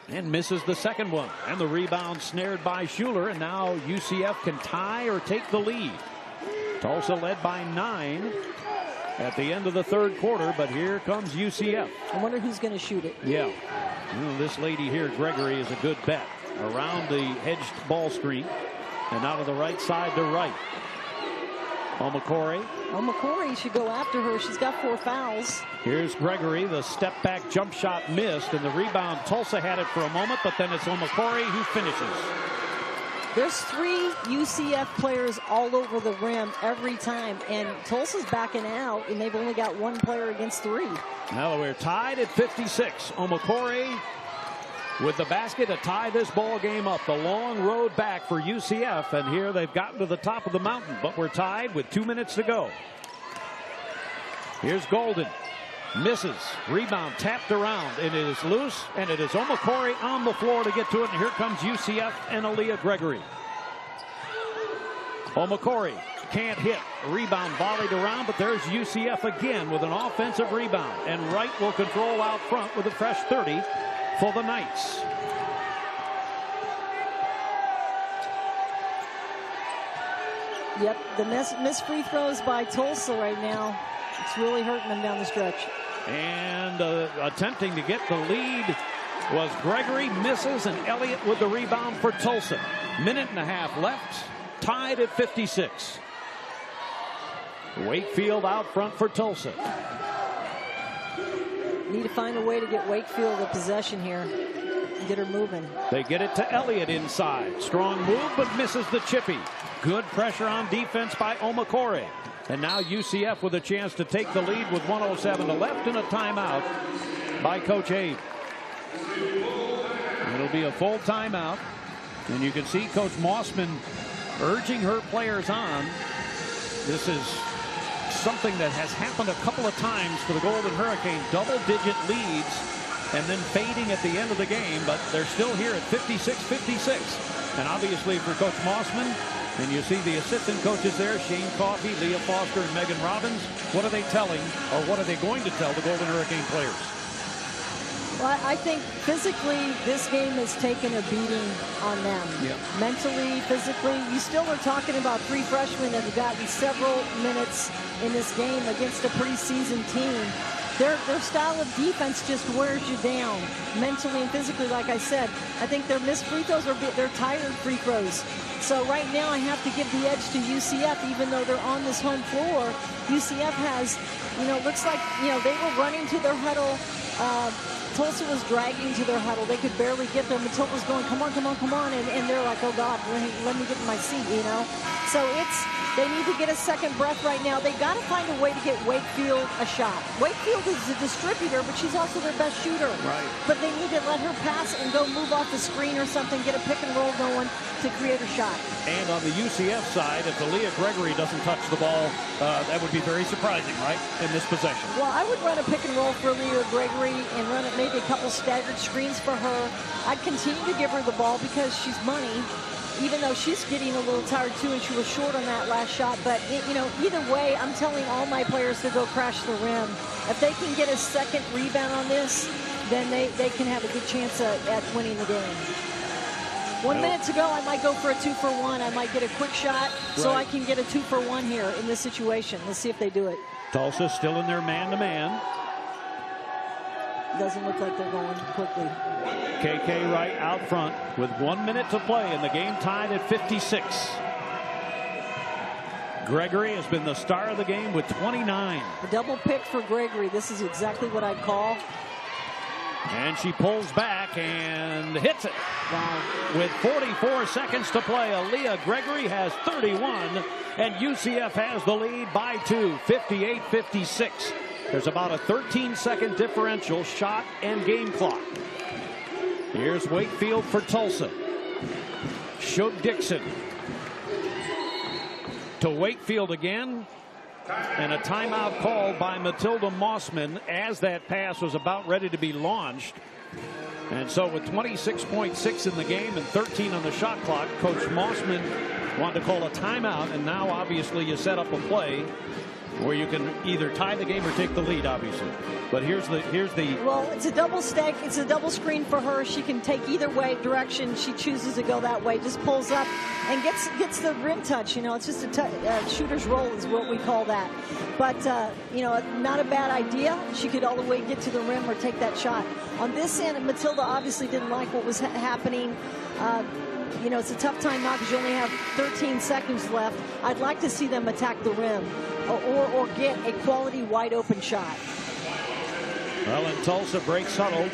And misses the second one. And the rebound snared by Schuler. And now UCF can tie or take the lead. Tulsa led by 9 at the end of the third quarter. But here comes UCF. I wonder who's going to shoot it. Yeah. Well, this lady here, Gregory, is a good bet. Around the hedged ball screen. And out of the right side to right. McCory should go after her. She's got 4 fouls. Here's Gregory. The step back jump shot missed, and the rebound. Tulsa had it for a moment, but then it's McCory who finishes. There's 3 UCF players all over the rim every time, and Tulsa's backing out, and they've only got 1 player against 3. Now we're tied at 56. McCory with the basket to tie this ball game up. The long road back for UCF, and here they've gotten to the top of the mountain, but we're tied with 2 minutes to go. Here's Golden. Misses. Rebound tapped around, and it is loose, and it is McCory on the floor to get to it, and here comes UCF and Aaliyah Gregory. McCory can't hit. Rebound volleyed around, but there's UCF again with an offensive rebound, and Wright will control out front with a fresh 30 for the Knights. Yep, the missed free throws by Tulsa right now. It's really hurting them down the stretch. And attempting to get the lead was Gregory. Misses, and Elliott with the rebound for Tulsa. 1.5 minutes left. Tied at 56. Wakefield out front for Tulsa. Need to find a way to get Wakefield a possession here and get her moving. They get it to Elliott inside. Strong move, but misses the chippy. Good pressure on defense by McCory. And now UCF with a chance to take the lead with 1:07 to left and a timeout by Coach Abe. It'll be a full timeout. And you can see Coach Mossman urging her players on. This is something that has happened a couple of times for the Golden Hurricane. Double-digit leads and then fading at the end of the game, but they're still here at 56-56. And obviously for Coach Mossman, And you see the assistant coaches there, Shane Coffey, Leah Foster, and Megan Robbins. What are they telling, or what are they going to tell the Golden Hurricane players? Well, I think physically this game has taken a beating on them. Yeah. Mentally, physically. You still are talking about 3 freshmen that have gotten several minutes in this game against a pretty seasoned team. Their style of defense just wears you down mentally and physically, like I said. I think their missed free throws they're tired free throws. So right now I have to give the edge to UCF, even though they're on this home floor. UCF has, looks like, they were running to their huddle. Tulsa was dragging to their huddle. They could barely get there. Matilda was going, come on, come on, come on. And they're like, oh, God, let me get in my seat, So they need to get a second breath right now. They got to find a way to get Wakefield a shot. Wakefield is a distributor, but she's also their best shooter. Right. But they need to let her pass and go move off the screen or something, get a pick and roll going to create a shot. And on the UCF side, if Aaliyah Gregory doesn't touch the ball, that would be very surprising, right, in this possession. Well, I would run a pick and roll for Aaliyah Gregory and run it maybe a couple staggered screens for her. I'd continue to give her the ball because she's money, even though she's getting a little tired too, and she was short on that last shot. But, either way, I'm telling all my players to go crash the rim. If they can get a second rebound on this, then they can have a good chance at winning the game. 1 minute to go, I might go for a 2-for-1. I might get a quick shot so I can get a 2-for-1 here in this situation. Let's see if they do it. Tulsa still in their man-to-man. Doesn't look like they're going quickly. KK Wright out front with 1 minute to play and the game tied at 56. Gregory has been the star of the game with 29. A double pick for Gregory. This is exactly what I'd call. And she pulls back and hits it. Wow. With 44 seconds to play, Aaliyah Gregory has 31, and UCF has the lead by 2, 58-56. There's about a 13-second differential, shot and game clock. Here's Wakefield for Tulsa. Shug Dixon to Wakefield again. And a timeout called by Matilda Mossman as that pass was about ready to be launched. And so with 26.6 in the game and 13 on the shot clock, Coach Mossman wanted to call a timeout, and now obviously you set up a play where you can either tie the game or take the lead, obviously. But here's the well, it's a double stack. It's a double screen for her. She can take either way direction. She chooses to go that way. Just pulls up and gets the rim touch. It's just a shooter's roll is what we call that. But not a bad idea. She could all the way get to the rim or take that shot. On this end, Matilda obviously didn't like what was happening. It's a tough time now because you only have 13 seconds left. I'd like to see them attack the rim or get a quality wide open shot. Well, and Tulsa breaks huddle,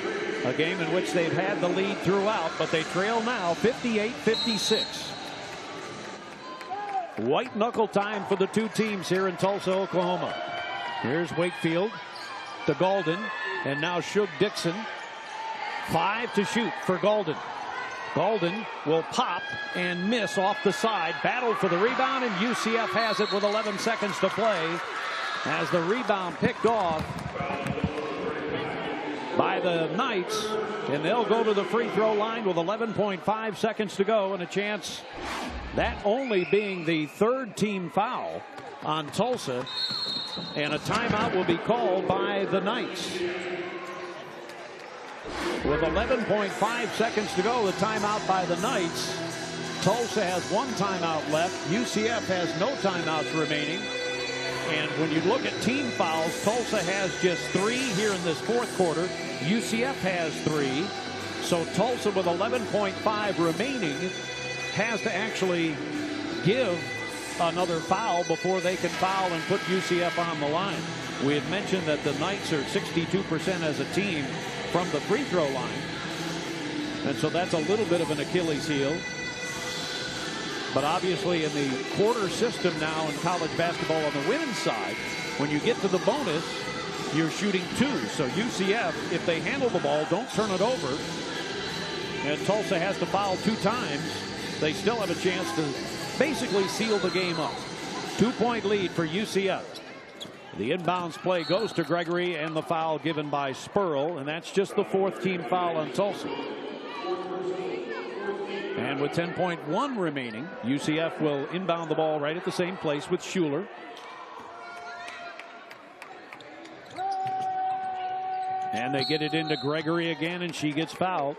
a game in which they've had the lead throughout, but they trail now 58-56. White knuckle time for the two teams here in Tulsa, Oklahoma. Here's Wakefield to Golden, and now Shug Dixon. 5 to shoot for Golden. Golden will pop and miss off the side. Battle for the rebound, and UCF has it with 11 seconds to play as the rebound picked off by the Knights, and they'll go to the free throw line with 11.5 seconds to go, and a chance, that only being the third team foul on Tulsa, and a timeout will be called by the Knights. With 11.5 seconds to go, the timeout by the Knights. Tulsa has one timeout left. UCF has no timeouts remaining. And when you look at team fouls, Tulsa has just 3 here in this fourth quarter. UCF has 3. So Tulsa, with 11.5 remaining, has to actually give another foul before they can foul and put UCF on the line. We had mentioned that the Knights are 62% as a team from the free throw line. And so that's a little bit of an Achilles heel. But obviously in the quarter system now in college basketball on the women's side, when you get to the bonus, you're shooting 2. So UCF, if they handle the ball, don't turn it over, and Tulsa has to foul 2 times, they still have a chance to basically seal the game up. 2-point lead for UCF. The inbounds play goes to Gregory, and the foul given by Spurl, and that's just the 4th team foul on Tulsa. And with 10.1 remaining, UCF will inbound the ball right at the same place with Schuler. And they get it into Gregory again, and she gets fouled.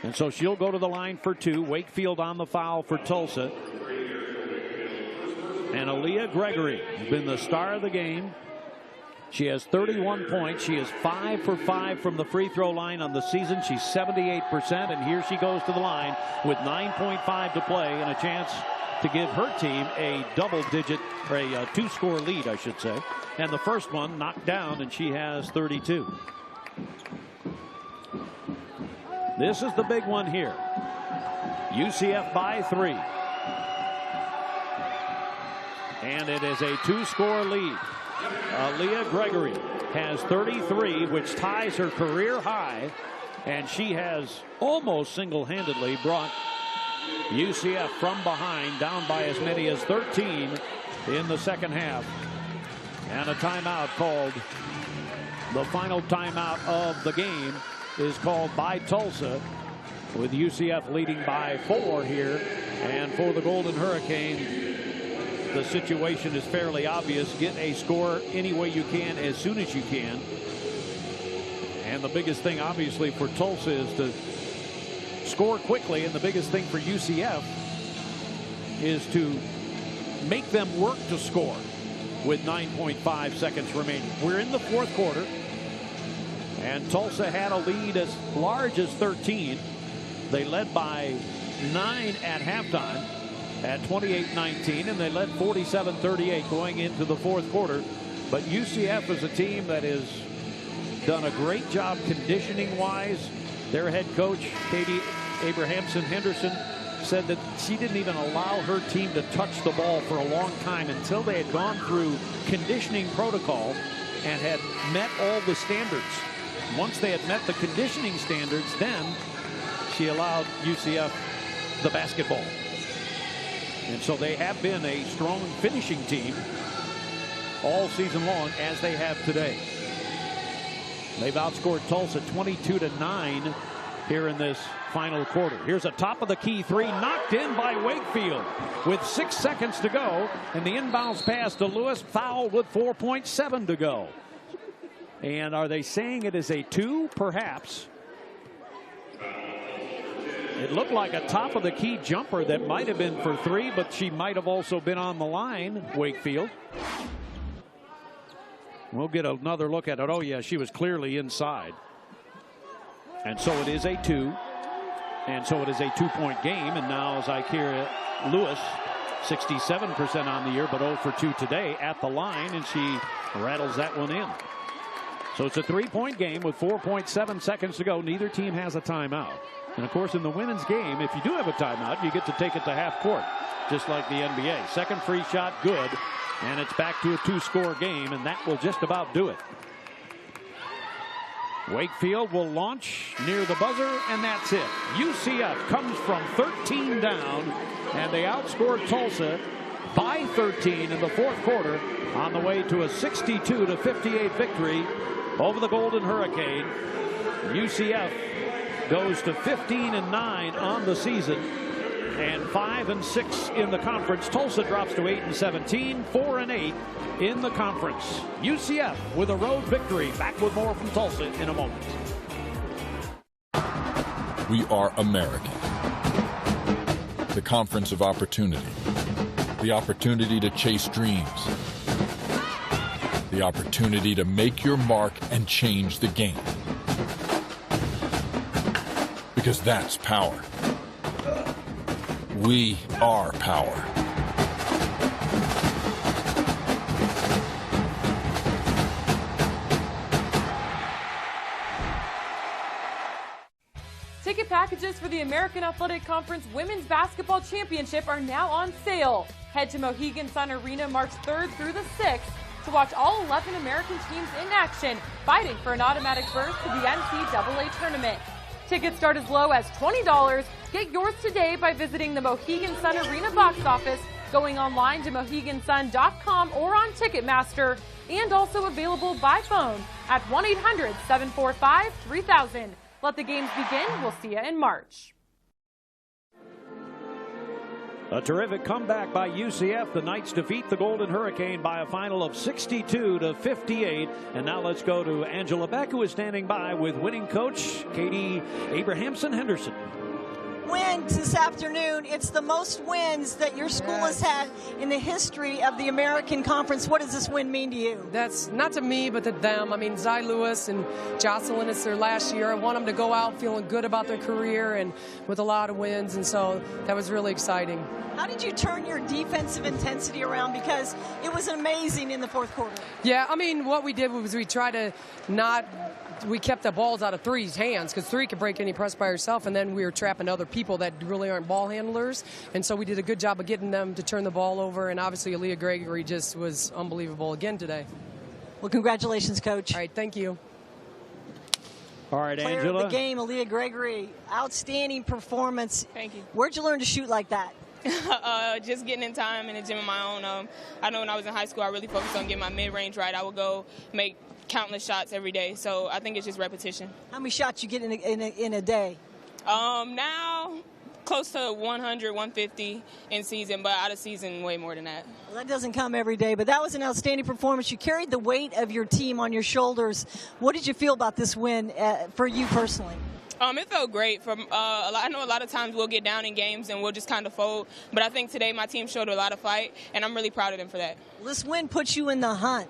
And so she'll go to the line for 2. Wakefield on the foul for Tulsa. And Aaliyah Gregory has been the star of the game. She has 31 points. She is 5 for 5 from the free throw line on the season. She's 78%, and here she goes to the line with 9.5 to play and a chance to give her team a double-digit, or a 2-score lead, I should say. And the first one knocked down, and she has 32. This is the big one here. UCF by 3. And it is a 2-score lead. Aaliyah Gregory has 33, which ties her career high, and she has almost single-handedly brought UCF from behind down by as many as 13 in the second half. And a timeout called. The final timeout of the game is called by Tulsa, with UCF leading by 4 here. And for the Golden Hurricane, the situation is fairly obvious. Get a score any way you can, as soon as you can. And the biggest thing, obviously, for Tulsa is to score quickly. And the biggest thing for UCF is to make them work to score with 9.5 seconds remaining. We're in the fourth quarter. And Tulsa had a lead as large as 13. They led by 9 at halftime at 28-19, and they led 47-38 going into the fourth quarter. But UCF is a team that has done a great job conditioning-wise. Their head coach, Katie Abrahamson-Henderson, said that she didn't even allow her team to touch the ball for a long time until they had gone through conditioning protocol and had met all the standards. Once they had met the conditioning standards, then she allowed UCF the basketball. And so they have been a strong finishing team all season long, as they have today. They've outscored Tulsa 22-9 here in this final quarter. Here's a top of the key 3 knocked in by Wakefield with 6 seconds to go, and the inbounds pass to Lewis, fouled with 4.7 to go. And are they saying it is a 2? Perhaps. It looked like a top of the key jumper that might have been for 3, but she might have also been on the line, Wakefield. We'll get another look at it. Oh yeah, she was clearly inside. And so it is a 2. And so it is a 2-point game. And now Zykeria Lewis, 67% on the year, but 0 for 2 today at the line, and she rattles that one in. So it's a 3-point game with 4.7 seconds to go. Neither team has a timeout. And of course, in the women's game, if you do have a timeout, you get to take it to half court, just like the NBA. Second free shot, good. And it's back to a 2-score game, and that will just about do it. Wakefield will launch near the buzzer, and that's it. UCF comes from 13 down, and they outscored Tulsa by 13 in the fourth quarter on the way to a 62-58 victory over the Golden Hurricane. UCF goes to 15-9 on the season and 5-6 in the conference. Tulsa drops to 8-17, 4-8 in the conference. UCF with a road victory. Back with more from Tulsa in a moment. We are American. The conference of opportunity. The opportunity to chase dreams. The opportunity to make your mark and change the game. Because that's power. We are power. Ticket packages for the American Athletic Conference Women's Basketball Championship are now on sale. Head to Mohegan Sun Arena March 3rd through the 6th to watch all 11 American teams in action, fighting for an automatic berth to the NCAA tournament. Tickets start as low as $20. Get yours today by visiting the Mohegan Sun Arena box office, going online to mohegansun.com or on Ticketmaster, and also available by phone at 1-800-745-3000. Let the games begin. We'll see you in March. A terrific comeback by UCF. The Knights defeat the Golden Hurricane by a final of 62-58. And now let's go to Angela Beck, who is standing by with winning coach Katie Abrahamson-Henderson. Wins this afternoon. It's the most wins that your school has had in the history of the American Conference. What does this win mean to you? That's not to me, but to them. I mean, Zy Lewis and Jocelyn, it's their last year. I want them to go out feeling good about their career and with a lot of wins, and so that was really exciting. How did you turn your defensive intensity around? Because it was amazing in the fourth quarter. Yeah, I mean, what we did was we tried to we kept the balls out of Three's hands, because Three could break any press by herself, and then we were trapping other people that really aren't ball handlers. And so we did a good job of getting them to turn the ball over, and obviously Aaliyah Gregory just was unbelievable again today. Well, congratulations, Coach. All right, thank you. All right, Player Angela. of the game, Aaliyah Gregory. Outstanding performance. Thank you. Where'd you learn to shoot like that? Just getting in time in the gym of my own. I know when I was in high school, I really focused on getting my mid-range right. I would go make countless shots every day, so I think it's just repetition. How many shots you get in a day? Now close to 100, 150 in season, but out of season way more than that. Well, that doesn't come every day, but that was an outstanding performance. You carried the weight of your team on your shoulders. What did you feel about this win for you personally? It felt great. I know a lot of times we'll get down in games and we'll just kind of fold, but I think today my team showed a lot of fight, and I'm really proud of them for that. Well, this win puts you in the hunt.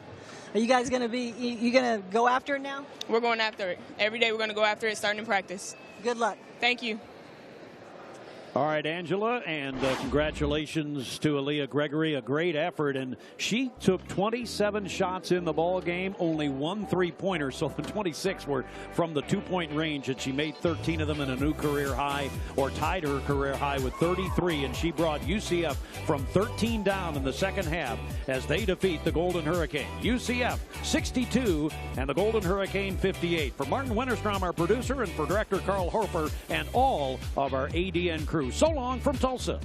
Are you guys going to go after it now? We're going after it. Every day we're going to go after it, starting in practice. Good luck. Thank you. All right, Angela, and congratulations to Aaliyah Gregory. A great effort, and she took 27 shots in the ball game, only 1 3-pointer, so the 26 were from the 2-point range, and she made 13 of them in a new career high, or tied her career high with 33, and she brought UCF from 13 down in the second half as they defeat the Golden Hurricane. UCF 62 and the Golden Hurricane 58. For Martin Winterstrom, our producer, and for Director Carl Hofer and all of our ADN crew, so long from Tulsa.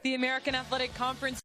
The American Athletic Conference